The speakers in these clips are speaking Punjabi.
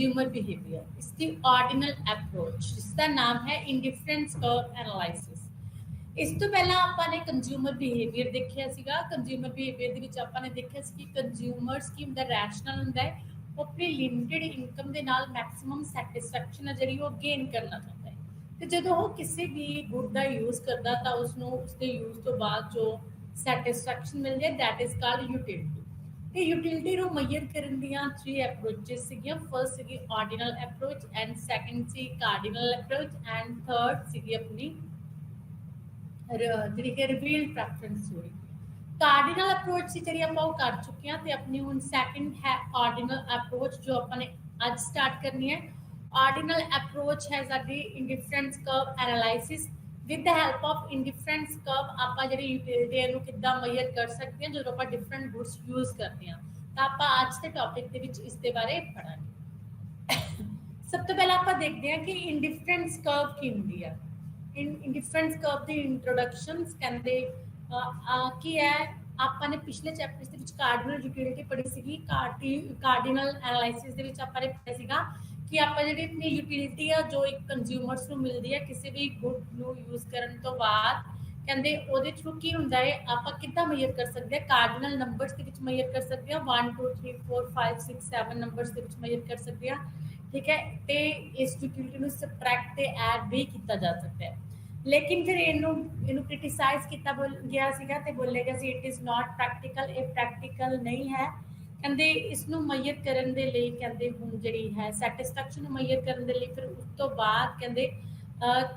कंज्यूमर बिहेवियर, इसकी ऑर्डिनल अप्रोच जिसका नाम है इंडिफरेंस कर्व एनालिसिस। ਇਸ ਤੋਂ ਪਹਿਲਾਂ ਆਪਾਂ ਨੇ ਕੰਜ਼ਿਊਮਰ ਬਿਹੇਵੀਅਰ ਦੇਖਿਆ ਸੀਗਾ। ਕੰਜ਼ਿਊਮਰ ਬਿਹੇਵੀਅਰ ਦੇ ਵਿੱਚ ਆਪਾਂ ਨੇ ਦੇਖਿਆ ਸੀ ਕਿ ਕੰਜ਼ਿਊਮਰਸ ਕੀ ਹੁੰਦਾ, ਰੈਸ਼ਨਲ ਹੁੰਦਾ ਹੈ, ਉਹ ਆਪਣੀ ਲਿਮਿਟਿਡ ਇਨਕਮ ਦੇ ਨਾਲ ਮੈਕਸਿਮਮ ਸੈਟਿਸਫੈਕਸ਼ਨ ਹੈ ਜਿਹੜੀ ਉਹ ਗੇਨ ਕਰਨਾ ਚਾਹੁੰਦਾ ਹੈ। ਤੇ ਜਦੋਂ ਉਹ ਕਿਸੇ ਵੀ ਗੁੱਡ ਦਾ ਯੂਜ਼ ਕਰਦਾ ਤਾਂ ਉਸਨੂੰ ਉਸਦੇ ਯੂਜ਼ ਤੋਂ ਬਾਅਦ ਜੋ ਸੈਟਿਸਫੈਕਸ਼ਨ ਮਿਲਦੀ ਹੈ ਦੈਟ ਇਜ਼ ਕਾਲਡ ਯੂਟਿਲਿਟੀ। ਤੇ ਯੂਟਿਲਿਟੀ ਨੂੰ ਮੈਜ਼ਰ ਕਰਨ ਦੀਆਂ 3 ਅਪਰੋਚਸ ਸੀਗੀਆਂ। ਫਰਸਟ ਸੀਗੀ ਆਰਡੀਨਲ ਅਪਰੋਚ, ਐਂਡ ਸੈਕੰਡ ਸੀ ਕਾਰਡੀਨਲ ਅਪਰੋਚ, ਐਂਡ ਥਰਡ ਸੀਗੀ ਆਪਣੀ ਜਿਹੜੀ ਕਿ ਰਿਵੀਲਡ ਪ੍ਰੈਫਰੈਂਸ ਹੋਈ। ਕਾਰਡੀਨਲ ਅਪਰੋਚ ਸੀ ਜਿਹੜੀ ਆਪਾਂ ਉਹ ਕਰ ਚੁੱਕੇ ਹਾਂ, ਤੇ ਆਪਣੀ ਹੁਣ ਸੈਕੰਡ ਹੈ ਆਰਡੀਨਲ ਅਪਰੋਚ ਜੋ ਆਪਾਂ ਨੇ ਅੱਜ ਸਟਾਰਟ ਕਰਨੀ ਹੈ। ਆਰਡੀਨਲ ਅਪਰੋਚ ਹੈ ਸਾਡੀ indifference curve analysis. With the help of indifference curve ਆਪਾਂ ਜਿਹੜੀ ਯੂਟਿਲਿਟੀ ਨੂੰ ਕਿੱਦਾਂ ਮੈਜ਼ਰ ਕਰ ਸਕਦੇ ਹਾਂ ਜਦੋਂ ਆਪਾਂ ਡਿਫਰੈਂਟ ਗੁੱਡਸ ਯੂਜ਼ ਕਰਦੇ ਹਾਂ। ਤਾਂ ਆਪਾਂ ਅੱਜ ਦੇ ਟੌਪਿਕ ਦੇ ਵਿੱਚ ਇਸ ਦੇ ਬਾਰੇ ਪੜਾਂਗੇ। ਸਭ ਤੋਂ ਪਹਿਲਾਂ ਆਪਾਂ ਦੇਖਦੇ ਹਾਂ ਕਿ ਇੰਡੀਫਰੈਂਸ ਕਰਵ ਕੀ ਹੁੰਦੀ ਹੈ। ਇੰਡੀਫਰੈਂਸ ਕਰਵ ਦੀ ਇੰਟਰੋਡਕਸ਼ਨਸ ਕਹਿੰਦੇ ਕੀ ਹੈ। ਆਪਾਂ ਨੇ ਪਿਛਲੇ ਚੈਪਟਰਸ ਦੇ ਵਿੱਚ ਕਾਰਡੀਨਲ ਯੂਟਿਲਿਟੀ ਪੜ੍ਹੀ ਸੀਗੀ। ਕਾਰਡੀਨਲ ਐਨਾਲਾਈਸਿਸ ਦੇ ਵਿੱਚ ਆਪਾਂ ਨੇ ਪੜ੍ਹਿਆ ਸੀਗਾ ਕਿ ਆਪਾਂ ਜਿਹੜੀ ਆਪਣੀ ਯੂਟਿਲਿਟੀ ਆ ਜੋ ਇੱਕ ਕੰਜ਼ਿਊਮਰਸ ਨੂੰ ਮਿਲਦੀ ਹੈ ਕਿਸੇ ਵੀ ਗੁੱਡ ਨੂੰ ਯੂਜ਼ ਕਰਨ ਤੋਂ ਬਾਅਦ, ਕਹਿੰਦੇ ਉਹਦੇ ਥਰੂ ਕੀ ਹੁੰਦਾ ਹੈ ਆਪਾਂ ਕਿੱਦਾਂ ਮੈਜ਼ਰ ਕਰ ਸਕਦੇ ਹਾਂ। ਕਾਰਡੀਨਲ ਨੰਬਰਸ ਦੇ ਵਿੱਚ ਮੈਜ਼ਰ ਕਰ ਸਕਦੇ ਹਾਂ, 1 2 3 4 5 6 7 ਨੰਬਰਸ ਦੇ ਵਿੱਚ ਮੈਜ਼ਰ ਕਰ ਸਕਦੇ ਹਾਂ, ਠੀਕ ਹੈ। ਤੇ ਇਸ ਯੂਟਿਲਿਟੀ ਨੂੰ ਸਬਟਰੈਕਟ ਤੇ ਐਡ ਵੀ ਕੀਤਾ ਜਾ ਸਕਦਾ ਹੈ। ਲੇਕਿਨ ਫਿਰ ਇਹਨੂੰ ਕ੍ਰਿਟਿਸਾਈਜ਼ ਕੀਤਾ ਗਿਆ ਸੀਗਾ ਤੇ ਬੋਲਿਆ ਗਿਆ ਸੀ ਇਟ ਇਜ਼ ਨਾਟ ਪ੍ਰੈਕਟੀਕਲ, ਇਹ ਪ੍ਰੈਕਟੀਕਲ ਨਹੀਂ ਹੈ। ਕਹਿੰਦੇ ਇਸ ਨੂੰ ਮੈਜ਼ਰ ਕਰਨ ਦੇ ਲਈ ਕਹਿੰਦੇ ਹੁਣ ਜਿਹੜੀ ਹੈ ਸੈਟਿਸਫੈਕਸ਼ਨ ਨੂੰ ਮੈਜ਼ਰ ਕਰਨ ਦੇ ਲਈ ਫਿਰ ਉਸ ਤੋਂ ਬਾਅਦ ਕਹਿੰਦੇ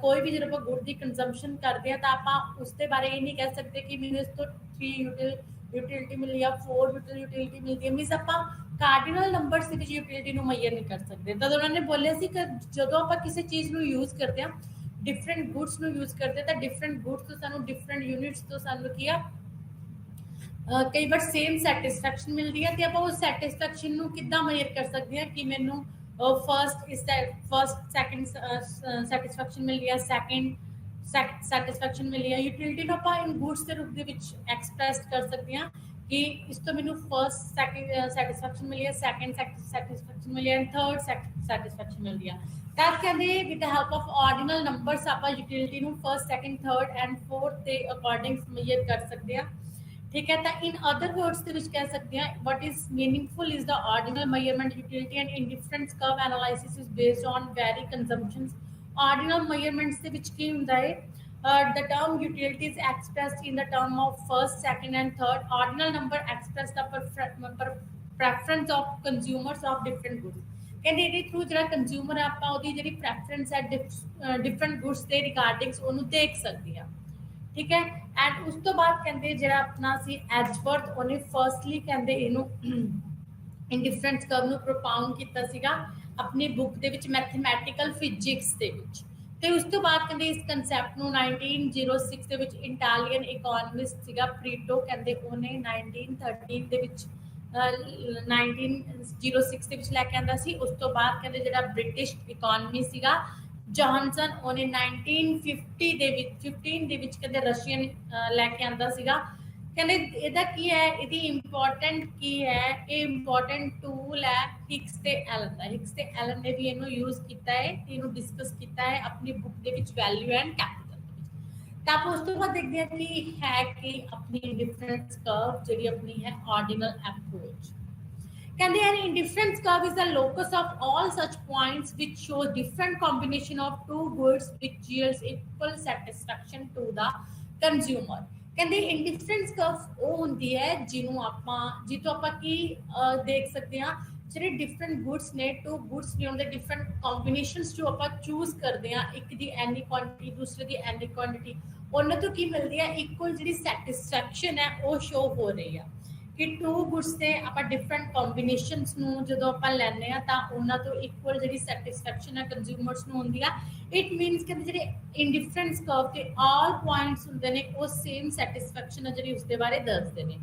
ਕੋਈ ਵੀ ਜਦੋਂ ਆਪਾਂ ਗੁੱਡ ਦੀ ਕੰਜ਼ੰਪਸ਼ਨ ਕਰਦੇ ਹਾਂ ਤਾਂ ਆਪਾਂ ਉਸ ਦੇ ਬਾਰੇ ਇਹ ਨਹੀਂ ਕਹਿ ਸਕਦੇ ਕਿ ਮੈਨੂੰ ਇਸ ਤੋਂ 3 ਯੂਟਿਲਿਟੀ ਮਿਲੀ ਜਾਂ 4 ਯੂਟਿਲਿਟੀ ਮਿਲਦੀ ਹੈ। ਮੀਨਸ ਆਪਾਂ ਕਾਰਡੀਨਲ ਨੰਬਰਸ ਦੇ ਵਿੱਚ ਯੂਟਿਲਿਟੀ ਨੂੰ ਮੈਜ਼ਰ ਨਹੀਂ ਕਰ ਸਕਦੇ। ਤਦ ਉਹਨਾਂ ਨੇ ਬੋਲਿਆ ਸੀ ਕਿ ਜਦੋਂ ਆਪਾਂ ਕਿਸੇ ਚੀਜ਼ ਨੂੰ ਯੂਜ਼ ਕਰਦੇ ਹਾਂ, ਡਿਫਰੈਂਟ ਗੁੱਡਸ ਨੂੰ ਯੂਜ਼ ਕਰਦੇ ਤਾਂ ਡਿਫਰੈਂਟ ਗੁੱਡਸ ਤੋਂ ਸਾਨੂੰ ਡਿਫਰੈਂਟ ਯੂਨਿਟਸ ਤੋਂ ਸਾਨੂੰ ਕੀ ਆ ਕਈ ਵਾਰ ਸੇਮ ਸੈਟਿਸਫੈਕਸ਼ਨ ਮਿਲਦੀ ਹੈ। ਤੇ ਆਪਾਂ ਉਸ ਸੈਟਿਸਫੈਕਸ਼ਨ ਨੂੰ ਕਿੱਦਾਂ ਮੈਜ਼ਰ ਕਰ ਸਕਦੇ ਹਾਂ ਕਿ ਮੈਨੂੰ ਫਸਟ ਸੈਕਿੰਡ ਸੈਟਿਸਫੈਕਸ਼ਨ ਮਿਲ ਰਹੀ ਹੈ, ਸੈਕਿੰਡ ਸੈਟਿਸਫੈਕਸ਼ਨ ਮਿਲੀ ਹੈ। ਯੂਟਿਲਿਟੀ ਨੂੰ ਆਪਾਂ ਇਨ ਗੁੱਡਸ ਦੇ ਰੂਪ ਦੇ ਵਿੱਚ ਐਕਸਪ੍ਰੈਸ ਕਰ ਸਕਦੇ ਹਾਂ ਕਿ ਇਸ ਤੋਂ ਮੈਨੂੰ ਫਸਟ ਸੈਕਿੰਡ ਸੈਟਿਸਫੈਕਸ਼ਨ ਮਿਲੀ ਹੈ, ਸੈਕਿੰਡ ਸੈਟਿਸਫੈਕਸ਼ਨ ਮਿਲੀ ਹੈ, ਐਂਡ ਥਰਡ ਸੈਟਿਸਫੈਕਸ਼ਨ ਮਿਲਦੀ ਹੈ। ਤਾਂ ਕਹਿੰਦੇ with the help of ordinal numbers ਆਪਾਂ ਯੂਟਿਲਿਟੀ ਨੂੰ first second third and fourth ਦੇ ਅਕੋਰਡਿੰਗ ਮੈਜ਼ਰ ਕਰ ਸਕਦੇ ਹਾਂ, ਠੀਕ ਹੈ। ਤਾਂ ਇਨ ਅਦਰ ਵਰਡਸ ਦੇ ਵਿੱਚ ਕਹਿ ਸਕਦੇ ਹਾਂ what is meaningful is the ordinal measurement utility and indifference curve analysis is based on very consumptions. Ordinal measurements ਦੇ ਵਿੱਚ ਕੀ ਹੁੰਦਾ ਹੈ the term utility is expressed in the term of first, second and third. Ordinal number express the preference of consumers of different goods. ਕਹਿੰਦੇ ਇਹਦੇ ਥਰੂ ਜਿਹੜਾ ਕੰਜ਼ਿਊਮਰ ਆਪਾਂ ਉਹਦੀ ਜਿਹੜੀ ਪ੍ਰੈਫਰੈਂਸ ਹੈ ਡਿਫਰੈਂਟ ਗੁੱਡਸ ਦੇ ਰਿਗਾਰਡਿੰਗਸ ਉਹਨੂੰ ਦੇਖ ਸਕਦੇ ਆ, ਠੀਕ ਹੈ। ਐਂਡ ਉਸ ਤੋਂ ਬਾਅਦ ਕਹਿੰਦੇ ਜਿਹੜਾ ਆਪਣਾ ਸੀ ਐਜਵਰਥ, ਉਹਨੇ ਫਰਸਟਲੀ ਕਹਿੰਦੇ ਇਹਨੂੰ ਇੰਡੀਫਰੈਂਸ ਕਰਵ ਨੂੰ ਪ੍ਰੋਪਾਉਂਡ ਕੀਤਾ ਸੀਗਾ ਆਪਣੀ ਬੁੱਕ ਦੇ ਵਿੱਚ ਮੈਥਮੈਟੀਕਲ ਫਿਜ਼ਿਕਸ ਦੇ ਵਿੱਚ। ਤੇ ਉਸ ਤੋਂ ਬਾਅਦ ਕਹਿੰਦੇ ਇਸ ਕਨਸੈਪਟ ਨੂੰ 1906 ਦੇ ਵਿੱਚ ਇਟਾਲੀਅਨ ਇਕਨੋਮਿਸਟ ਸੀਗਾ ਪ੍ਰੀਟੋ, ਕਹਿੰਦੇ ਉਹਨੇ 1913 ਦੇ ਵਿੱਚ 1906 ਦੇ ਵਿੱਚ ਲੈ ਕੇ ਆਂਦਾ ਸੀ। ਉਸ ਤੋਂ ਬਾਅਦ ਕਹਿੰਦੇ ਜਿਹੜਾ ਬ੍ਰਿਟਿਸ਼ ਇਕਨੋਮੀ ਸੀਗਾ ਜੌਨਸਨ, ਉਹਨੇ 1950 ਦੇ ਵਿੱਚ 15 ਦੇ ਵਿੱਚ ਕਹਿੰਦੇ ਰਸ਼ੀਅਨ ਲੈ ਕੇ ਆਂਦਾ ਸੀਗਾ। ਕਹਿੰਦੇ ਇਹਦਾ ਕੀ ਹੈ, ਇਹਦੀ ਇੰਪੋਰਟੈਂਟ ਕੀ ਹੈ, ਇਹ ਇੰਪੋਰਟੈਂਟ ਟੂਲ ਹੈ ਹਿਗਸ ਤੇ ਐਲਨ ਦਾ। ਹਿਗਸ ਤੇ ਐਲਨ ਨੇ ਵੀ ਇਹਨੂੰ ਯੂਜ਼ ਕੀਤਾ ਹੈ, ਇਹਨੂੰ ਡਿਸਕਸ ਕੀਤਾ ਹੈ ਆਪਣੀ ਬੁੱਕ ਦੇ ਵਿੱਚ ਵੈਲਿਊ ਐਂਡ ਕੈਪੀਟਲ ਦੇ ਵਿੱਚ। ਤਾਂ ਆਪਾਂ ਉਸ ਤੋਂ ਬਾਅਦ ਦੇਖਦੇ ਹਾਂ ਕਿ ਹੈ ਕਿ ਆਪਣੀ ਇੰਡੀਫਰੈਂਸ ਕਰਵ ਜਿਹੜੀ ਆਪਣੀ ਹੈ ਆਰਡੀਨਲ ਅਪਰੋਚ। ਕਹਿੰਦੇ ਯਾਰ indifference curve is the locus of all such points which show different combination of two goods which yields equal satisfaction to the consumer. ਕਹਿੰਦੇ ਇੰਡੀਫਰੈਂਸ ਕਰਵ ਉਹ ਹੁੰਦੀ ਹੈ ਜਿਹਨੂੰ ਜਿੱਥੋਂ ਆਪਾਂ ਕੀ ਦੇਖ ਸਕਦੇ ਹਾਂ ਜਿਹੜੇ ਡਿਫਰੈਂਟ ਗੁੱਡਸ ਨੇ, ਟੂ ਗੁੱਡਸ ਨੇ ਉਹਦੇ ਡਿਫਰੈਂਟ ਕੰਬੀਨੇਸ਼ਨਸ ਜੋ ਆਪਾਂ ਚੂਜ਼ ਕਰਦੇ ਹਾਂ, ਇੱਕ ਦੀ ਐਨੀ ਕੁਆਂਟੀਟੀ ਦੂਸਰੇ ਦੀ ਐਨੀ ਕੁਆਂਟੀਟੀ, ਉਹਨਾਂ ਤੋਂ ਕੀ ਮਿਲਦੀ ਹੈ ਇਕੁਅਲ ਜਿਹੜੀ ਸੈਟਿਸਫੈਕਸ਼ਨ ਹੈ ਉਹ ਸ਼ੋ ਹੋ ਰਹੀ ਆ ਕਿ ਟੂ ਗੁੱਡਸ ਦੇ ਆਪਾਂ ਡਿਫਰੈਂਟ ਕੰਬੀਨੇਸ਼ਨਸ ਨੂੰ ਜਦੋਂ ਆਪਾਂ ਲੈਂਦੇ ਆ ਤਾਂ ਉਹਨਾਂ ਤੋਂ ਇਕੁਅਲ ਜਿਹੜੀ ਸੈਟਿਸਫੈਕਸ਼ਨ ਹੈ ਕੰਜ਼ਿਊਮਰਸ ਨੂੰ ਹੁੰਦੀ ਆ। ਇਟ ਮੀਨਸ ਕਿ ਜਿਹੜੇ ਇੰਡੀਫਰੈਂਸ ਕਰਵ ਤੇ ਆਲ ਪੁਆਇੰਟਸ ਹੁੰਦੇ ਨੇ ਉਹ ਸੇਮ ਸੈਟਿਸਫੈਕਸ਼ਨ ਹੈ ਜਿਹੜੀ ਉਸਦੇ ਬਾਰੇ ਦੱਸਦੇ ਨੇ।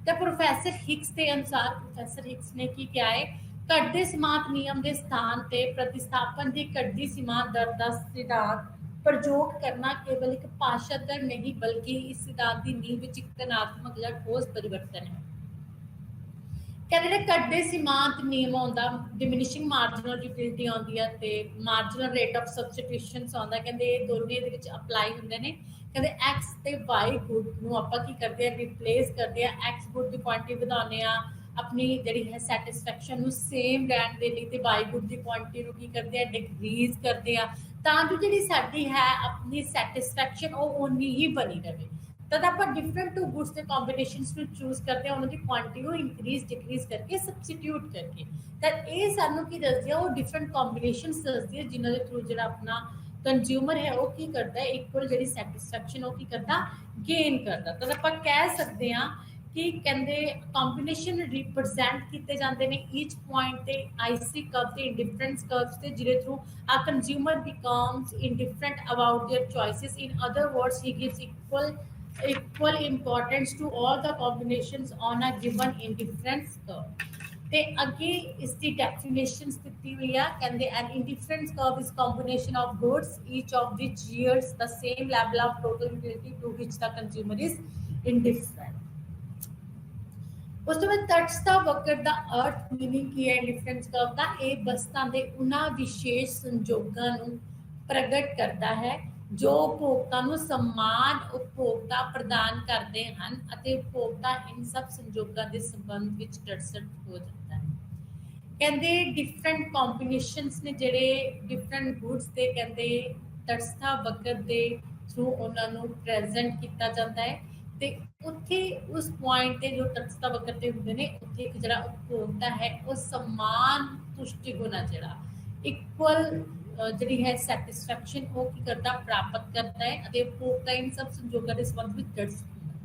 ਤਾਂ ਪ੍ਰੋਫੈਸਰ ਹਿਗਸ ਦੇ ਅਨੁਸਾਰ ਪ੍ਰੋਫੈਸਰ ਹਿਗਸ ਨੇ ਕੀ ਕਿਹਾ ਹੈ, ਘਟਦੇ ਸਮਾਤ ਨਿਯਮ ਦੇ ਸਥਾਨ ਤੇ ਪ੍ਰਤਿਸਥਾਪਨ ਦੀ ਘਟਦੀ ਸੀਮਾ ਦਰ ਦਾ ਸਿਧਾਂਤ ਪ੍ਰਯੋਗ ਕਰਨਾ ਕੇਵਲ ਇੱਕ ਭਾਸ਼ਾ ਦਰ ਨਹੀਂ ਬਲਕਿ ਇਸ ਸਿਧਾਂਤ ਦੀ ਨੀਂਹ ਵਿੱਚ ਇੱਕ ਧਨਾਤਮਕ ਜਾਂ ਠੋਸ ਪਰਿਵਰਤਨ ਹੈ। ਕਹਿੰਦੇ ਜਿਹੜੇ ਕੱਢਦੇ ਸੀਮਾਂਤ ਨਿਯਮ ਆਉਂਦਾ ਡਿਮਿਨਿਸ਼ਿੰਗ ਮਾਰਜਨਲ ਯੂਟਿਲਿਟੀ ਆਉਂਦੀ ਆ ਤੇ ਮਾਰਜਨਲ ਰੇਟ ਆਫ ਸਬਸਟੀਟਿਊਸ਼ਨਸ ਆਉਂਦਾ ਕਹਿੰਦੇ ਇਹ ਦੋਨੇ ਦੇ ਵਿੱਚ ਅਪਲਾਈ ਹੁੰਦੇ ਨੇ ਕਹਿੰਦੇ x ਤੇ y ਗੁੱਡ ਨੂੰ ਆਪਾਂ ਕੀ ਕਰਦੇ ਆ ਰਿਪਲੇਸ ਕਰਦੇ ਆ x ਗੁੱਡ ਦੀ ਕੁਆਂਟੀਟੀ ਵਧਾਉਂਦੇ ਆ ਆਪਣੀ ਜਿਹੜੀ ਹੈ ਸੈਟੀਸਫੈਕਸ਼ਨ ਨੂੰ ਸੇਮ ਰਹਿਣ ਦੇ ਲਈ ਤੇ y ਗੁੱਡ ਦੀ ਕੁਆਂਟੀਟੀ ਨੂੰ ਕੀ ਕਰਦੇ ਆ ਡਿਕਰੀਜ਼ ਕਰਦੇ ਆ ਤਾਂ ਜੋ ਜਿਹੜੀ ਸਾਡੀ ਹੈ ਆਪਣੀ ਸੈਟੀਸਫੈਕਸ਼ਨ ਉਹ ਓਨੀ ਹੀ ਬਣੀ ਰਹੇ तद आप डिफरेंट टू गुड्स के कॉम्बिनेशंस ਨੂੰ ਚੂਜ਼ ਕਰਦੇ ਹਾਂ ਉਹਨਾਂ ਦੀ ਕੁਆਂਟੀਟੀ ਨੂੰ ਇਨਕਰੀਜ਼ ਡਿਕਰੀਜ਼ ਕਰਕੇ ਸਬਸਟੀਟਿਊਟ ਕਰਕੇ ਤਾਂ ਇਹ ਸਾਨੂੰ ਕੀ ਦੱਸਦੀ ਹੈ ਉਹ ਡਿਫਰੈਂਟ ਕੰਬੀਨੇਸ਼ਨਸ ਦੱਸਦੀ ਹੈ ਜਿਨ੍ਹਾਂ ਦੇ ਥਰੂ ਜਿਹੜਾ ਆਪਣਾ ਕੰਜ਼ਿਊਮਰ ਹੈ ਉਹ ਕੀ ਕਰਦਾ ਹੈ ਇਕੁਅਲ ਜਿਹੜੀ ਸੈਟੀਸਫੈਕਸ਼ਨ ਉਹ ਕੀ ਕਰਦਾ ਗੇਨ ਕਰਦਾ ਤਾਂ ਆਪਾਂ ਕਹਿ ਸਕਦੇ ਹਾਂ ਕਿ ਕਹਿੰਦੇ ਕੰਬੀਨੇਸ਼ਨ ਰਿਪਰੈਜ਼ੈਂਟ ਕੀਤੇ ਜਾਂਦੇ ਨੇ ਈਚ ਪੁਆਇੰਟ ਤੇ ਆਈਸੀ ਕਰਵ ਤੇ ਇੰਡੀਫਰੈਂਸ ਕਰਵਸ ਤੇ ਜਿਹਦੇ through a consumer becomes indifferent about their choices in other words he gives equal importance to all the combinations on a given indifference curve ਤੇ ਅੱਗੇ ਇਸ ਦੀ ਡੈਫੀਨੇਸ਼ਨਸ ਦਿੱਤੀ ਹੋਈ ਆ ਕਹਿੰਦੇ an indifference curve is combination of goods each of which yields the same level of total utility to which the consumer is indifferent ਉਸ ਤੋਂ ਬਾਅਦ ਤਟਸਥ ਵਕਰ ਦਾ ਅਰਥ ਮੀਨਿੰਗ ਕੀ ਹੈ ਇੰਡੀਫਰੈਂਸ ਕਰਵ ਦਾ ਇਹ ਵਸਤਾਂ ਦੇ ਉਹਨਾਂ ਵਿਸ਼ੇਸ਼ ਸੰਜੋਗਾਂ ਨੂੰ ਪ੍ਰਗਟ ਕਰਦਾ ਹੈ ਜੋ ਉਪਭੋਗਤਾ ਨੂੰ ਸਮਾਨ ਉਪਭੋਗਤਾ ਪ੍ਰਦਾਨ ਕਰਦੇ ਹਨ ਅਤੇ ਉਪਭੋਗਤਾ ਇਨ ਸਭ ਸੰਜੋਗਾਂ ਦੇ ਸੰਬੰਧ ਵਿੱਚ ਤਟਸਥ ਹੋ ਜਾਂਦਾ ਹੈ ਕਹਿੰਦੇ ਡਿਫਰੈਂਟ ਕੰਬੀਨੇਸ਼ਨਸ ਨੇ ਜਿਹੜੇ ਡਿਫਰੈਂਟ ਗੁੱਡਸ ਦੇ ਕਹਿੰਦੇ ਤਟਸਥ ਵਕਰ ਦੇ ਥਰੂ ਉਹਨਾਂ ਨੂੰ ਪ੍ਰੈਜ਼ੈਂਟ ਕੀਤਾ ਜਾਂਦਾ ਹੈ ਤੇ ਉੱਥੇ ਉਸ ਪੁਆਇੰਟ ਤੇ ਜੋ ਤਟਸਥ ਵਕਰ ਤੇ ਹੁੰਦੇ ਨੇ ਉੱਥੇ ਇੱਕ ਜਿਹੜਾ ਉਪਭੋਗਤਾ ਹੈ ਉਹ ਸਮਾਨ ਤੁਸ਼ਟੀ ਗੁਣਾ ਜਿਹੜਾ ਇਕੁਅਲ ਜਿਹੜੀ ਹੈ ਸੈਟੀਸਫੈਕਸ਼ਨ ਉਹ ਕੀ ਕਰਦਾ ਪ੍ਰਾਪਤ ਕਰਦਾ ਹੈ ਅਤੇ ਉਪਭੋਗਤਾ ਇਨ ਸਭ ਸੰਜੋਗਾਂ ਦੇ ਸੰਬੰਧ ਵਿੱਚ ਤਟਸਥ ਹੁੰਦਾ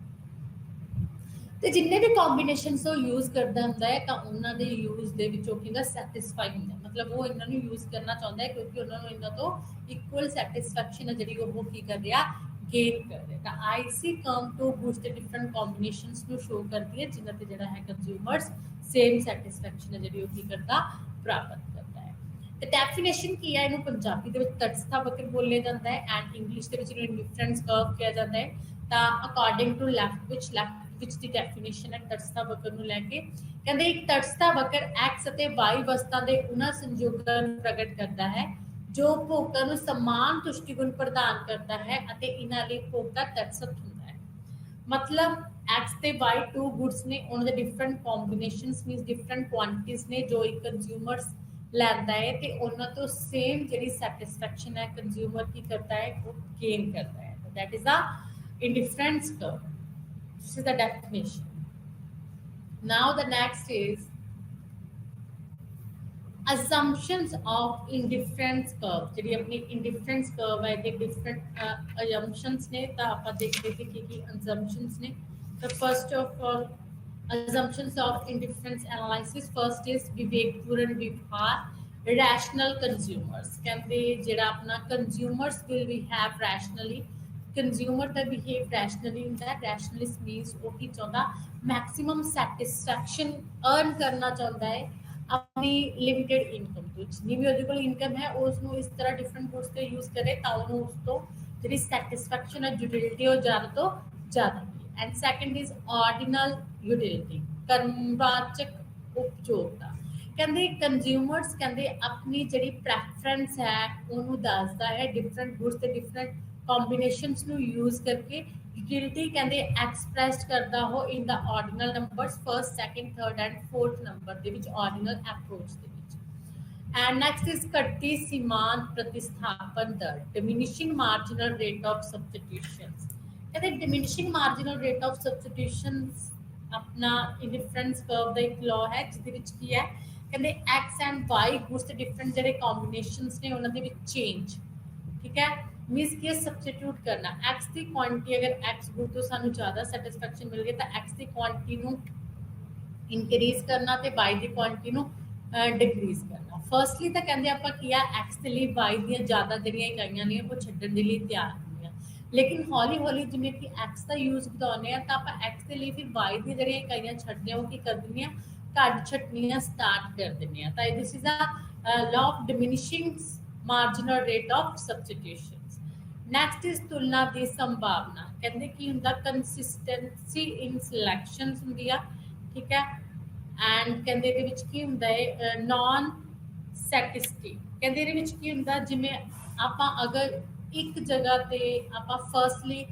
ਤੇ ਜਿੰਨੇ ਵੀ ਕੰਬੀਨੇਸ਼ਨਸ ਉਹ ਯੂਜ਼ ਕਰਦਾ ਹੁੰਦਾ ਹੈ ਤਾਂ ਉਹਨਾਂ ਦੇ ਯੂਜ਼ ਦੇ ਵਿੱਚ ਉਹ ਕਿੰਨਾ ਸੈਟੀਸਫਾਈ ਹੁੰਦਾ ਮਤਲਬ ਉਹ ਇਹਨਾਂ ਨੂੰ ਯੂਜ਼ ਕਰਨਾ ਚਾਹੁੰਦਾ ਹੈ ਕਿਉਂਕਿ ਉਹਨਾਂ ਨੂੰ ਇਹਨਾਂ ਤੋਂ ਇਕੁਅਲ ਸੈਟੀਸਫੈਕਸ਼ਨ ਹੈ ਜਿਹੜੀ ਉਹ ਕੀ ਕਰ ਰਿਹਾ ਗੇਨ ਕਰ ਰਿਹਾ ਤਾਂ ਆਈਸੀ ਕਮ ਟੂ ਗੁੱਡਸ ਦੇ ਡਿਫਰੈਂਟ ਕੰਬੀਨੇਸ਼ਨਸ ਨੂੰ ਸ਼ੋ ਕਰਦੀ ਹੈ ਜਿਨ੍ਹਾਂ ਤੇ ਜਿਹੜਾ ਹੈ ਕੰਜ਼ਿਊਮਰਸ ਸੇਮ ਸੈਟੀਸਫੈਕਸ਼ਨ ਹੈ ਜਿਹੜੀ ਉਹ ਕੀ ਕਰਦਾ ਪ੍ਰਾਪਤ ਕਰਦਾ ਹੈ ਤੇ ਡੈਫੀਨੇਸ਼ਨ ਕੀ ਹੈ ਇਹਨੂੰ ਪੰਜਾਬੀ ਦੇ ਵਿੱਚ ਤਟਸਥ ਵਕਰ ਬੋਲਿਆ ਜਾਂਦਾ ਹੈ ਐਂਡ ਇੰਗਲਿਸ਼ ਦੇ ਵਿੱਚ ਇਹਨੂੰ ਇੰਡੀਫਰੈਂਸ ਕਰਵ ਕਿਹਾ ਜਾਂਦਾ ਹੈ ਤਾਂ ਅਕੋਰਡਿੰਗ ਟੂ ਲੈਫਟ ਵਿੱਚ ਦੀ ਡੈਫੀਨੇਸ਼ਨ ਹੈ ਤਟਸਥ ਵਕਰ ਨੂੰ ਲੈ ਕੇ ਕਹਿੰਦੇ ਇੱਕ ਤਟਸਥ ਵਕਰ x ਅਤੇ y ਵਸਤਾਂ ਦੇ ਉਹਨਾਂ ਸੰਯੋਗਾਂ ਨੂੰ ਪ੍ਰਗਟ ਕਰਦਾ ਹੈ ਜੋ ਉਪਭੋਗਤਾ ਨੂੰ ਸਮਾਨ ਤੁਸ਼ਟੀਗੁਣ ਪ੍ਰਦਾਨ ਕਰਦਾ ਹੈ ਅਤੇ ਇਹਨਾਂ ਲਈ ਉਪਭੋਗਤਾ ਤਟਸਥ ਹੁੰਦਾ ਹੈ ਮਤਲਬ x ਤੇ y ਟੂ ਗੁੱਡਸ ਨੇ ਉਹਨਾਂ ਦੇ different combinations means different quantities ਨੇ ਜੋ ਇੱਕ ਕੰਜ਼ਿਊਮਰਸ ਲੈਂਦਾ ਹੈ ਤੇ ਉਹਨਾਂ ਤੋਂ ਸੇਮ ਜਿਹੜੀ ਸੈਟੀਸਫੈਕਸ਼ਨ ਹੈ ਕੰਜ਼ਿਊਮਰ ਕੀ ਕਰਦਾ ਹੈ ਉਹ ਗੇਨ ਕਰਦਾ ਹੈ that is a indifference curve. This is the definition. Now the next is assumptions of indifference curve. ਜਿਹੜੀ ਆਪਣੀ indifference curve ਹੈ ਇਹਦੇ different assumptions ਨੇ ਤਾਂ ਆਪਾਂ ਦੇਖਦੇ ਕਿ ਕੀ assumptions ਨੇ the first of all assumptions of indifference analysis first is ਵਿਵੇਕਪੂਰਨ ਵਿਵਹਾਰ rational consumers ਕਹਿੰਦੇ ਜਿਹੜਾ ਆਪਣਾ consumers will behave rationally consumer the behave rationally ਹੁੰਦਾ ਹੈ rationalist means ਉਹ ਕੀ ਚਾਹੁੰਦਾ maximum satisfaction earn ਕਰਨਾ ਚਾਹੁੰਦਾ ਹੈ ਆਪਣੀ ਲਿਮਿਟਡ ਇਨਕਮ ਤੋਂ ਜਿੰਨੀ ਵੀ ਉਹਦੇ ਕੋਲ ਇਨਕਮ ਹੈ ਉਸ ਨੂੰ ਇਸ ਤਰ੍ਹਾਂ ਡਿਫਰੈਂਟ ਗੁੱਡਸ ਤੇ ਯੂਜ਼ ਕਰੇ ਤਾਂ ਉਹਨੂੰ ਉਸ ਤੋਂ ਜਿਹੜੀ ਸੈਟੀਸਫੈਕਸ਼ਨ ਹੈ ਯੂਟਿਲਿਟੀ ਉਹ ਜ਼ਿਆਦਾ ਤੋਂ ਜ਼ਿਆਦਾ ਮਿਲੇ and second is ordinal utility ਕਰਮਵਾਚਕ ਉਪਯੋਗਤਾ ਕਹਿੰਦੇ ਕੰਜ਼ਿਊਮਰਸ ਕਹਿੰਦੇ ਆਪਣੀ ਜਿਹੜੀ ਪ੍ਰੈਫਰੈਂਸ ਹੈ ਉਹਨੂੰ ਦੱਸਦਾ ਹੈ ਡਿਫਰੈਂਟ ਗੁੱਡਸ ਤੇ ਡਿਫਰੈਂਟ combinations ਨੂੰ use ਕਰਕੇ utility ਕਹਿੰਦੇ expressed ਕਰਦਾ ਹੋ in the ordinal numbers first second third and fourth number ਦੇ ਵਿੱਚ ordinal approach ਦੇ ਵਿੱਚ and next is ਘਟਦੀ ਸੀਮਾਂਤ ਪ੍ਰਤਿਸਥਾਪਨ ਦਰ diminishing marginal rate of substitutions ਕਹਿੰਦੇ diminishing marginal rate of substitutions ਆਪਣਾ indifference curve ਦਾ ਇੱਕ law ਹੈ ਜਿਹਦੇ ਵਿੱਚ ਕੀ ਹੈ ਕਹਿੰਦੇ x and y goods ਦੇ different ਜਿਹੜੇ combinations ਨੇ ਉਹਨਾਂ ਦੇ ਵਿੱਚ change ਠੀਕ ਹੈ मीन्स कि सब्सटीट्यूट करना x की क्वांटिटी अगर x गुड तो सानू ज़्यादा सैटिस्फैक्शन मिल गई तो x की क्वांटिटी नू इनक्रीज करना ते y की क्वांटिटी नू डिक्रीज करना फर्स्टली तो कहते आपां किया x के लिए y दी ज़्यादा जिहड़ियां इकाइयां ने वो छड्डण दे लई तैयार होंदियां लेकिन हौली हौली जिवें कि x का यूज़ वधाउने आ तां आपां x के लिए फिर y दी जिहड़ियां इकाइयां छड्डने वो की कर दिंदियां घट छड्डनियां स्टार्ट कर दिंदियां तां this is a law of diminishing marginal rate of substitution next ਇਸ ਤੁਲਨਾ ਦੀ ਸੰਭਾਵਨਾ ਕਹਿੰਦੇ ਕੀ ਹੁੰਦਾ ਕੰਸਿਸਟੈਂਸੀ ਇਨ ਸਿਲੈਕਸ਼ਨਸ ਹੁੰਦੀ ਆ ਠੀਕ ਹੈ ਐਂਡ ਕਹਿੰਦੇ ਇਹਦੇ ਵਿੱਚ ਕੀ ਹੁੰਦਾ ਹੈ ਨॉन ਸੈਟਿਸਟੀ। ਕਹਿੰਦੇ ਇਹਦੇ ਵਿੱਚ ਕੀ ਹੁੰਦਾ ਜਿਵੇਂ ਆਪਾਂ ਅਗਰ ਇੱਕ ਜਗ੍ਹਾ ਤੇ ਆਪਾਂ ਫਰਸਟਲੀ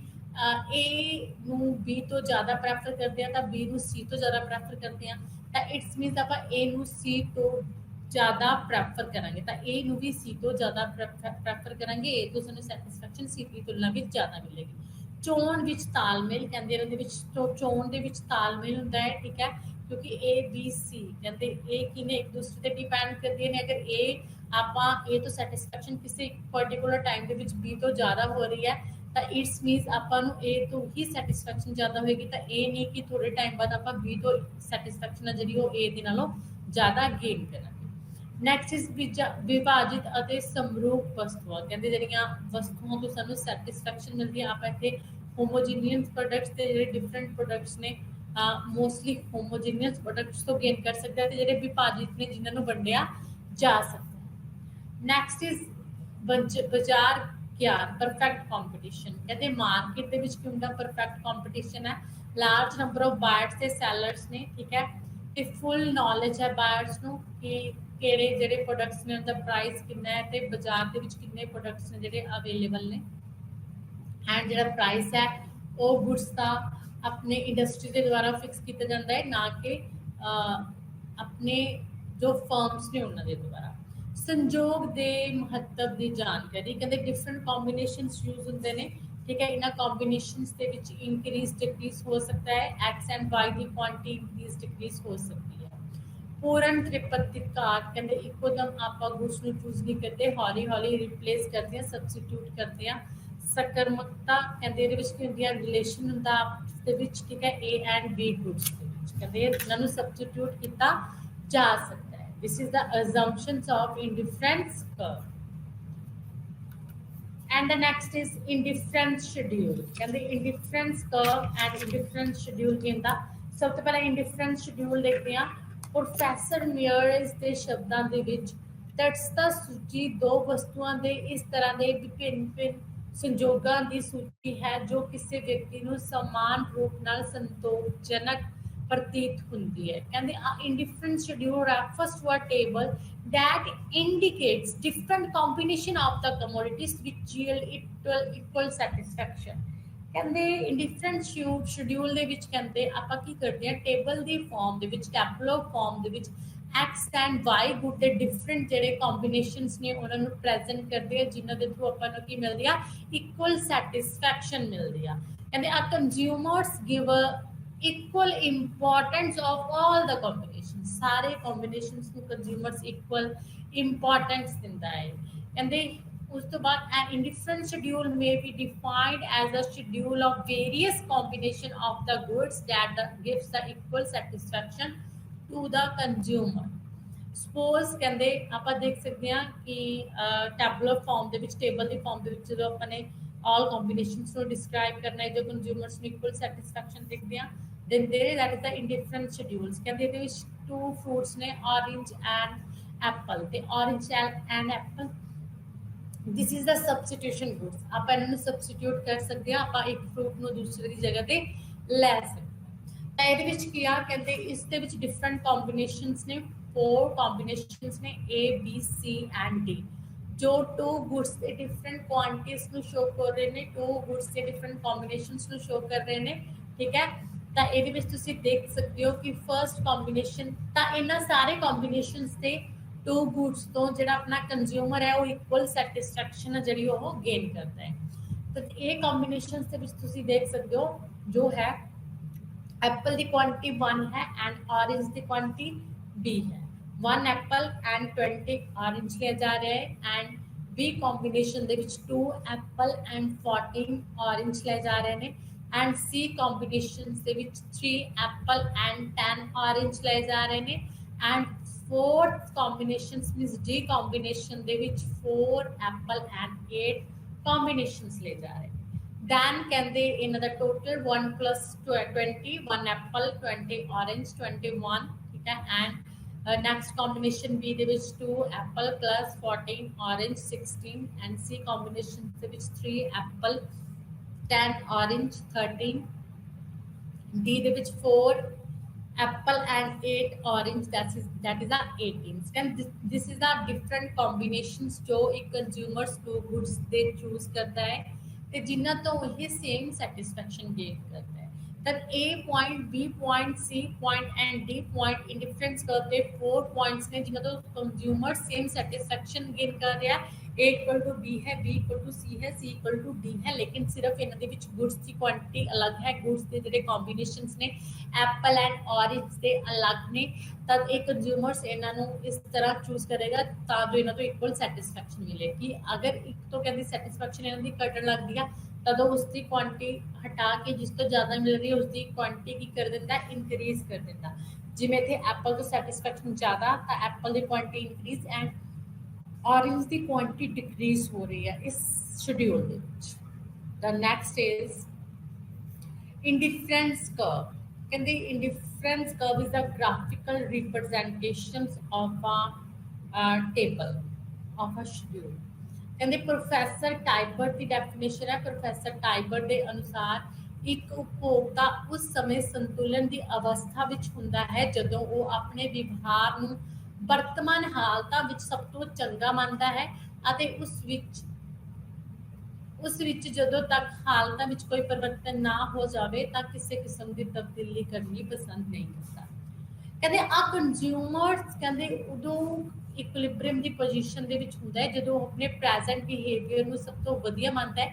ਏ ਨੂੰ ਬੀ ਤੋਂ ਜ਼ਿਆਦਾ ਪ੍ਰੈਫਰ ਕਰਦੇ ਆ ਤਾਂ ਬੀ ਨੂੰ ਸੀ ਤੋਂ ਜ਼ਿਆਦਾ ਪ੍ਰੈਫਰ ਕਰਦੇ ਆ ਤਾਂ ਇਟਸ ਮੀਨਸ ਆਪਾਂ ਏ ਨੂੰ ਸੀ ਤੋਂ ਜ਼ਿਆਦਾ ਪ੍ਰੈਫਰ ਕਰਾਂਗੇ ਤਾਂ ਏ ਨੂੰ ਵੀ ਸੀ ਤੋਂ ਜ਼ਿਆਦਾ ਪ੍ਰੈਫਰ ਕਰਾਂਗੇ ਏ ਤੋਂ ਸਾਨੂੰ ਸੈਟਿਸਫੈਕਸ਼ਨ ਸੀ ਦੀ ਤੁਲਨਾ ਵਿੱਚ ਜ਼ਿਆਦਾ ਮਿਲੇਗੀ। ਚੋਣ ਵਿੱਚ ਤਾਲਮੇਲ ਕਹਿੰਦੇ ਇਹਦੇ ਵਿੱਚ ਚੋਣ ਦੇ ਵਿੱਚ ਤਾਲਮੇਲ ਹੁੰਦਾ ਹੈ ਠੀਕ ਹੈ ਕਿਉਂਕਿ ਏ ਬੀ ਸੀ ਕਹਿੰਦੇ ਇਹ ਕਿਨੇ ਇੱਕ ਦੂਸਰੇ ਤੇ ਡਿਪੈਂਡ ਕਰਦੀਆਂ ਨੇ। ਅਗਰ ਏ ਆਪਾਂ ਏ ਤੋਂ ਸੈਟਿਸਫੈਕਸ਼ਨ ਕਿਸੇ ਪਾਰਟਿਕੂਲਰ ਟਾਈਮ ਦੇ ਵਿੱਚ ਬੀ ਤੋਂ ਜ਼ਿਆਦਾ ਹੋ ਰਹੀ ਹੈ ਤਾਂ ਇਟਸ ਮੀਨਸ ਆਪਾਂ ਨੂੰ ਏ ਤੋਂ ਹੀ ਸੈਟਿਸਫੈਕਸ਼ਨ ਜ਼ਿਆਦਾ ਹੋਏਗੀ ਤਾਂ ਇਹ ਨਹੀਂ ਕਿ ਥੋੜੇ ਟਾਈਮ ਬਾਅਦ ਆਪਾਂ ਬੀ ਤੋਂ ਸੈਟਿਸਫੈਕਸ਼ਨ ਹੈ ਜਿਹੜੀ ਉਹ ਏ ਦੇ ਨਾਲੋਂ ਜ਼ਿਆਦਾ ਗੇਨ ਕਰਾਂਗੇ। ਨੈਕਸਟ ਇਜ਼ ਵਿਭਾਜਿਤ ਅਤੇ ਸਮਰੂਪ ਵਸਤੂਆਂ ਕਹਿੰਦੇ ਜਿਹੜੀਆਂ ਵਸਤੂਆਂ ਤੋਂ ਸਾਨੂੰ ਸੈਟਿਸਫੈਕਸ਼ਨ ਮਿਲਦੀ ਹੈ ਆਪਾਂ ਇੱਥੇ ਹੋਮੋਜੀਨੀਅਸ ਪ੍ਰੋਡਕਟਸ ਤੇ ਜਿਹੜੇ ਡਿਫਰੈਂਟ ਪ੍ਰੋਡਕਟਸ ਨੇ ਮੋਸਟਲੀ ਹੋਮੋਜੀਨੀਅਸ ਪ੍ਰੋਡਕਟਸ ਤੋਂ ਗੇਨ ਕਰ ਸਕਦੇ ਆ ਤੇ ਜਿਹੜੇ ਵਿਭਾਜਿਤ ਨੇ ਜਿਨ੍ਹਾਂ ਨੂੰ ਵੰਡਿਆ ਜਾ ਸਕਦਾ। ਨੈਕਸਟ ਇਜ਼ ਬਾਜ਼ਾਰ ਗਿਆਨ ਪਰਫੈਕਟ ਕੰਪੀਟੀਸ਼ਨ ਕਹਿੰਦੇ ਮਾਰਕੀਟ ਦੇ ਵਿੱਚ ਕੀ ਹੁੰਦਾ ਪਰਫੈਕਟ ਕੰਪੀਟੀਸ਼ਨ ਹੈ ਲਾਰਜ ਨੰਬਰ ਆਫ ਬਾਇਰਸ ਤੇ ਸੈਲਰਸ ਨੇ ਠੀਕ ਹੈ ਤੇ ਫੁੱਲ ਨੌਲੇਜ ਹੈ ਬਾਇਰਸ ਨੂੰ ਕਿ ਕਿਹੜੇ ਜਿਹੜੇ ਪ੍ਰੋਡਕਟਸ ਨੇ ਉਹਦਾ ਪ੍ਰਾਈਸ ਕਿੰਨਾ ਹੈ ਤੇ ਬਾਜ਼ਾਰ ਦੇ ਵਿੱਚ ਕਿੰਨੇ ਪ੍ਰੋਡਕਟਸ ਨੇ ਜਿਹੜੇ ਅਵੇਲੇਬਲ ਨੇ ਐਂਡ ਜਿਹੜਾ ਪ੍ਰਾਈਸ ਹੈ ਉਹ ਗੁड्स ਦਾ ਆਪਣੇ ਇੰਡਸਟਰੀ ਦੇ ਦੁਆਰਾ ਫਿਕਸ ਕੀਤਾ ਜਾਂਦਾ ਹੈ ਨਾ ਕਿ ਆਪਣੇ ਜੋ ਫਰਮਸ ਨੇ ਉਹਨਾਂ ਦੇ ਦੁਆਰਾ। ਸੰਜੋਗ ਦੇ ਮਹੱਤਵ ਦੀ ਜਾਣਕਾਰੀ ਕਹਿੰਦੇ ਡਿਫਰੈਂਟ ਕੰਬੀਨੇਸ਼ਨਸ ਯੂਜ਼ ਹੁੰਦੇ ਨੇ ਠੀਕ ਹੈ ਇਹਨਾਂ ਕੰਬੀਨੇਸ਼ਨਸ ਦੇ ਵਿੱਚ ਇਨਕਰੀਜ਼ ਡਿਕਰੀਜ਼ ਹੋ ਸਕਦਾ ਹੈ X and Y the quantity increase decrease ਹੋ ਸਕਦੀ ਹੈ। पूर्ण त्रिपत्तिकार कहते ਇੱਕੋਦਮ ਆਪਾਂ ਗੁड्स ਨੂੰ ਚੂਜ਼ ਨਹੀਂ ਕਰਦੇ ਹੌਲੀ ਹੌਲੀ ਰਿਪਲੇਸ ਕਰਦੇ ਆ ਸਬਸਟੀਟਿਊਟ ਕਰਦੇ ਆ। ਸਕਰਮਕਤਾ ਕਹਿੰਦੇ ਇਹਦੇ ਵਿੱਚ ਕੀ ਹੁੰਦੀ ਹੈ ਰਿਲੇਸ਼ਨ ਹੁੰਦਾ ਆਪਸ ਦੇ ਵਿੱਚ ਠੀਕ ਹੈ ਏ ਐਂਡ ਬੀ ਗੁड्स ਦੇ ਵਿੱਚ ਕਹਿੰਦੇ ਇਹਨਾਂ ਨੂੰ ਸਬਸਟੀਟਿਊਟ ਕੀਤਾ ਜਾ ਸਕਦਾ ਹੈ। This is the assumptions of indifference curve and the next is indifference schedule ਕਹਿੰਦੇ indifference curve and indifference schedule ਕੀ ਹੁੰਦਾ ਸਭ ਤੋਂ ਪਹਿਲਾਂ indifference schedule ਦੇਖਦੇ ਆ। ਪ੍ਰੋਫੈਸਰ ਮੀਅਰਜ਼ ਦੇ ਸ਼ਬਦਾਂ ਦੇ ਵਿੱਚ ਤਟਸਥ ਸੂਚੀ ਦੋ ਵਸਤੂਆਂ ਦੇ ਇਸ ਤਰ੍ਹਾਂ ਦੇ ਵਿਭਿੰਨ ਸੰਜੋਗਾਂ ਦੀ ਸੂਚੀ ਹੈ ਜੋ ਕਿਸੇ ਵਿਅਕਤੀ ਨੂੰ ਸਮਾਨ ਰੂਪ ਨਾਲ ਸੰਤੋਖਜਨਕ ਪ੍ਰਤੀਤ ਹੁੰਦੀ ਹੈ। ਕਹਿੰਦੇ indifference schedule refers to a table that indicates different combination of the commodities which yield equal satisfaction ਕਹਿੰਦੇ ਇੰਡੀਫਰੈਂਟ ਸ਼ਡਿਊਲ ਦੇ ਵਿੱਚ ਕਹਿੰਦੇ ਆਪਾਂ ਕੀ ਕਰਦੇ ਆ ਟੇਬਲ ਦੀ ਫਾਰਮ ਦੇ ਵਿੱਚ ਟੈਬਲੋ ਫਾਰਮ ਦੇ ਵਿੱਚ x ਐਂਡ y ਗੁੱਡ ਦੇ ਡਿਫਰੈਂਟ ਜਿਹੜੇ ਕੰਬੀਨੇਸ਼ਨਸ ਨੇ ਉਹਨਾਂ ਨੂੰ ਪ੍ਰੈਜ਼ੈਂਟ ਕਰਦੇ ਆ ਜਿਨ੍ਹਾਂ ਦੇ ਥਰੂ ਆਪਾਂ ਨੂੰ ਕੀ ਮਿਲਦੀ ਆ ਇਕੁਅਲ ਸੈਟੀਸਫੈਕਸ਼ਨ ਮਿਲਦੀ ਆ। ਕਹਿੰਦੇ ਆ consumers give equal importance of all the combinations ਸਾਰੇ combinations ਨੂੰ consumers equal importance ਦਿੰਦਾ ਹੈ। ਕਹਿੰਦੇ ਉਸ ਤੋਂ ਬਾਅਦ an indifferent schedule may be defined as a schedule of various combination of the goods that gives the equal satisfaction to the consumer। Suppose ਕਹਿੰਦੇ ਆਪਾਂ ਦੇਖ ਸਕਦੇ ਹਾਂ ਕਿ ਟੈਬਲਰ ਫਾਰਮ ਦੇ ਵਿੱਚ ਟੇਬਲ ਦੀ ਫਾਰਮ ਦੇ ਵਿੱਚ ਜਦੋਂ ਆਪਾਂ ਨੇ all combinations ਨੂੰ describe ਕਰਨਾ ਹੈ ਜੋ consumers ਨੂੰ equal satisfaction ਦਿਖਦੇ ਆ then there is that is the indifferent schedules ਕਹਿੰਦੇ ਇਹਦੇ ਵਿੱਚ two fruits ਨੇ orange and apple ਤੇ orange and apple this is the substitution goods ਆਪਾਂ ਇਹਨਾਂ ਨੂੰ substitute ਕਰ ਸਕਦੇ ਆ ਆਪਾਂ ਇੱਕ ਫਰੂਟ ਨੂੰ ਦੂਸਰੇ ਦੀ ਜਗ੍ਹਾ ਤੇ ਲੈ ਸਕਦੇ ਤਾਂ ਇਹਦੇ ਵਿੱਚ ਕੀ ਆ ਕਹਿੰਦੇ ਇਸ ਦੇ ਵਿੱਚ different combinations ਨੇ four combinations ਨੇ A B C and D जो two goods ਦੇ different quantities ਨੂੰ show ਕਰ ਰਹੇ ਨੇ two goods ਦੇ different combinations ਨੂੰ show ਕਰ ਰਹੇ ਨੇ ਠੀਕ ਹੈ। ਤਾਂ ਇਹਦੇ ਵਿੱਚ ਤੁਸੀਂ ਦੇਖ ਸਕਦੇ ਹੋ ਕਿ ਫਰਸਟ ਕੰਬੀਨੇਸ਼ਨ ਤਾਂ ਇਹਨਾਂ ਸਾਰੇ ਕੰਬੀਨੇਸ਼ਨਸ ਦੇ two goods ਤੋਂ ਜਿਹੜਾ ਆਪਣਾ ਕੰਜ਼ਿਊਮਰ ਹੈ ਉਹ ਇਕੁਅਲ ਸੈਟੀਸਫੈਕਸ਼ਨ ਜਿਹੜੀ ਉਹ ਗੇਨ ਕਰਦਾ ਹੈ। ਤਾਂ ਇਹ ਕੰਬੀਨੇਸ਼ਨਸ ਦੇ ਵਿੱਚ ਤੁਸੀਂ ਦੇਖ ਸਕਦੇ ਹੋ ਜੋ ਹੈ ਐਪਲ ਦੀ ਕੁਆਂਟੀਟੀ 1 ਹੈ and orange the quantity B ਹੈ। 1 एप्पल एंड 20 ऑरेंज लिया जा रहा है एंड बी कॉम्बिनेशन दे विच 2 एप्पल एंड 14 ऑरेंज लिया जा रहे हैं एंड सी कॉम्बिनेशन दे विच 3 एप्पल एंड 10 ऑरेंज लिया जा रहे हैं and fourth combination means D combination दे विच 4 एप्पल एंड 8 कॉम्बिनेशंस ले जा रहे हैं। then कहते in the total 1 plus 20 1 apple 20 orange 21 ठीक है एंड next combination B ਦੇ ਵਿੱਚ 2 apple plus 14 orange 16 and C combination ਦੇ ਵਿੱਚ 3 apple 10 orange 13 D ਦੇ ਵਿੱਚ 4 apple and 8 orange, that is a 18, and this is a different combinations जो एक consumers two goods they choose करता है ਤੇ ਜਿਨ੍ਹਾਂ ਤੋਂ ਇਹ same satisfaction gain करता है। that A point, B point, C point and D point in difference करते 4 points ने जिन्हों तो consumer same satisfaction gain कर रहा है। A equal to B है, B equal to C है, C equal to D है, लेकिन सिर्फ इन्हां दे विच goods की quantity अलग है, goods दे जिहड़े combinations ने एप्पल एंड ऑरेंज के अलग ने, तब एक कंज्यूमर्स इन्हों इस तरह चूज करेगा ताकि इन्हों तो इक्वल सैटिस्फैक्शन मिले। कि अगर एक तो कहती सैटिस्फैक्शन इन्हों की घटन लगती है तदों उसकी क्वांटिटी हटा के जिस तो ज़्यादा मिल रही है उसकी क्वांटिटी की कर देता इनक्रीज कर देता। जिमें इतने एप्पल तो सैटिस्फैक्शन ज़्यादा तो एप्पल की क्वांटिटी इनक्रीज एंड ऑरेंज की क्वांटिटी डिक्रीज हो रही है इस शेड्यूल के विच। The next is indifference curve. कहते indifference curve is the graphical representation of a table of a schedule. कहते प्रोफैसर टाइबर की डेफिनेशन है, प्रोफैसर टाइबर के अनुसार एक उपभोक्ता उस समय संतुलन की अवस्था विच हुंदा है जदों वो अपने व्यवहार नूं वर्तमान हालतां विच सब तो चंगा मानता है अते उस विच जदों तक हालतां विच कोई परिवर्तन ना हो जाए तो किसी किस्म की तब्दीली करनी पसंद नहीं करता। कहते आ कंज्यूमर्स कहते उदों इक्विलिब्रियम की पोजीशन दे विच हुंदा है जदों अपने प्रेजेंट बिहेवियर नूं सब तो वधिया मानता है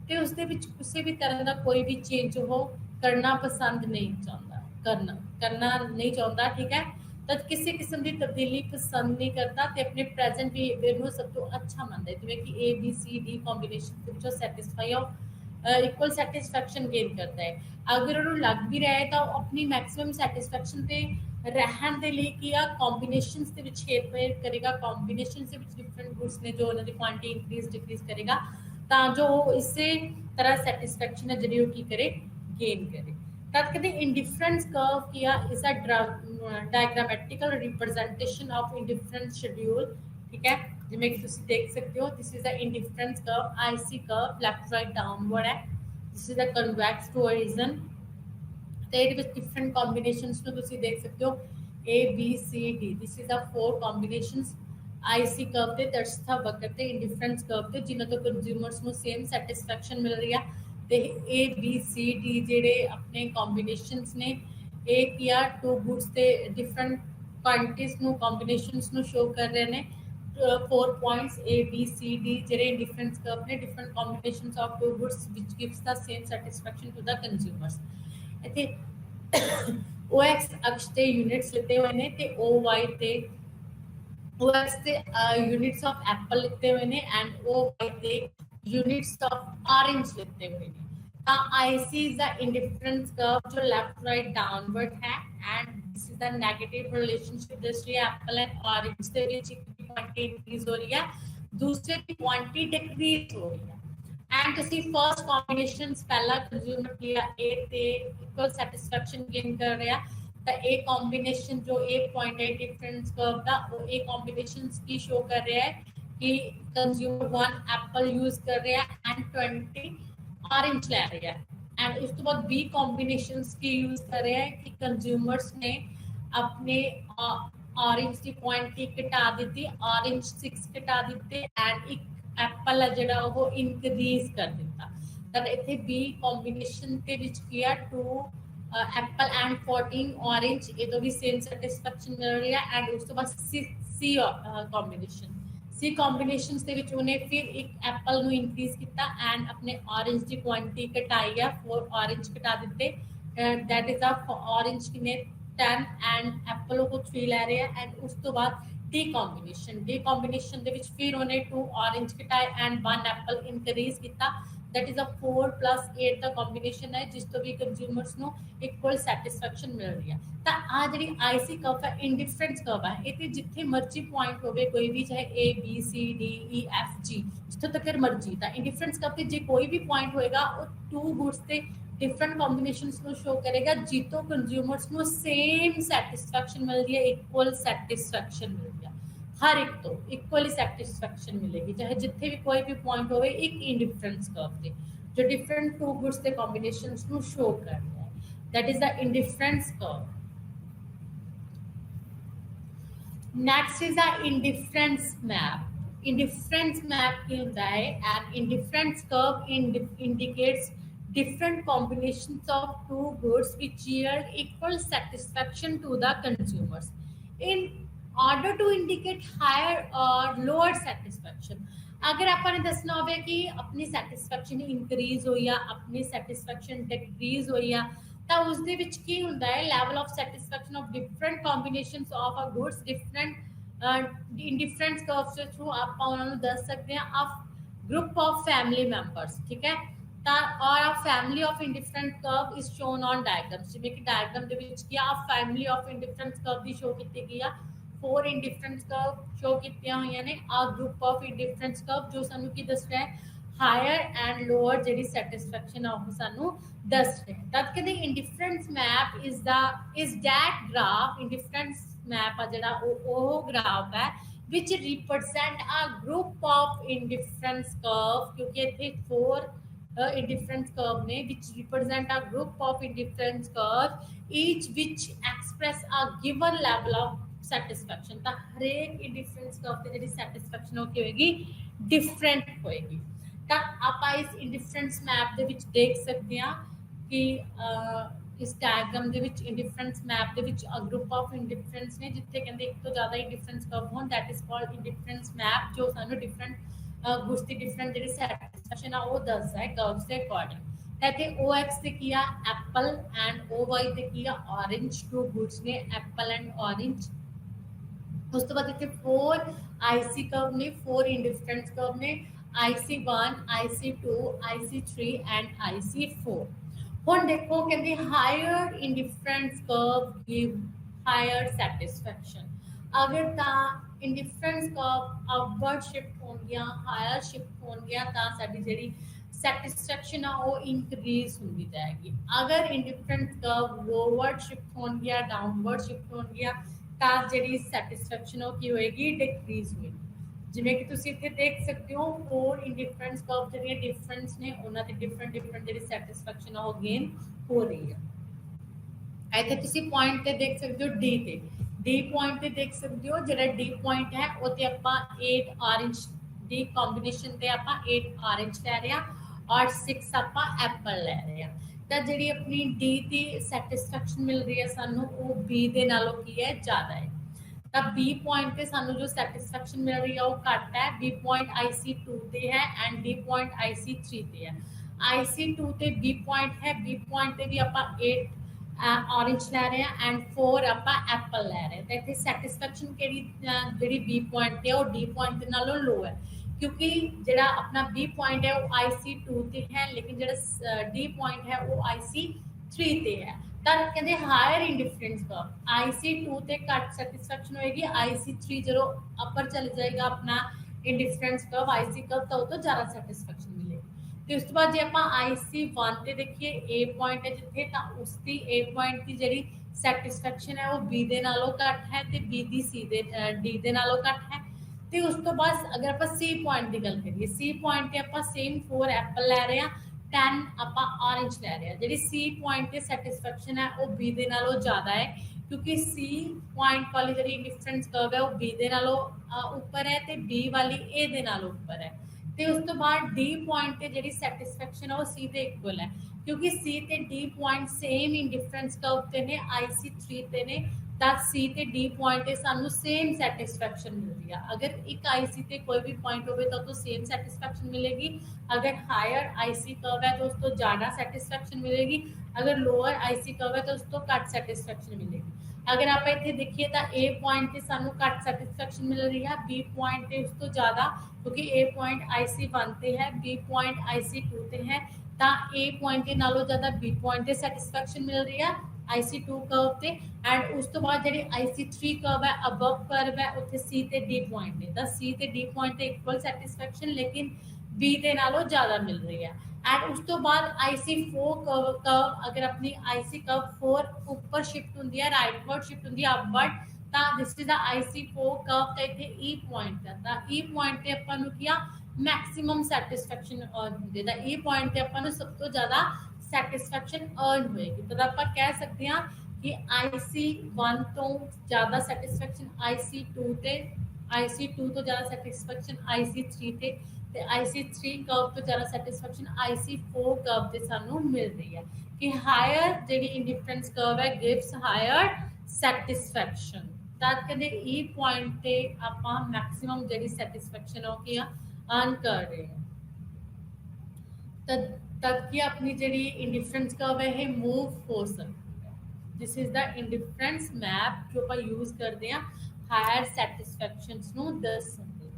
ते उसदे विच किसी भी तरह का कोई भी चेंज वो करना पसंद नहीं चाहता, करना नहीं चाहता। ठीक है, तो किसी किस्म की तब्दीली पसंद नहीं करता ते अपने प्रेजेंट बिहेवियर नूं सब तो अच्छा मानता है। जिवें कि A B C D combination विचों सैटिस्फाई इक्वल सैटिस्फैक्शन गेन करता है। अगर उन्होंने लग भी रहा है तो अपनी मैक्सिमम सैटिस्फैक्शन पे रहन दे लिए कि कॉम्बिनेशंस दे विच हेरफेर करेगा, combinations they which different goods ने जो उन्होंने क्वांटिटी इंक्रीज डिक्रीज करेगा जो इसे तरह सैटिस्फैक्शन है जी की करे गेन करे। तब कहते इंडिफरेंस कर्व किया is a diagrammatical representation of indifference schedule. ठीक है, जिमें कि तुम देख सकते हो this is the indifference curve, IC curve left right downward है। This is the convex to origin ਤੇ ਇਹਦੇ ਵਿੱਚ ਡਿਫਰੈਂਟ ਕੰਬੀਨੇਸ਼ਨਸ ਨੂੰ ਤੁਸੀਂ ਦੇਖ ਸਕਦੇ ਹੋ A B C D। This is the 4 combinations IC curve ਤੇ ਦਰਸ਼ਤਾ ਵਕਰ ਤੇ ਇੰਡੀਫਰੈਂਸ ਕਰਵ ਤੇ ਜਿਨ੍ਹਾਂ ਤੋਂ ਕੰਜ਼ਿਊਮਰਸ ਨੂੰ ਸੇਮ ਸੈਟੀਸਫੈਕਸ਼ਨ ਮਿਲ ਰਹੀ ਆ ਤੇ A B C D ਜਿਹੜੇ ਆਪਣੇ ਕੰਬੀਨੇਸ਼ਨਸ ਨੇ ਇਹ ਕੀ ਆ ਟੂ ਗੁੱਡਸ ਤੇ ਡਿਫਰੈਂਟ ਕੁਆਂਟੀਟੀਜ਼ ਨੂੰ ਕੰਬੀਨੇਸ਼ਨਸ ਨੂੰ ਸ਼ੋ ਕਰ ਰਹੇ ਨੇ। 4 points A B C D ਜਿਹੜੇ ਇੰਡੀਫਰੈਂਸ ਕਰਵ ਨੇ different combinations of two goods which gives the same satisfaction to the consumers. इतने OX अक्ष ते यूनिट्स लेते हुए ने ते OY ते OX ते यूनिट्स ऑफ एप्पल लेते हुए ने एंड OY ते यूनिट्स ऑफ ऑरेंज लेते हुए ने। ता IC is the indifference curve जो लेफ्ट राइट डाउनवर्ड है and this is the negative relationship दृष्टि एप्पल एंड ऑरेंज दे विच एक की क्वांटिटी इंक्रीज हो रही है दूसरे की क्वांटिटी डिक्रीज हो रही है। एंड तुसी फर्स्ट कॉम्बिनेशंस पहला कंज्यूमर किया ए ते इक्वल सैटिस्फैक्शन गेन कर रहा तो ए कॉम्बिनेशन जो ए पॉइंट है डिफरेंस कर्व दा वो ए कॉम्बिनेशंस की शो कर रहा है कि कंज्यूमर 1 एप्पल यूज कर रहा है एंड 20 ऑरेंज ले रहा है। एंड उस तो बाद बी कॉम्बिनेशंस की यूज कर रहा है कि कंज्यूमर्स ने अपने ऑरेंज की क्वांटिटी घटा दी, ऑरेंज 6 घटा दिते एंड एक एप्पल है जिहड़ा वो इनक्रीज कर दिता। तब इत्थे बी कॉम्बिनेशन के विच किया 2 एप्पल एंड 14 ऑरेंज ये तो भी सेम सैटिस्फैक्शन मिल रही है। एंड उस तो बाद सी कॉम्बिनेशंस के विच उन्हें फिर एक एप्पल नू इंक्रीज किया एंड अपने ऑरेंज की क्वांटिटी घटाई है 4 ऑरेंज घटा दिते दैट इज अ ऑरेंज किने 10 एंड एप्पल को 3 ले रहे हैं। एंड उस तो बाद डी कॉम्बिनेशन दे विच फिर उन्हें 2 ऑरेंज घटाए एंड 1 एप्पल इनक्रीज किया दैट इज अ 4 + 8 दा कॉम्बिनेशन है जिस तो भी कंज्यूमर्स नो इक्वल सैटिस्फैक्शन मिल रही है। तो आ जी आईसी कर्व है इंडिफरेंस कर्व है ये जिथे मर्जी पॉइंट हो कोई भी चाहे A B C D E F G जितों तक मर्जी तो इंडिफरेंस कर्व जो कोई भी पॉइंट होएगा वो 2 गुड्स से डिफरेंट कॉम्बिनेशंस को शो करेगा जितों कंज्यूमर्स को सेम सैटिस्फैक्शन मिल रही है, इक्वल सैटिस्फैक्शन मिल रही है। हर एक तो इक्वली सैटिस्फैक्शन मिलेगी चाहे जिथे भी कोई भी पॉइंट हो एक इंडिफरेंस कर्व से जो डिफरेंट 2 गुड्स के कॉम्बिनेशंस को शो कर रहा है that is the indifference curve. Next is the indifference map. Indifference map की होता है and indifference curve indicates different combinations of two goods which yield equal satisfaction to the consumers in order to indicate higher or lower satisfaction। अगर आपने दसना होवे कि अपनी सैटिस्फैक्शन इंक्रीज होई या अपनी सैटिस्फैक्शन डिक्रीज होई या ਤਾਂ ਉਸ ਦੇ ਵਿੱਚ ਕੀ ਹੁੰਦਾ ਹੈ level of satisfaction of different combinations of a goods different in different curves ਦੇ ਥਰੂ ਆਪਾਂ ਉਹਨਾਂ ਨੂੰ ਦੱਸ ਸਕਦੇ ਹਾਂ of group of family members ठीक है ਤਾਂ और a family of indifferent curve is shown on diagrams ਜਿਵੇਂ ਕਿ ਡਾਇਗਰਾਮ ਦੇ ਵਿੱਚ ਕੀ ਆ family of indifferent curve the show ਕੀਤੀ ਗਈ ਆ four indifferent curve ਸ਼ੋ ਕੀਤੀਆਂ ਹੋਈਆਂ ਨੇ a group of indifferent curve ਜੋ ਸਾਨੂੰ ਕੀ ਦੱਸ ਰਿਹਾ ਹੈ ਹਾਇਰ ਐਂਡ ਲੋਅਰ ਜਿਹੜੀ ਸੈਟੀਸਫੈਕਸ਼ਨ ਆ ਉਹ ਸਾਨੂੰ ਦੱਸ ਰਿਹਾ ਹੈ ਤਦ ਕਹਿੰਦੇ indifference map is that graph indifference map ਆ ਜਿਹੜਾ ਉਹ ਗ੍ਰਾਫ ਹੈ which represent a group of indifference curve क्योंकि इतने four indifference curve ने which represent a group of indifference curve each which express a given level of satisfaction ਤਾਂ ਹਰੇਕ indifference curve ਤੇ ਜਿਹੜੀ satisfaction ਉਹ ਕੀ ਹੋਏਗੀ different ਹੋਏਗੀ ਤਾਂ ਆਪਾਂ ਇਸ indifference map ਦੇ ਵਿੱਚ ਦੇਖ ਸਕਦੇ ਹਾਂ ਕਿ इस डायग्राम ਦੇ ਵਿੱਚ इंडिफरेंस मैप ਦੇ ਵਿੱਚ a group of indifference ਨੇ ਜਿੱਥੇ ਕਹਿੰਦੇ ਇੱਕ ਤੋਂ ਜ਼ਿਆਦਾ इंडिफरेंस curve ਹੋਣ that is called indifference map जो ਸਾਨੂੰ डिफरेंट ਗੁੱਡਸ ਦੀ डिफरेंट ਜਿਹੜੀ ਸੈਟੀਸਫੈਕਸ਼ਨ ਆ ਉਹ ਦੱਸਦਾ ਹੈ curves ਦੇ ਅਕੋਰਡਿੰਗ ਤਾਂ ਇੱਥੇ OX ਤੇ ਕੀ ਆ ਐਪਲ ਐਂਡ OY ਤੇ ਕੀ ਆ orange two goods ਨੇ ਐਪਲ ਐਂਡ orange ਉਸ ਤੋਂ ਬਾਅਦ ਇੱਥੇ 4 IC curve ਨੇ 4 इंडिफरेंस curve ਨੇ IC1 IC2 IC3 and IC4 ਹੁਣ ਦੇਖੋ ਕਹਿੰਦੇ higher indifference curve give higher satisfaction ਅਗਰ ਤਾਂ ਇੰਡੀਫਰੈਂਸ ਕਰਵ ਅਪਵਰਡ ਸ਼ਿਫਟ ਹੋਣਗੀਆਂ ਹਾਇਰ ਸ਼ਿਫਟ ਹੋਣਗੀਆਂ ਤਾਂ ਸਾਡੀ ਜਿਹੜੀ ਸੈਟੀਸਫੈਕਸ਼ਨ ਆ ਉਹ ਇਨਕਰੀਜ਼ ਹੁੰਦੀ ਜਾਏਗੀ ਅਗਰ ਇੰਡੀਫਰੈਂਸ ਕਰਵ ਲੋਵਰਡ ਸ਼ਿਫਟ ਹੋਣਗੀਆਂ ਡਾਊਨਵਰਡ ਸ਼ਿਫਟ ਹੋਣਗੀਆਂ ਤਾਂ ਜਿਹੜੀ ਸੈਟੀਸਫੈਕਸ਼ਨ ਉਹ ਕੀ ਹੋਏਗੀ ਡਿਕਰੀਜ਼ ਹੋਏਗੀ ਜਿਵੇਂ ਕਿ ਤੁਸੀਂ ਇੱਥੇ ਦੇਖ ਸਕਦੇ ਹੋ ਫੋਰ ਇੰਡੀਫਰੈਂਸ ਕਰਵ ਜਿਹੜੀਆਂ ਡਿਫਰੈਂਸ ਨੇ ਉਹਨਾਂ ਤੇ ਡਿਫਰੈਂਟ ਜਿਹੜੀ ਸੈਟੀਸਫੈਕਸ਼ਨ ਆ ਉਹ ਗੇਨ ਹੋ ਰਹੀ ਹੈ ਇੱਥੇ ਤੁਸੀਂ ਪੁਆਇੰਟ ਤੇ ਦੇਖ ਸਕਦੇ ਹੋ ਡੀ ਤੇ ਡੀ ਪੁਆਇੰਟ ਤੇ ਦੇਖ ਸਕਦੇ ਹੋ ਜਿਹੜਾ ਡੀ ਪੁਆਇੰਟ ਹੈ ਉਹ ਤੇ ਆਪਾਂ 8 ऑरेंज ਦੀ ਕੰਬੀਨੇਸ਼ਨ ਤੇ ਆਪਾਂ 8 ऑरेंज ਲੈ ਰਹੇ ਹਾਂ ਔਰ 6 ਆਪਾਂ ਐਪਲ ਲੈ ਰਹੇ ਹਾਂ ਤਾਂ ਜਿਹੜੀ ਆਪਣੀ ਡੀ ਦੀ ਸੈਟੀਸਫੈਕਸ਼ਨ ਮਿਲ ਰਹੀ ਹੈ ਸਾਨੂੰ ਉਹ ਬੀ ਦੇ ਨਾਲੋਂ ਕੀ ਹੈ ਜ਼ਿਆਦਾ ਹੈ ਤਾਂ B ਪੁਆਇੰਟ ਤੇ ਸਾਨੂੰ ਜੋ ਸੈਟੀਸਫੈਕਸ਼ਨ ਮਿਲ ਰਹੀ ਹੈ ਉਹ ਘੱਟ ਹੈ B ਪੁਆਇੰਟ IC2 ਤੇ ਹੈ ਐਂਡ D ਪੁਆਇੰਟ IC3 ਤੇ ਹੈ IC2 ਤੇ B ਪੁਆਇੰਟ ਹੈ B ਪੁਆਇੰਟ ਤੇ ਵੀ ਆਪਾਂ 8 ऑरेंज ਲੈ ਰਹੇ ਹਾਂ ਐਂਡ 4 ਆਪਾਂ ਐਪਲ ਲੈ ਰਹੇ ਹਾਂ ਤਾਂ ਇੱਥੇ ਸੈਟੀਸਫੈਕਸ਼ਨ ਜਿਹੜੀ B ਪੁਆਇੰਟ ਤੇ ਉਹ D ਪੁਆਇੰਟ ਦੇ ਨਾਲੋਂ ਲੋ ਹੈ क्योंकि ਜਿਹੜਾ ਆਪਣਾ B ਪੁਆਇੰਟ ਹੈ ਉਹ IC2 ਤੇ ਹੈ ਲੇਕਿਨ ਜਿਹੜਾ D ਪੁਆਇੰਟ ਹੈ ਉਹ IC3 ਤੇ ਹੈ ਤਾਂ ਕਹਿੰਦੇ ਹਾਇਰ ਇੰਡੀਫਰੈਂਸ ਕਰਵ IC2 ਤੇ ਘੱਟ ਸੈਟੀਸਫੈਕਸ਼ਨ ਹੋਏਗੀ IC3 ਜਦੋਂ ਅਪਰ ਚਲ ਜਾਏਗਾ ਆਪਣਾ ਇੰਡੀਫਰੈਂਸ ਕਰਵ IC ਕਰਵ ਤਾਂ ਉਹ ਤੋਂ ਜ਼ਿਆਦਾ ਸੈਟੀਸਫੈਕਸ਼ਨ ਮਿਲੇਗੀ ਤੇ ਉਸ ਤੋਂ ਬਾਅਦ ਜੇ ਆਪਾਂ IC1 ਤੇ ਦੇਖੀਏ A ਪੁਆਇੰਟ ਹੈ ਜਿੱਥੇ ਤਾਂ ਉਸ ਦੀ A ਪੁਆਇੰਟ ਦੀ ਜਿਹੜੀ ਸੈਟੀਸਫੈਕਸ਼ਨ ਹੈ ਉਹ B ਦੇ ਨਾਲੋਂ ਘੱਟ ਹੈ ਤੇ B ਦੀ C ਦੇ D ਦੇ ਨਾਲੋਂ ਘੱਟ ਹੈ ਤੇ ਉਸ ਤੋਂ ਬਾਅਦ ਅਗਰ ਆਪਾਂ C ਪੁਆਇੰਟ ਦੀ ਗੱਲ ਕਰੀਏ C ਪੁਆਇੰਟ ਤੇ ਆਪਾਂ ਸੇਮ 4 ਐਪਲ ਲੈ ਰਹੇ ਹਾਂ 10 ਆਪਾਂ ऑरेंज ਲੈ ਰਹੇ ਹਾਂ ਜਿਹੜੀ C ਪੁਆਇੰਟ ਤੇ ਸੈਟੀਸਫੈਕਸ਼ਨ ਹੈ ਉਹ B ਦੇ ਨਾਲੋਂ ਜ਼ਿਆਦਾ ਹੈ ਕਿਉਂਕਿ C ਪੁਆਇੰਟ ਵਾਲੀ ਜਿਹੜੀ ਡਿਫਰੈਂਸ ਕਰਵ ਹੈ ਉਹ B ਦੇ ਨਾਲੋਂ ਉੱਪਰ ਹੈ ਤੇ B ਵਾਲੀ A ਦੇ ਨਾਲੋਂ ਉੱਪਰ ਹੈ ਤੇ ਉਸ ਤੋਂ ਬਾਅਦ D ਪੁਆਇੰਟ ਤੇ ਜਿਹੜੀ ਸੈਟੀਸਫੈਕਸ਼ਨ ਹੈ ਉਹ C ਦੇ ਇਕੁਅਲ ਹੈ ਕਿਉਂਕਿ C ਤੇ D ਪੁਆਇੰਟ ਸੇਮ ਇਨ ਡਿਫਰੈਂਸ ਕਰਵ ਤੇ ਨੇ IC3 ਤੇ ਨੇ ਤਾਂ C ਤੇ D ਪੁਆਇੰਟ ਤੇ ਸਾਨੂੰ ਸੇਮ ਸੈਟੀਸਫੈਕਸ਼ਨ ਮਿਲਦੀ ਹੈ ਅਗਰ ਇੱਕ IC ਤੇ ਕੋਈ ਵੀ ਪੁਆਇੰਟ ਹੋਵੇ ਤਾਂ ਉਹ ਸੇਮ ਸੈਟੀਸਫੈਕਸ਼ਨ मिलेगी अगर हायर IC कर्व है तो उसको ज़्यादा सेटिस्फैक्शन मिलेगी अगर लोअर IC कर्व है तो उसको घट सेटिस्फैक्शन मिलेगी अगर आप इतने देखिए तो A पॉइंट से सानू घट सेटिस्फैक्शन मिल रही है B पॉइंट से उस तो ज़्यादा क्योंकि A पॉइंट IC1 ते है B पॉइंट IC2 ते है तो A पॉइंट के नालों ज़्यादा B पॉइंट से सेटिस्फैक्शन मिल रही है IC2 कर्व ते एंड उस तो बाद जी IC3 कर्व है अबव कर्व है उत्थे C ते D पॉइंट ने तो C ते D पॉइंट ते इक्वल सेटिस्फैक्शन लेकिन B ਦੇ ਨਾਲੋਂ ਜ਼ਿਆਦਾ ਮਿਲ ਰਹੀ ਹੈ ਐਂਡ ਉਸ ਤੋਂ ਬਾਅਦ IC4 ਕਰਵ ਅਗਰ ਆਪਣੀ IC ਕਰਵ 4 ਉੱਪਰ ਸ਼ਿਫਟ ਹੁੰਦੀ ਹੈ ਰਾਈਟਵਰਡ ਸ਼ਿਫਟ ਹੁੰਦੀ ਹੈ ਅਪਵਰਡ ਤਾਂ ਦਿਸ ਇਜ਼ ਦਾ IC4 ਕਰਵ ਤੇ ਇੱਥੇ E ਪੁਆਇੰਟ ਹੈ ਤਾਂ E ਪੁਆਇੰਟ ਤੇ ਆਪਾਂ ਨੂੰ ਕੀਆ ਮੈਕਸਿਮਮ ਸੈਟੀਸਫੈਕਸ਼ਨ ਅਰਨ ਹੁੰਦੀ ਹੈ ਤਾਂ E ਪੁਆਇੰਟ ਤੇ ਆਪਾਂ ਨੂੰ ਸਭ ਤੋਂ ਜ਼ਿਆਦਾ ਸੈਟੀਸਫੈਕਸ਼ਨ ਅਰਨ ਹੋਏਗੀ ਤਾਂ ਆਪਾਂ ਕਹਿ ਸਕਦੇ ਹਾਂ कि IC1 तो ज़्यादा सैटिस्फैक्शन IC2 ਤੇ IC2 ਤੋਂ ਜ਼ਿਆਦਾ ਸੈਟੀਸਫੈਕਸ਼ਨ IC3 ਤੇ IC3 ਕਰਵ ਤੋਂ ਜ਼ਿਆਦਾ ਸੈਟੀਸਫੈਕਸ਼ਨ IC4 ਕਰਵ ਤੇ ਸਾਨੂੰ ਮਿਲ ਰਹੀ ਹੈ ਕਿ ਹਾਇਰ ਜਿਹੜੀ ਇੰਡੀਫਰੈਂਸ ਕਰਵ ਹੈ ਗਿਵਸ ਹਾਇਰ ਸੈਟੀਸਫੈਕਸ਼ਨ। ਤਾਂ ਕਹਿੰਦੇ ਇਹ ਪੁਆਇੰਟ ਤੇ ਆਪਾਂ ਮੈਕਸਿਮਮ ਜਿਹੜੀ ਸੈਟੀਸਫੈਕਸ਼ਨ ਹੋ ਕੀ ਆ ਅਰਨ ਕਰ ਰਹੇ ਹਾਂ। ਤਦ ਕਿ ਆਪਣੀ ਜਿਹੜੀ ਇੰਡੀਫਰੈਂਸ ਕਰਵ ਹੈ ਇਹ ਮੂਵ ਹੋ ਸਕਦੀ ਹੈ। ਦਿਸ ਇਜ਼ ਦਾ ਇੰਡੀਫਰੈਂਸ ਮੈਪ ਜੋ ਆਪਾਂ ਯੂਜ਼ ਕਰਦੇ ਹਾਂ ਹਾਇਰ ਸੈਟੀਸਫੈਕਸ਼ਨਸ ਨੂੰ ਦੱਸਣ ਲਈ।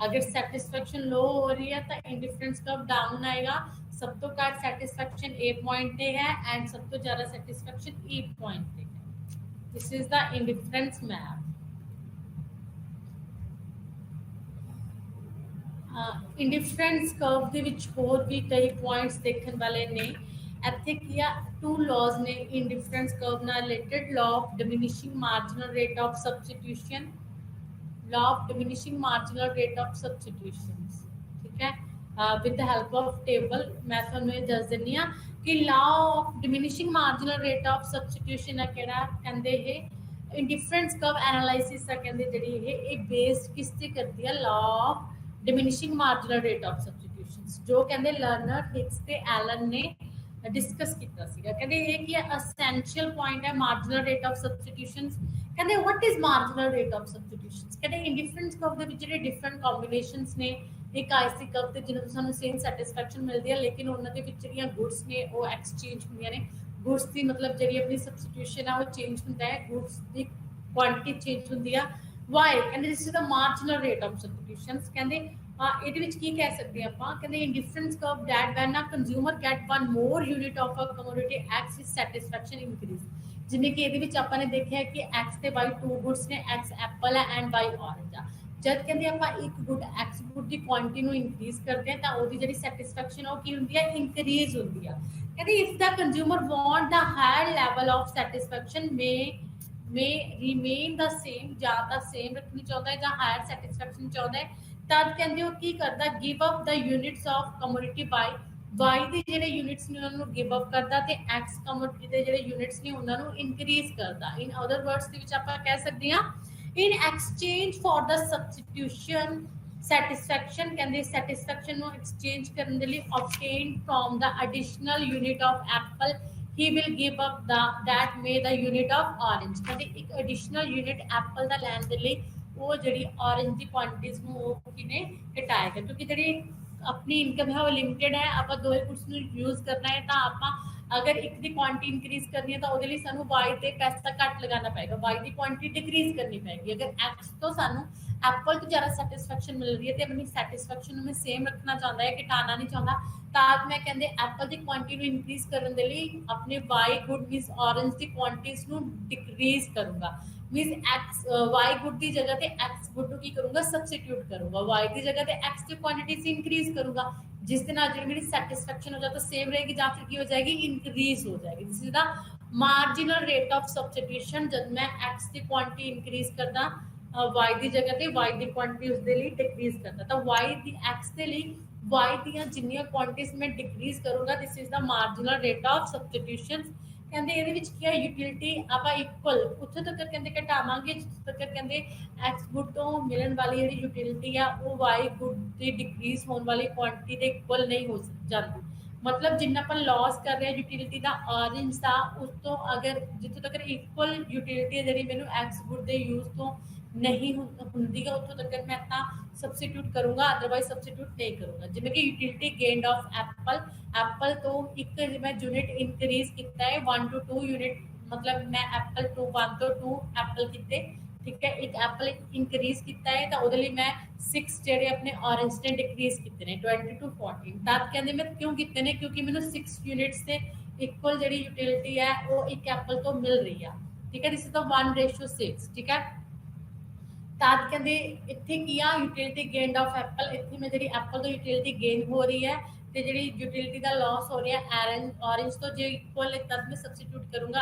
अगर सैटिस्फैक्शन लो हो रही है तो इंडिफरेंस कर्व डाउन आएगा। सब तो घट सैटिस्फैक्शन ए पॉइंट पे है एंड सब तो ज़्यादा सैटिस्फैक्शन ई पॉइंट पे है। This is the indifference map. Indifference curve ਦੇ ਵਿੱਚ ਹੋਰ ਵੀ ਕਈ ਪੁਆਇੰਟਸ ਦੇਖਣ ਵਾਲੇ ਨੇ। ਇੱਥੇ ਕੀ ਆ ਟੂ ਲਾਜ਼ ਨੇ ਇੰਡੀਫਰੈਂਸ ਕਰਵ ਨਾਲ related. Law of diminishing marginal rate of substitution, law of diminishing marginal rate of substitutions, ठीक है। with the help of table मैं ਤੁਹਾਨੂੰ ਇਹ ਦੱਸ ਦਿੰਨੀ ਆ ਕਿ law of diminishing marginal rate of substitution ਹੈ ਕਿਹੜਾ ਕਹਿੰਦੇ ਇਹ ਇੰਡੀਫਰੈਂਸ ਕਰਵ ਐਨਾਲਿਸਿਸ ਆ ਕਹਿੰਦੇ ਜਿਹੜੀ ਇਹ ਬੇਸਡ ਕਿਸ ਤੇ ਕਰਦੀ ਹੈ law of diminishing marginal rate of substitutions ਜੋ ਕਹਿੰਦੇ ਲਰਨਰ ਹਿਕਸ ਤੇ ਐਲਨ ਨੇ डिस्कस किया सीगा। कहते हैं कि एसेंशियल पॉइंट है मार्जिनल रेट ऑफ सब्सटीट्यूशंस। कहते हैं what is marginal rate of substitutions. कहते हैं इंडिफरेंस कर्व ਦੇ ਵਿੱਚ ਜਿਹੜੇ ਡਿਫਰੈਂਟ ਕੰਬੀਨੇਸ਼ਨਸ ਨੇ ਇੱਕ ਆਈਸੀ ਕਰਵ ਤੇ ਜਿਹਨਾਂ ਤੋਂ ਸਾਨੂੰ ਸੇਮ ਸੈਟੀਸਫੈਕਸ਼ਨ ਮਿਲਦੀ ਹੈ ਲੇਕਿਨ ਉਹਨਾਂ ਦੇ ਵਿੱਚ ਜਿਹੜੀਆਂ ਗੁੱਡਸ ਨੇ ਉਹ ਐਕਸਚੇਂਜ ਹੁੰਦੀਆਂ ਨੇ। ਗੁੱਡਸ ਦੀ ਮਤਲਬ ਜਿਹੜੀ ਆਪਣੀ ਸਬਸਟੀਟਿਊਸ਼ਨ ਹੈ ਉਹ ਚੇਂਜ ਹੁੰਦਾ ਹੈ, ਗੁੱਡਸ ਦੀ ਕੁਆਂਟੀਟੀ ਚੇਂਜ ਹੁੰਦੀ ਆ। ਵਾਈ ਕਹਿੰਦੇ this is the marginal rate of substitutions. ਕਹਿੰਦੇ ਇਹਦੇ ਵਿੱਚ ਕੀ ਕਹਿ ਸਕਦੇ ਆਪਾਂ ਕਹਿੰਦੇ indifference curve that when a consumer get one more unit of a commodity X his satisfaction increase. ਜਿਵੇਂ ਕਿ ਇਹਦੇ ਵਿੱਚ ਆਪਾਂ ਨੇ ਦੇਖਿਆ ਕਿ ਐਕਸ ਤੇ ਵਾਈ ਟੂ ਗੁੱਡਸ ਨੇ, ਐਕਸ ਐਪਲ ਹੈ ਐਂਡ ਵਾਈ ਔਰੇਂਜ ਆ। ਜਦ ਕਹਿੰਦੇ ਆਪਾਂ ਇੱਕ ਗੁੱਡ ਐਕਸ ਗੁੱਡ ਦੀ ਕੁਆਂਟੀਟੀ ਨੂੰ ਇਨਕਰੀਜ਼ ਕਰਦੇ ਹਾਂ ਤਾਂ ਉਹਦੀ ਜਿਹੜੀ ਸੈਟੀਸਫੈਕਸ਼ਨ ਉਹ ਕੀ ਹੁੰਦੀ ਹੈ ਇਨਕਰੀਜ਼ ਹੁੰਦੀ ਆ। ਕਹਿੰਦੇ if the consumer want the higher level of satisfaction may remain the same ਜਾਂ ਤਾਂ ਸੇਮ ਰੱਖਣੀ ਚਾਹੁੰਦਾ ਹੈ ਜਾਂ ਹਾਇਰ ਸੈਟੀਸਫੈਕਸ਼ਨ ਚਾਹੁੰਦਾ ਹੈ ਤਦ ਕਹਿੰਦੇ ਉਹ ਕੀ ਕਰਦਾ give up the units of commodity by Y ਦੇ ਜਿਹੜੇ ਯੂਨਿਟਸ ਨੇ ਉਹਨਾਂ ਨੂੰ ਗਿਵ ਅਪ ਕਰਦਾ ਤੇ ਐਕਸ ਕਮੋਡਿਟੀ ਦੇ ਜਿਹੜੇ ਯੂਨਿਟਸ ਨੇ ਉਹਨਾਂ ਨੂੰ ਇਨਕਰੀਜ਼ ਕਰਦਾ। ਇਨ ਅਦਰ ਵਰਡਸ ਦੇ ਵਿੱਚ ਆਪਾਂ ਕਹਿ ਸਕਦੇ ਹਾਂ in exchange for the substitution satisfaction. ਕਹਿੰਦੇ ਸੈਟੀਸਫੈਕਸ਼ਨ ਨੂੰ ਐਕਸਚੇਂਜ ਕਰਨ ਦੇ ਲਈ obtained from the additional unit of apple he will give up that may the unit of orange। ਕਹਿੰਦੇ ਇੱਕ ਐਡੀਸ਼ਨਲ ਯੂਨਿਟ ਐਪਲ ਦਾ ਲੈਣ ਦੇ ਲਈ ਉਹ ਜਿਹੜੀ ਔਰੇਂਜ ਦੀ ਕੁਆਂਟੀਟੀਜ਼ ਨੂੰ ਉਹ ਕਿਨੇ ਘਟਾਏਗਾ ਕਿਉਂਕਿ ਜਿਹੜੀ ਆਪਣੀ ਇਨਕਮ ਹੈ ਉਹ ਲਿਮਿਟਡ ਹੈ। ਆਪਾਂ ਦੋ ਹੀ ਗੁੱਡਸ ਨੂੰ ਯੂਜ਼ ਕਰਨਾ ਹੈ ਤਾਂ ਆਪਾਂ ਅਗਰ ਇੱਕ ਦੀ ਕੁਆਂਟੀਟੀ ਇਨਕਰੀਜ਼ ਕਰਨੀ ਹੈ ਤਾਂ ਉਹਦੇ ਲਈ ਸਾਨੂੰ ਵਾਈ ਤੇ ਪੈਸਾ ਘੱਟ ਲਗਾਉਣਾ ਪਏਗਾ, ਵਾਈ ਦੀ ਕੁਆਂਟੀਟੀ ਡਿਕਰੀਜ਼ ਕਰਨੀ ਪਏਗੀ। ਅਗਰ ਐਕਸ ਤੋਂ ਸਾਨੂੰ ਐਪਲ ਤੋਂ ਜ਼ਿਆਦਾ ਸੈਟੀਸਫੈਕਸ਼ਨ ਮਿਲ ਰਹੀ ਹੈ ਤੇ ਆਪਣੀ ਸੈਟੀਸਫੈਕਸ਼ਨ ਨੂੰ ਮੈਂ ਸੇਮ ਰੱਖਣਾ ਚਾਹੁੰਦਾ ਹੈ, ਘਟਾਉਣਾ ਨਹੀਂ ਚਾਹੁੰਦਾ ਤਾਂ ਮੈਂ ਕਹਿੰਦੇ ਐਪਲ ਦੀ ਕੁਆਂਟੀਟੀ ਨੂੰ ਇਨਕਰੀਜ਼ ਕਰਨ ਦੇ ਲਈ ਆਪਣੇ ਵਾਈ ਗੁੱਡ ਮੀਨਸ ਔਰੇਂਜ ਦੀ ਕੁਆਂਟੀਟੀਜ਼ ਨੂੰ ਡਿਕਰੀਜ਼ ਕਰੂੰਗਾ। मीन्स एक्स वाई गुड की जगह पे एक्स गुड की करूंगा सब्सटीट्यूट करूंगा, वाई की जगह पे एक्स की क्वांटिटी से इंक्रीज करूंगा जिस दिन आज मेरी सैटिस्फैक्शन हो जाता सेम रहेगी या फिर की हो जाएगी इंक्रीज हो जाएगी। This is the marginal rate of substitution. जब मैं एक्स की क्वांटिटी इंक्रीज करदा वाई की जगह पे वाई की क्वांटिटी उसके लिए डिक्रीज करता तो वाई की एक्स के लिए वाई ਦੀਆਂ ਜਿੰਨੀਆਂ ਕੁਆਂਟੀਟੀਜ਼ ਮੈਂ ਡਿਕਰੀਜ਼ ਕਰੂੰਗਾ this is the marginal rate of substitution. ਕਹਿੰਦੇ ਇਹਦੇ ਵਿੱਚ ਕੀ ਹੈ ਯੂਟਿਲਿਟੀ ਆਪਾਂ ਇਕੁਅਲ ਉੱਥੇ ਤੱਕ ਕਹਿੰਦੇ ਘਟਾਵਾਂਗੇ ਜਿੱਥੇ ਤੱਕ ਕਹਿੰਦੇ ਐਕਸ ਗੁੱਡ ਤੋਂ ਮਿਲਣ ਵਾਲੀ ਜਿਹੜੀ ਯੂਟਿਲਿਟੀ ਆ ਉਹ ਵਾਈ ਗੁੱਡ ਦੀ ਡਿਕਰੀਜ਼ ਹੋਣ ਵਾਲੀ ਕੁਆਂਟੀਟੀ ਦੇ ਇਕੁਅਲ ਨਹੀਂ ਹੋ ਜਾਂਦੀ। मतलब जिन्ना अपन लॉस कर रहे हैं यूटिलिटी का ऑरेंज था उस तो अगर जितों तक इक्वल यूटिलिटी है जी मैंने एक्स गुड के यूज तो नहीं होंगी उतों तक मैं सबस्टिट्यूट करूँगा अदरवाइज सबस्टिट्यूट नहीं करूँगा। जिमें कि यूटिलिटी गेंड ऑफ एप्पल तो एक मैं यूनिट इनक्रीज किया है 1 to 2 यूनिट मतलब मैं एप्पल टू 1 to 2 एप्पल किए ठीक है एक एप्पल इनक्रीज किया है तो वो मैं 6 जेडे अपने ऑरेंज ने डिक्रीज किए हैं 20 to 14 तब कहते मैं क्यों किए हैं क्योंकि मैंने 6 यूनिट्स से इक्वल जी यूटिलिटी है वो एक एप्पल तो मिल रही है ठीक है। दिस इज द 1:6 ठीक है। तब कहते इतने की आ यूटिलिटी गेंड ऑफ एप्पल इतने मैं जी एप्पल तो यूटिलिटी गेन हो रही है तो जी यूटिलिटी का लॉस हो रहा है ऑरेंज तो जो इक्वल है तब मैं सबस्टिट्यूट करूँगा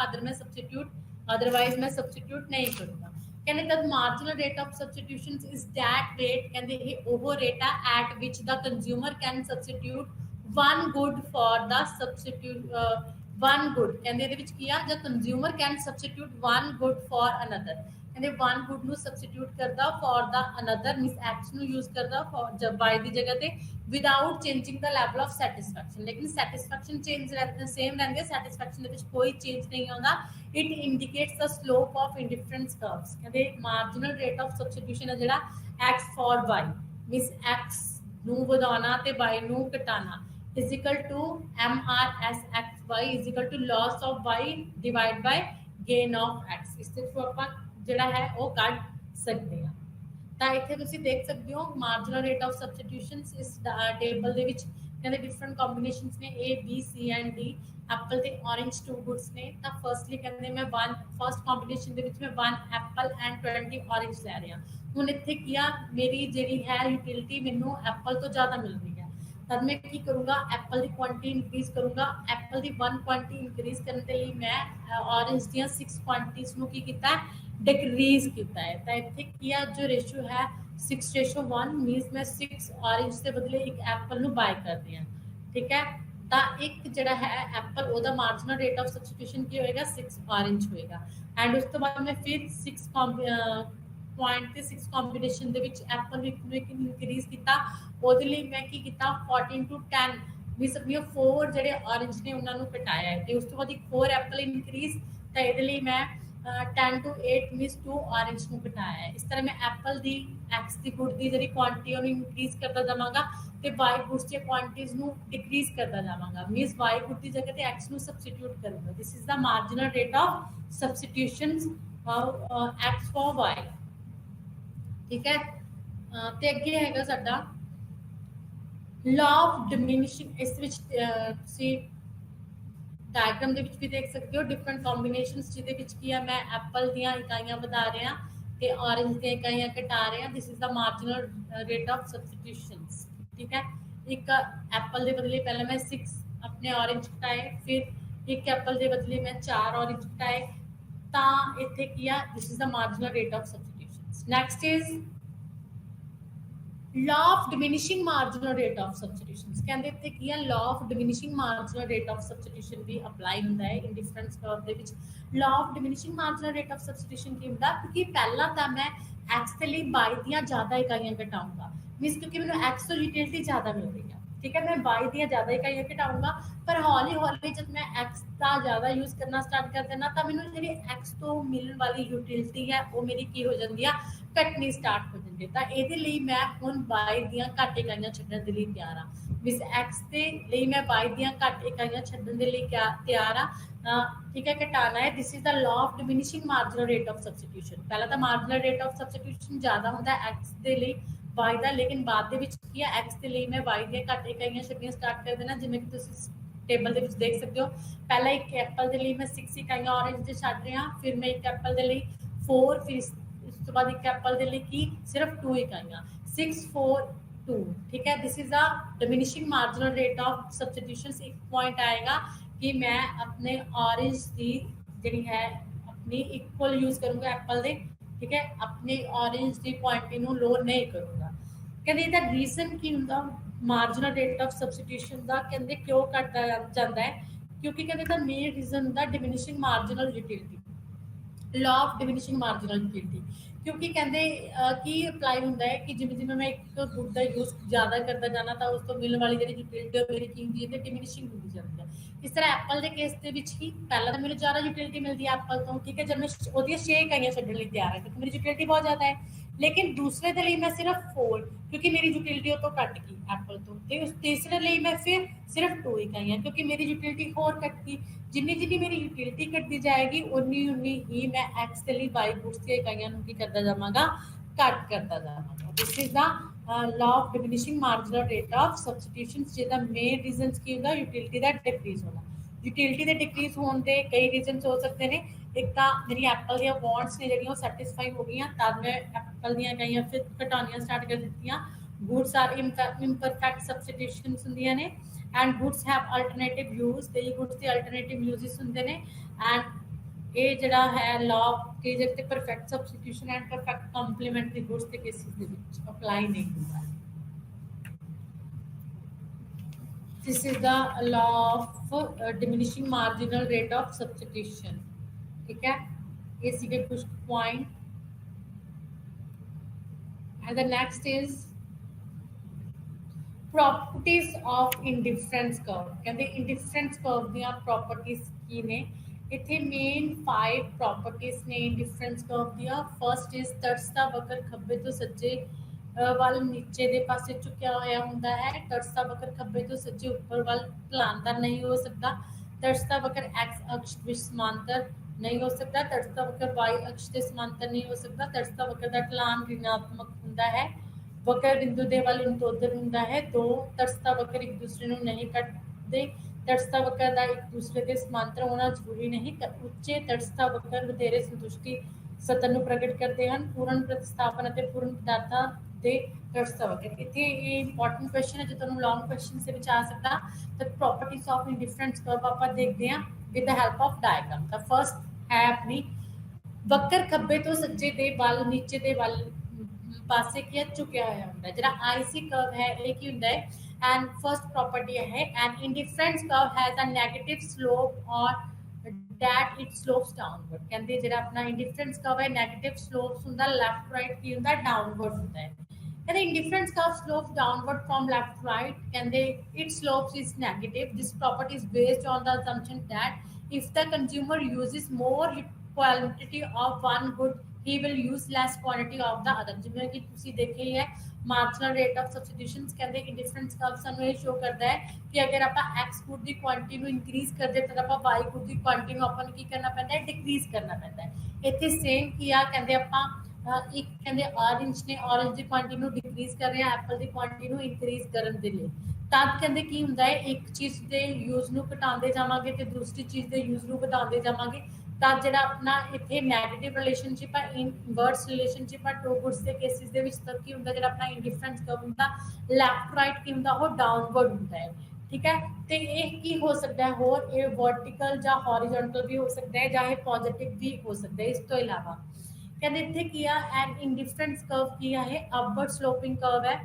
अदरवाइज मैं सबस्टिट्यूट नहीं करूँगा। कहने तब marginal rate of substitution is that rate कहते ये वो रेट है at which the consumer can substitute one good for the one good कहते ਇਹਦੇ ਵਿੱਚ ਕੀ ਆ the consumer can substitute one good for another ਕਹਿੰਦੇ ਵਨ ਗੁੱਡ ਨੂੰ ਸਬਸਟੀਟਿਊਟ ਕਰਦਾ for the another means X ਨੂੰ ਯੂਜ਼ ਕਰਦਾ ਫॉर ਜਬ ਬਾਈ ਦੀ ਜਗ੍ਹਾ ਤੇ without changing the level of satisfaction ਲੇਕਿਨ ਸੈਟੀਸਫੈਕਸ਼ਨ ਚੇਂਜ ਰਹਿੰਦੇ ਸੇਮ ਰਹਿੰਦੇ ਸੈਟੀਸਫੈਕਸ਼ਨ ਦੇ ਵਿੱਚ ਕੋਈ ਚੇਂਜ ਨਹੀਂ ਆਉਂਦਾ ਇਟ ਇੰਡੀਕੇਟਸ ਦ ਸਲੋਪ ਆਫ ਇੰਡੀਫਰੈਂਸ ਕਰਵਸ ਕਹਿੰਦੇ ਮਾਰਜਨਲ ਰੇਟ ਆਫ ਸਬਸਟੀਟਿਊਸ਼ਨ ਹੈ ਜਿਹੜਾ x for y means x ਨੂੰ ਵਧਾਉਣਾ ਤੇ y ਨੂੰ ਘਟਾਉਣਾ is equal to MRSXY is equal to loss of y divided by gain of x ਇਸ ਦੇ ਥਰੂ ਆਪਾਂ ਜਿਹੜਾ ਹੈ ਉਹ ਕੱਢ ਸਕਦੇ ਹਾਂ ਤਾਂ ਇੱਥੇ ਤੁਸੀਂ ਦੇਖ ਸਕਦੇ ਹੋ ਮਾਰਜਨਲ ਰੇਟ ਆਫ ਸਬਸਟੀਟਿਊਸ਼ਨਸ ਇਸ ਟੇਬਲ ਦੇ ਵਿੱਚ ਕਹਿੰਦੇ ਡਿਫਰੈਂਟ ਕੰਬੀਨੇਸ਼ਨਸ ਨੇ A B C and D Apple ਤੇ orange two goods ਨੇ ਤਾਂ ਫਰਸਟਲੀ ਕਹਿੰਦੇ ਮੈਂ one ਫਰਸਟ ਕੰਬੀਨੇਸ਼ਨ ਦੇ ਵਿੱਚ ਮੈਂ 1 ਐਪਲ ਐਂਡ 20 orange ਲੈ ਰਿਹਾ ਹੁਣ ਇੱਥੇ ਕੀ ਆ ਮੇਰੀ ਜਿਹੜੀ ਹੈ ਯੂਟਿਲਿਟੀ ਮੈਨੂੰ ਐਪਲ ਤੋਂ ਜ਼ਿਆਦਾ ਮਿਲ ਰਹੀ ਹੈ तब मैं की करूँगा एप्पल की क्वांटिटी इंक्रीज करूँगा एप्पल की 1 क्वांटिटी इंक्रीज करने के लिए मैं ऑरेंज ਦੀਆਂ 6 क्वांटिटीज ਨੂੰ ਕੀ ਕੀਤਾ डिक्रीज ਕੀਤਾ है ਤਾਂ ਇੱਥੇ ਕੀ जो रेशियो है 6:1 मींस मैं 6 ऑरेंज ਦੇ ਬਦਲੇ ਇੱਕ ਐਪਲ ਨੂੰ ਬਾਈ ਕਰਦੀ ਹਾਂ ਠੀਕ ਹੈ ਤਾਂ ਇੱਕ ਜਿਹੜਾ ਹੈ ਐਪਲ ਉਹਦਾ ਮਾਰਜਨਲ ਰੇਟ ਆਫ ਸਬਸਟੀਟਿਊਸ਼ਨ ਕੀ ਹੋਏਗਾ 6 ऑरेंज ਹੋਏਗਾ ਐਂਡ ਉਸ ਤੋਂ ਬਾਅਦ ਮੈਂ ਫਿਰ 6 ਪੁਆਇੰਟ ਤੇ 6 ਕੰਬੀਨੇਸ਼ਨ ਦੇ ਵਿੱਚ ਐਪਲ ਨੂੰ ਇਨਕਰੀਜ਼ ਕੀਤਾ ਉਹਦੇ ਲਈ ਮੈਂ ਕੀ ਕੀਤਾ 14 to 10 ਵੀ ਸਭੀਆਂ 4 ਜਿਹੜੇ orange ਨੇ ਉਹਨਾਂ ਨੂੰ ਘਟਾਇਆ ਹੈ ਤੇ ਉਸ ਤੋਂ ਬਾਅਦ ਇੱਕ 4 ਐਪਲ ਇਨਕਰੀਜ਼ ਤਾਂ ਇਹਦੇ ਲਈ ਮੈਂ 10 to 8 ਮੀਨਸ 2 orange ਨੂੰ ਘਟਾਇਆ ਹੈ ਇਸ ਤਰ੍ਹਾਂ ਮੈਂ ਐਪਲ ਦੀ x ਦੀ ਗੁੱਡ ਦੀ ਜਿਹੜੀ ਕੁਆਂਟੀਟੀ ਉਹਨੂੰ ਇਨਕਰੀਜ਼ ਕਰਦਾ ਜਾਵਾਂਗਾ ਤੇ y ਗੁੱਡਸ ਦੀਆਂ ਕੁਆਂਟੀਟੀਜ਼ ਨੂੰ ਡਿਕਰੀਜ਼ ਕਰਦਾ ਜਾਵਾਂਗਾ ਮੀਨਸ y ਗੁੱਡ ਦੀ ਜਗ੍ਹਾ ਤੇ x ਨੂੰ ਸਬਸਟੀਟਿਊਟ ਕਰੂੰਗਾ this is the marginal rate of substitutions x for y ठीक है ਤੇ ਅੱਗੇ ਹੈਗਾ ਸਾਡਾ ਲਾ ਆਫ ਡਿਮਿਨਿਸ਼ਿੰਗ ਇਸ ਵਿੱਚ ਤੁਸੀਂ ਡਾਇਗਰਾਮ ਦੇ ਵਿੱਚ ਵੀ ਦੇਖ ਸਕਦੇ ਹੋ ਡਿਫਰੈਂਟ ਕੰਬੀਨੇਸ਼ਨਸ ਜਿਹਦੇ ਵਿੱਚ ਕੀ ਆ ਮੈਂ ਐਪਲ ਦੀਆਂ ਇਕਾਈਆਂ ਵਧਾ ਰਿਹਾ ਤੇ orange ਦੀਆਂ ਇਕਾਈਆਂ ਘਟਾ ਰਿਹਾ this is the marginal rate of substitutions ਠੀਕ ਹੈ ਇੱਕ ਐਪਲ ਦੇ ਬਦਲੇ ਪਹਿਲਾਂ ਮੈਂ 6 ਆਪਣੇ orange ਘਟਾਏ ਫਿਰ ਇੱਕ ਐਪਲ ਦੇ ਬਦਲੇ ਮੈਂ 4 orange ਘਟਾਏ ਤਾਂ ਇੱਥੇ ਕੀ ਆ ਦਿਸ is the marginal rate of Next is law of diminishing marginal rate of substitutions ਕਹਿੰਦੇ ਇੱਥੇ ਕੀ ਹੈ law of diminishing marginal rate of substitution ਵੀ ਅਪਲਾਈ ਹੁੰਦਾ ਹੈ ਇੰਡੀਫਰੈਂਸ ਕਰਵ ਦੇ ਵਿੱਚ law of diminishing marginal rate of substitution ਕੀ ਹੁੰਦਾ ਕਿਉਂਕਿ ਪਹਿਲਾਂ ਤਾਂ ਮੈਂ x ਦੇ ਲਈ y ਦੀਆਂ ਜ਼ਿਆਦਾ ਇਕਾਈਆਂ ਘਟਾਊਂਗਾ ਮੀਨਸ ਕਿਉਂਕਿ ਮੈਨੂੰ x ਤੋਂ ਯੂਟਿਲਿਟੀ ਜ਼ਿਆਦਾ ਮਿਲ ਰਹੀ ਹੈ ठीक है मैं y ਦੀਆਂ ਜ਼ਿਆਦਾ ਇਕਾਈਆਂ ਘਟਾਊਂਗਾ ਪਰ ਹੌਲੀ ਹੌਲੀ ਜਦ ਮੈਂ x ਦਾ ਜ਼ਿਆਦਾ ਯੂਜ਼ ਕਰਨਾ ਸਟਾਰਟ ਕਰ ਦੇਣਾ ਤਾਂ ਮੈਨੂੰ ਜਿਹੜੀ x ਤੋਂ ਮਿਲਣ ਵਾਲੀ ਯੂਟਿਲਿਟੀ ਹੈ ਉਹ ਮੇਰੀ ਕੀ ਹੋ ਜਾਂਦੀ ਆ ਘਟਣੀ ਸਟਾਰਟ ਹੋ ਜਾਂਦੀ ਤਾਂ ਇਹਦੇ ਲਈ ਮੈਂ ਹੁਣ y ਦੀਆਂ ਘੱਟ ਇਕਾਈਆਂ ਛੱਡਣ ਦੇ ਲਈ ਤਿਆਰ ਆ ਮਿਸ x ਦੇ ਲਈ ਮੈਂ y ਦੀਆਂ ਘੱਟ ਇਕਾਈਆਂ ਛੱਡਣ ਦੇ ਲਈ ਤਿਆਰ ਆ ਠੀਕ ਹੈ ਘਟਾਣਾ ਹੈ this is the law of diminishing marginal rate of substitution ਪਹਿਲਾਂ ਤਾਂ ਮਾਰਜਨਲ ਰੇਟ ਆਫ ਸਬਸਟੀਟਿਊਸ਼ਨ ਜ਼ਿਆਦਾ ਹੁੰਦਾ x ਦੇ ਲਈ y ਦਾ ਲੇਕਿਨ ਬਾਅਦ ਦੇ ਵਿੱਚ ਕੀ ਹੈ x ਦੇ ਲਈ ਮੈਂ y ਦੀਆਂ ਘੱਟ ਇਕਾਈਆਂ ਛੱਡਣੀਆਂ ਸਟਾਰਟ ਕਰ ਦੇਣਾ ਜਿਵੇਂ ਕਿ ਤੁਸੀਂ ਟੇਬਲ ਦੇ ਵਿੱਚ ਦੇਖ ਸਕਦੇ ਹੋ ਪਹਿਲਾਂ ਇੱਕ ਐਪਲ ਦੇ ਲਈ ਮੈਂ 6 ਇਕਾਈਆਂ orange ਦੇ ਛੱਡ ਰਿਹਾ ਫਿਰ ਮੈਂ ਇੱਕ ਐਪਲ ਦੇ ਲਈ 4 ਫਿਰ ਇਸ ਤੋਂ ਬਾਅਦ ਇੱਕ ਐਪਲ ਦੇ ਲਈ ਕੀ ਸਿਰਫ 2 ਇਕਾਈਆਂ 6 4 2 ਠੀਕ ਹੈ this is a diminishing marginal rate of substitutions ਇੱਕ ਪੁਆਇੰਟ ਆਏਗਾ ਕਿ ਮੈਂ ਆਪਣੇ orange ਦੀ ਜਿਹੜੀ ਹੈ ਆਪਣੀ ਇਕੁਅਲ ਯੂਜ਼ ਕਰੂੰਗਾ ਐਪਲ ਦੇ ठीक है अपने ऑरेंज की क्वांटिटी ਨੂੰ ਲੋ ਨਹੀਂ ਕਰੂੰਗਾ ਕਹਿੰਦੇ ਇਹਦਾ ਰੀਜ਼ਨ ਕੀ ਹੁੰਦਾ ਮਾਰਜਨਲ ਰੇਟ ਆਫ ਸਬਸਟੀਟਿਊਸ਼ਨ ਦਾ ਕਹਿੰਦੇ ਕਿਉਂ ਘਟਦਾ ਜਾਂਦਾ ਹੈ ਕਿਉਂਕਿ ਕਹਿੰਦੇ ਦਾ ਮੇਨ ਰੀਜ਼ਨ ਹੁੰਦਾ diminishing marginal utility law of diminishing marginal utility ਕਿਉਂਕਿ ਕਹਿੰਦੇ ਕੀ ਅਪਲਾਈ ਹੁੰਦਾ ਹੈ ਕਿ ਜਿਵੇਂ ਜਿਵੇਂ ਮੈਂ ਇੱਕ ਗੁੱਡ ਦਾ ਯੂਜ਼ ਜ਼ਿਆਦਾ ਕਰਦਾ ਜਾਣਾ ਤਾਂ ਉਸ ਤੋਂ ਮਿਲਣ ਵਾਲੀ ਜਿਹੜੀ ਯੂਟਿਲਿਟੀ ਉਹ ਮੇਰੀ ਕੀ ਹੁੰਦੀ ਹੈ ਤੇ ਡਿਮਿਨਿਸ਼ਿੰਗ ਹੁੰਦੀ ਜਾਂਦੀ ਹੈ ਇਸ ਤਰ੍ਹਾਂ ਐਪਲ ਦੇ ਕੇਸ ਦੇ ਵਿੱਚ ਹੀ ਪਹਿਲਾਂ ਤਾਂ ਮੈਨੂੰ ਜ਼ਿਆਦਾ ਯੂਟਿਲਿਟੀ ਮਿਲਦੀ ਹੈ ਐਪਲ ਤੋਂ ਠੀਕ ਹੈ ਜਦ ਮੈਂ ਉਹਦੀਆਂ 6 ਇਕਾਈਆਂ ਛੱਡਣ ਲਈ ਤਿਆਰ ਹਾਂ ਕਿਉਂਕਿ ਮੇਰੀ ਯੂਟਿਲਿਟੀ ਬਹੁਤ ਜ਼ਿਆਦਾ ਹੈ लेकिन दूसरे के लिए मैं सिर्फ 4 क्योंकि मेरी यूटिलिटी तो घट गई एप्पल तो उस तीसरे लिए मैं फिर सिर्फ 2 इकाइयां क्योंकि मेरी यूटिलिटी होर घट गई जिन्नी जिन्नी मेरी यूटिलिटी घटती जाएगी उन्नी उन्नी ही मैं एक्स के लिए वाई गुड्स की इकाइयां की करता जावांगा घट करता जावांगा this is the law of diminishing marginal rate of substitutions ਜਿਹਦਾ ਮੇਨ ਰੀਜ਼ਨਸ ਕੀ ਹੁੰਦਾ यूटिलिटी ਦਾ डिक्रीज होना यूटिलिटी ਦੇ डिक्रीज ਹੋਣ ਦੇ ਕਈ ਰੀਜ਼ਨਸ ਹੋ ਸਕਦੇ ਨੇ एक तो मेरी एप्पल दी वांट्स ने जड़ियां सैटिस्फाई हो गई तब मैं एप्पल दी कई फिर घटानियां स्टार्ट कर दी गुड्स आर इम्परफेक्ट सब्सटीट्यूशंस हुंदियां ने and goods have alternative use ते गुड्स दे अल्टरनेटिव यूजेस हुंदे ने एंड ये जड़ा है लॉ के जगते perfect substitution and perfect complementary goods के केसेस दे विच अप्लाई नहीं हुंदा This is the law of diminishing marginal rate of substitution. ठीक है, ये सीखे कुछ point. And the next is properties of indifference curve. कहते indifference curve ਦੀਆਂ properties ਕੀ ਨੇ? ਇੱਥੇ ਮੇਨ 5 properties ਨੇ indifference curve ਦੀਆਂ. First is ਤਰਸ ਦਾ ਵਕਰ ਖੱਬੇ ਤੋਂ ਸੱਜੇ ਵੱਲ ਨੀਚੇ ਦੇ ਪਾਸੇ ਝੁਕਿਆ ਹੋਇਆ ਹੁੰਦਾ ਹੈ. ਤਰਸ ਦਾ ਵਕਰ ਖੱਬੇ ਤੋਂ ਸੱਜੇ ਉੱਪਰ ਵੱਲ ਢਲਾਣਦਾਰ नहीं हो सकता. ਤਰਸ ਦਾ ਵਕਰ x ਅਕਸ਼ ਵਿੱਚ ਸਮਾਂਤਰ नहीं हो सकता. ਤਰਸ ਦਾ ਵਕਰ y ਅਕਸ਼ ਦੇ ਸਮਾਂਤਰ नहीं हो सकता. ਤਰਸ ਦਾ ਵਕਰ ਦਾ ਢਲਾਣ ऋणात्मक ਹੁੰਦਾ ਹੈ. वक्र बिंदु दे वाल उनतोदर हुंदा है. दो तरसता वक्र एक दूसरे ਨੂੰ नहीं ਕੱਟਦੇ. ਤਰਸਤਾ ਵਕਰ ਦਾ ਇੱਕ ਦੂਸਰੇ ਦੇ ਸਮਾਂਤਰ ਹੋਣਾ ਜ਼ਰੂਰੀ ਨਹੀਂ. ਉੱਚੇ ਤਰਸਤਾ ਵਕਰ ਵਧੇਰੇ ਸੰਤੁਸ਼ਟੀ ਸਤਰ ਨੂੰ ਪ੍ਰਗਟ ਕਰਦੇ ਹਨ. ਪੂਰਨ ਪ੍ਰਤਿਸਥਾਪਨ ਅਤੇ ਪੂਰਨ ਪਦਾਰਥਾਂ ਦੇ ਤਰਸਤਾ ਵਕਰ. ਇੱਥੇ ਇਹ ਇੰਪੋਰਟੈਂਟ ਕੁਐਸਚਨ ਹੈ ਜੋ ਤੁਹਾਨੂੰ ਲੌਂਗ ਕੁਐਸਚਨ ਦੇ ਵਿੱਚ ਆ ਸਕਦਾ. ਤਾਂ ਪ੍ਰੋਪਰਟੀਜ਼ ਆਫ ਇੰਡਿਫਰੈਂਸ ਕਰਵ ਆਪਾਂ ਦੇਖਦੇ ਹਾਂ with the help of diagram. ਤਾਂ ਫਰਸਟ ਹੈ ਆਪਣੀ ਵਕਰ ਖੱਬੇ ਤੋਂ ਸੱਜੇ ਦੇ ਵੱਲ ਨੀਚੇ ਦੇ ਵੱਲ पासे क्या झुकिया होया हुंदा है. जिहड़ा आईसी कर्व है ये की हुंदा है. एंड फर्स्ट प्रॉपर्टी है an indifference curve has a negative slope और दैट इट स्लोप्स डाउनवर्ड. कहंदे जिहड़ा अपना इंडिफरेंस कर्व है नेगेटिव स्लोप्स हुंदा. लेफ्ट राइट की हुंदा डाउनवर्ड हुंदा है. कहंदे indifference curve slopes downward from left right. कहंदे it slopes is negative. This property is based on the assumption that if the consumer uses more quantity of one good he will use less quantity of the other. ਜਿਵੇਂ ਕਿ ਤੁਸੀਂ ਦੇਖਿਆ ਹੀ ਹੈ ਮਾਰਜਨਲ ਰੇਟ ਆਫ ਸਬਸਟੀਟਿਊਸ਼ਨਸ ਕਹਿੰਦੇ ਇੰਡਿਫਰੈਂਸ ਕਰਵ ਸਾਨੂੰ ਇਹ ਸ਼ੋ ਕਰਦਾ ਹੈ ਕਿ ਅਗਰ ਆਪਾਂ x ਗੁੱਡ ਦੀ ਕੁਆਂਟੀਟੀ ਨੂੰ ਇਨਕਰੀਜ਼ ਕਰਦੇ ਤਾਂ ਆਪਾਂ y ਗੁੱਡ ਦੀ ਕੁਆਂਟੀਟੀ ਨੂੰ ਆਪਾਂ ਨੂੰ ਕੀ ਕਰਨਾ ਪੈਂਦਾ ਹੈ ਡਿਕਰੀਜ਼ ਕਰਨਾ ਪੈਂਦਾ ਹੈ. ਇੱਥੇ ਸੇਮ ਕੀ ਆ ਕਹਿੰਦੇ ਆਪਾਂ ਇੱਕ ਕਹਿੰਦੇ ऑरेंज ਨੇ ऑरेंज ਦੀ ਕੁਆਂਟੀਟੀ ਨੂੰ ਡਿਕਰੀਜ਼ ਕਰ ਰਹੇ ਆ ਐਪਲ ਦੀ ਕੁਆਂਟੀਟੀ ਨੂੰ ਇਨਕਰੀਜ਼ ਕਰਨ ਦੇ ਲਈ. ਤਦ ਕਹਿੰਦੇ ਕੀ ਹੁੰਦਾ ਹੈ ਇੱਕ ਚੀਜ਼ ਦੇ ਯੂਜ਼ ਨੂੰ ਘਟਾਉਂਦੇ ਜਾਵਾਂਗੇ ਤੇ ਦੂਸਰੀ ਚੀਜ਼ ਦੇ ਯੂਜ਼ ਨੂੰ ਵਧਾਉਂਦੇ ਜਾਵਾਂਗੇ. ਤਾਂ ਜਿਹੜਾ ਆਪਣਾ ਇੱਥੇ ਨੈਗੇਟਿਵ ਰਿਲੇਸ਼ਨਸ਼ਿਪ ਆ ਇਨਵਰਸ ਰਿਲੇਸ਼ਨਸ਼ਿਪ ਆ ਟੂ ਗੁੱਡਸ ਦੇ ਕੇਸਿਸ ਦੇ ਵਿੱਚ ਤਾਂ ਕੀ ਹੁੰਦਾ ਜਿਹੜਾ ਆਪਣਾ ਇੰਡਿਫਰੈਂਸ ਕਰਵ ਹੁੰਦਾ ਲੈਫਟ ਰਾਈਟ ਕੀ ਹੁੰਦਾ ਉਹ ਡਾਊਨਵਰਡ ਹੁੰਦਾ ਹੈ. ਠੀਕ ਹੈ, ਤੇ ਇਹ ਕੀ ਹੋ ਸਕਦਾ ਹੈ ਹੋਰ ਇਹ ਵਰਟੀਕਲ ਜਾਂ ਹੌਰੀਜ਼ੌਂਟਲ ਵੀ ਹੋ ਸਕਦਾ ਹੈ ਜਾਂ ਇਹ ਪੋਜ਼ਿਟਿਵ ਵੀ ਹੋ ਸਕਦਾ ਹੈ. ਇਸ ਤੋਂ ਇਲਾਵਾ ਕਹਿੰਦੇ ਇੱਥੇ ਕੀ ਆ ਐਨ ਇੰਡਿਫਰੈਂਸ ਕਰਵ ਕੀ ਆ ਇਹ ਅਪਵਰਡ ਸਲੋਪਿੰਗ ਕਰਵ ਹੈ.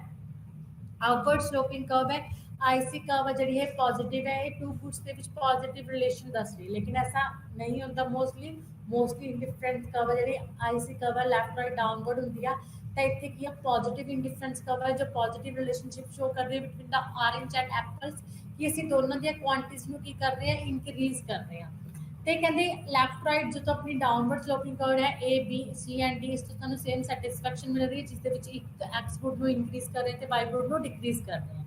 ਅਪਵਰਡ ਸਲੋਪਿੰਗ ਕਰਵ ਹੈ. आईसी कर्व जी है पॉजिटिव है. ये टू गुड्स के बीच पॉजिटिव रिलेशन दस रही है लेकिन ऐसा नहीं होता मोस्टली इंडिफरेंस कर्व जी आईसी कर्व है लैफ्ट राइट डाउनवर्ड होंगी है. तो इतने की पॉजिटिव इंडिफरेंस कर्व है जो पॉजिटिव रिलेशनशिप शो कर रही है between the orange and apples कि असं दोनों दी क्वांटिटीज में की कर रहे हैं इनक्रीज कर रहे हैं. तो कहते लैफ्ट राइट जो तो अपनी डाउनवर्ड स्लोपिंग कर्व है A B C and D इस तो तुहानू सेम सैटिस्फैक्शन मिल रही है जिसके एक एक्स गुड को इनक्रीज कर रहे हैं तो वाई गुड को डिक्रीज कर रहे हैं.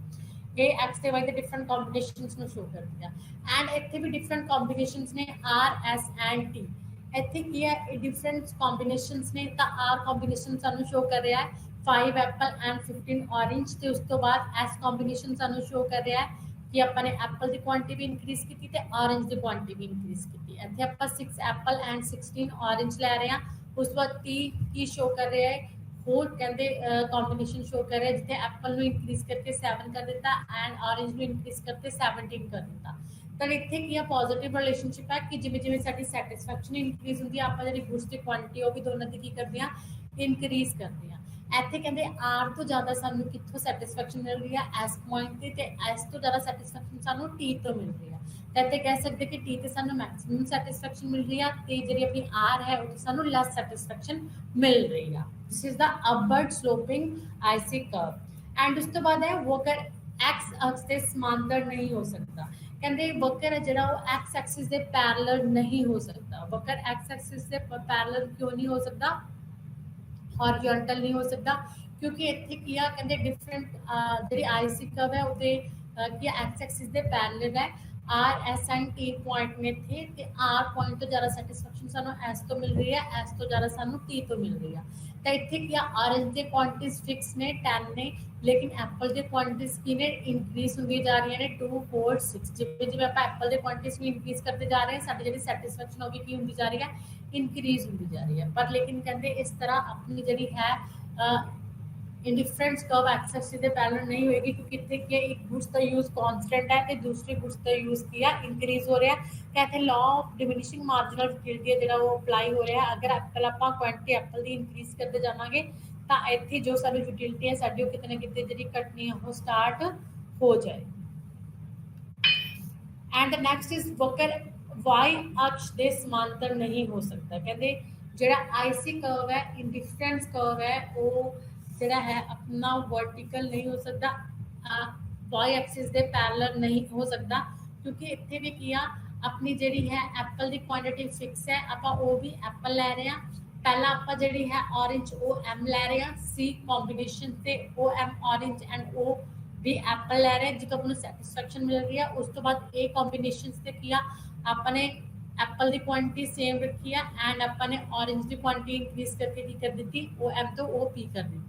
ये एक्स ते वाई के डिफरेंट कॉम्बिनेशंस ਨੂੰ ਸ਼ੋ ਕਰਦੀ ਆ. ਐਂਡ ਇੱਥੇ ਵੀ ਡਿਫਰੈਂਟ ਕੰਬੀਨੇਸ਼ਨਸ ਨੇ ਆਰ ਐਸ ਐਂਡ ਟੀ. ਇੱਥੇ ਕੀ ਹੈ ਡਿਫਰੈਂਟ ਕੰਬੀਨੇਸ਼ਨਸ ਨੇ ਤਾਂ ਆਰ ਕੰਬੀਨੇਸ਼ਨ ਸਾਨੂੰ ਸ਼ੋ ਕਰ ਰਿਹਾ ਹੈ 5 ਐਪਲ ਐਂਡ 15 ऑरेंज ਤੇ ਉਸ ਤੋਂ ਬਾਅਦ ਐਸ ਕੰਬੀਨੇਸ਼ਨ ਸਾਨੂੰ ਸ਼ੋ ਕਰ ਰਿਹਾ ਹੈ ਕਿ ਆਪਾਂ ਨੇ ਐਪਲ ਦੀ ਕੁਆਂਟੀਟੀ ਵੀ ਇਨਕਰੀਜ਼ ਕੀਤੀ ਤੇ ऑरेंज ਦੀ ਕੁਆਂਟੀਟੀ ਵੀ ਇਨਕਰੀਜ਼ ਕੀਤੀ. ਇੱਥੇ ਆਪਾਂ 6 ਐਪਲ ਐਂਡ 16 ऑरेंज ਲੈ ਰਹੇ ਹਾਂ. ਉਸ ਤੋਂ ਬਾਅਦ ਟੀ ਕੀ ਸ਼ੋ ਕਰ ਰਿਹਾ ਹੈ होर कहते कॉम्बिनेशन शो कर रहे हैं जितने एप्पल में इंक्रीज करके 7 कर दिता एंड ऑरेंज में इंक्रीज करके 17 कर दिता. तो इतने की पॉजिटिव रिलेशनशिप है कि जिमें जिमें साडी सैटिस्फैक्शन इंक्रीज होंगी आप जी गुड्स की क्वांटिटी भी दोनों की करते हैं इनक्रीज करते हैं. ਇੱਥੇ ਕਹਿੰਦੇ ਆਰ ਤੋਂ ਜ਼ਿਆਦਾ ਸਾਨੂੰ ਕਿੱਥੋਂ ਸੈਟੀਸਫੈਕਸ਼ਨ ਮਿਲ ਰਹੀ ਹੈ ਐਸ ਪੁਆਇੰਟ ਤੇ ਐਸ ਤੋਂ ਜ਼ਿਆਦਾ ਸੈਟੀਸਫੈਕਸ਼ਨ ਸਾਨੂੰ ਟੀ ਤੋਂ ਮਿਲ ਰਹੀ ਹੈ. ਤਾਂ ਇੱਥੇ ਕਹਿ ਸਕਦੇ ਕਿ ਟੀ ਤੇ ਸਾਨੂੰ ਮੈਕਸਿਮਮ ਸੈਟੀਸਫੈਕਸ਼ਨ ਮਿਲ ਰਹੀ ਹੈ ਤੇ ਜਿਹੜੀ ਆਪਣੀ ਆਰ ਹੈ ਉਹ ਸਾਨੂੰ ਲੈਸ ਸੈਟੀਸਫੈਕਸ਼ਨ ਮਿਲ ਰਹੀ ਹੈ. This is the upward sloping IC curve. And ਉਸ ਤੋਂ ਬਾਅਦ ਹੈ ਵਕਰ ਐਕਸ ਅਕਸ ਦੇ ਸਮਾਂਤਰ ਨਹੀਂ ਹੋ ਸਕਦਾ. ਕਹਿੰਦੇ ਵਕਰ ਹੈ ਜਿਹੜਾ ਉਹ ਐਕਸ ਐਕਸਿਸ ਦੇ ਪੈਰਲਲ ਨਹੀਂ ਹੋ ਸਕਦਾ. ਵਕਰ ਐਕਸ ਐਕਸਿਸ ਦੇ ਪੈਰਲਲ ਕਿਉਂ ਨਹੀਂ ਹੋ ਸਕਦਾ हॉरिजॉन्टल नहीं हो सकता क्योंकि इतने किया कहते डिफरेंट जी आईसी कर्व है वो एक्स एक्सिस के पैरेलल है. R S and T point ने इतने आर पॉइंट तो ज़्यादा सैटिस्फैक्शन सानू एस तो मिल रही है एस तो ज़्यादा सानू टी तो मिल रही है. तो इतने किया ऑरेंज के क्वांटिटीज फिक्स ने 10 ने लेकिन एप्पल के क्वांटिटीज की ने इंक्रीज होंगी जा रही ने 2 4 6 जिमें जिमें आप एप्पल के क्वांटिटीज भी इंक्रीज करते जा रहे हैं साड़ी जी सैटिस्फैक्शन होगी की होंगी जा रही है इनक्रीज होती जा रही है. पर लेकिन कहते इस तरह अपनी जी है इंडिफरेंस कर्व एक्स एक्सिस के पैरेलल नहीं होगी क्योंकि इतने कि एक गुड्स का यूज कांस्टेंट है तो दूसरे गुड्स का यूज किया इंक्रीज हो रहा है. कहते law of diminishing marginal utility है जो अप्लाई हो रहा है. अगर एप्पल आप क्वांटिटी एप्पल की इंक्रीज करते जावांगे तो इतने जो सारी यूटिलिटी है साड़ी कितने ना कितने जी घटनी है वो स्टार्ट हो जाएगी. एंड नैक्सट इज वक्र वाई अक्ष ਦੇ ਸਮਾਂਤਰ ਨਹੀਂ ਹੋ ਸਕਦਾ। ਕਹਿੰਦੇ ਜਿਹੜਾ ਆਈਸੀ ਕਰਵ ਹੈ ਇੰਡਿਫਰੈਂਸ ਕਰਵ ਹੈ ਉਹ ਜਿਹੜਾ ਹੈ ਆਪਣਾ ਵਰਟੀਕਲ ਨਹੀਂ ਹੋ ਸਕਦਾ, वाई एक्सिस ਦੇ ਪੈਰਲਲ ਨਹੀਂ ਹੋ ਸਕਦਾ ਕਿਉਂਕਿ ਇੱਥੇ ਵੀ ਕੀ ਆ ਆਪਣੀ ਜਿਹੜੀ ਹੈ ਐਪਲ ਦੀ ਕੁਆਂਟੀਟੀ ਫਿਕਸ ਹੈ, ਆਪਾਂ ਉਹ ਵੀ ਐਪਲ ਲੈ ਰਹੇ ਹਾਂ। ਪਹਿਲਾਂ ਆਪਾਂ ਜਿਹੜੀ ਹੈ ऑरेंज ओ एम ਲੈ ਰਹੇ ਹਾਂ सी ਕੰਬੀਨੇਸ਼ਨ ਤੇ ओ एम ऑरेंज एंड ओ भी एप्पल ले रहे हैं जितो अपने सैटिस्फैक्शन मिल रही है। उस तो बाद ए कॉम्बिनेशन से किया अपने एप्पल की क्वांटिटी सेम रखी है एंड अपने ऑरेंज की क्वांटिटी इंक्रीज करके की कर दी ओ एम तो ओ पी कर दी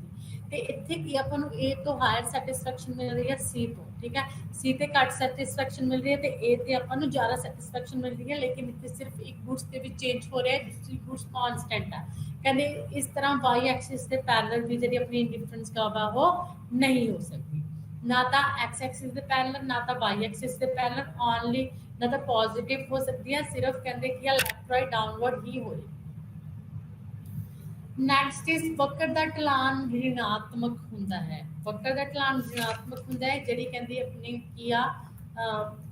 ਤੇ ਇੱਥੇ ਕੀ ਆਪਾਂ ਨੂੰ A ਤੋਂ ਹਾਇਰ ਸੈਟੀਸਫੈਕਸ਼ਨ ਮਿਲ ਰਹੀ ਹੈ C ਤੋਂ, ਠੀਕ ਹੈ C ਤੇ ਘੱਟ ਸੈਟੀਸਫੈਕਸ਼ਨ ਮਿਲ ਰਹੀ ਹੈ ਤੇ A ਤੇ ਆਪਾਂ ਨੂੰ ਜ਼ਿਆਦਾ ਸੈਟੀਸਫੈਕਸ਼ਨ ਮਿਲ ਰਹੀ ਹੈ। ਲੇਕਿਨ ਇੱਥੇ ਸਿਰਫ ਇੱਕ ਗੁਡਸ ਦੇ ਵਿੱਚ ਚੇਂਜ ਹੋ ਰਿਹਾ ਹੈ, ਦੂਸਰੀ ਗੁਡਸ ਕਾਂਸਟੈਂਟ ਹੈ। ਕਹਿੰਦੇ ਇਸ ਤਰ੍ਹਾਂ y ਐਕਸਿਸ ਦੇ ਪੈਰਲਲ ਵੀ ਜਿਹੜੀ ਆਪਣੀ ਇੰਡੀਫਰੈਂਸ ਕਰਵ ਆ ਉਹ ਨਹੀਂ ਹੋ ਸਕਦੀ, ਨਾ ਤਾਂ x ਐਕਸਿਸ ਦੇ ਪੈਰਲਲ ਨਾ ਤਾਂ y ਐਕਸਿਸ ਦੇ ਪੈਰਲਲ, ਓਨਲੀ ਨਾ ਤਾਂ ਪੋਜ਼ਿਟਿਵ ਹੋ ਸਕਦੀ ਹੈ, ਸਿਰਫ ਕਹਿੰਦੇ ਕਿ ਲੈਫਟ ਰਾਈਟ ਡਾਊਨਵਰਡ ਹੀ ਹੋਏ। ਨੈਕਸਟ ਇਜ਼ ਵਕਰ ਦਾ ਢਲਾਨ ऋणात्मक ਹੁੰਦਾ ਹੈ। ਵਕਰ ਦਾ ਢਲਾਨ ऋणात्मक ਹੁੰਦਾ ਹੈ ਜਿਹੜੀ ਕਹਿੰਦੀ ਆਪਣੀ ਕੀ ਆ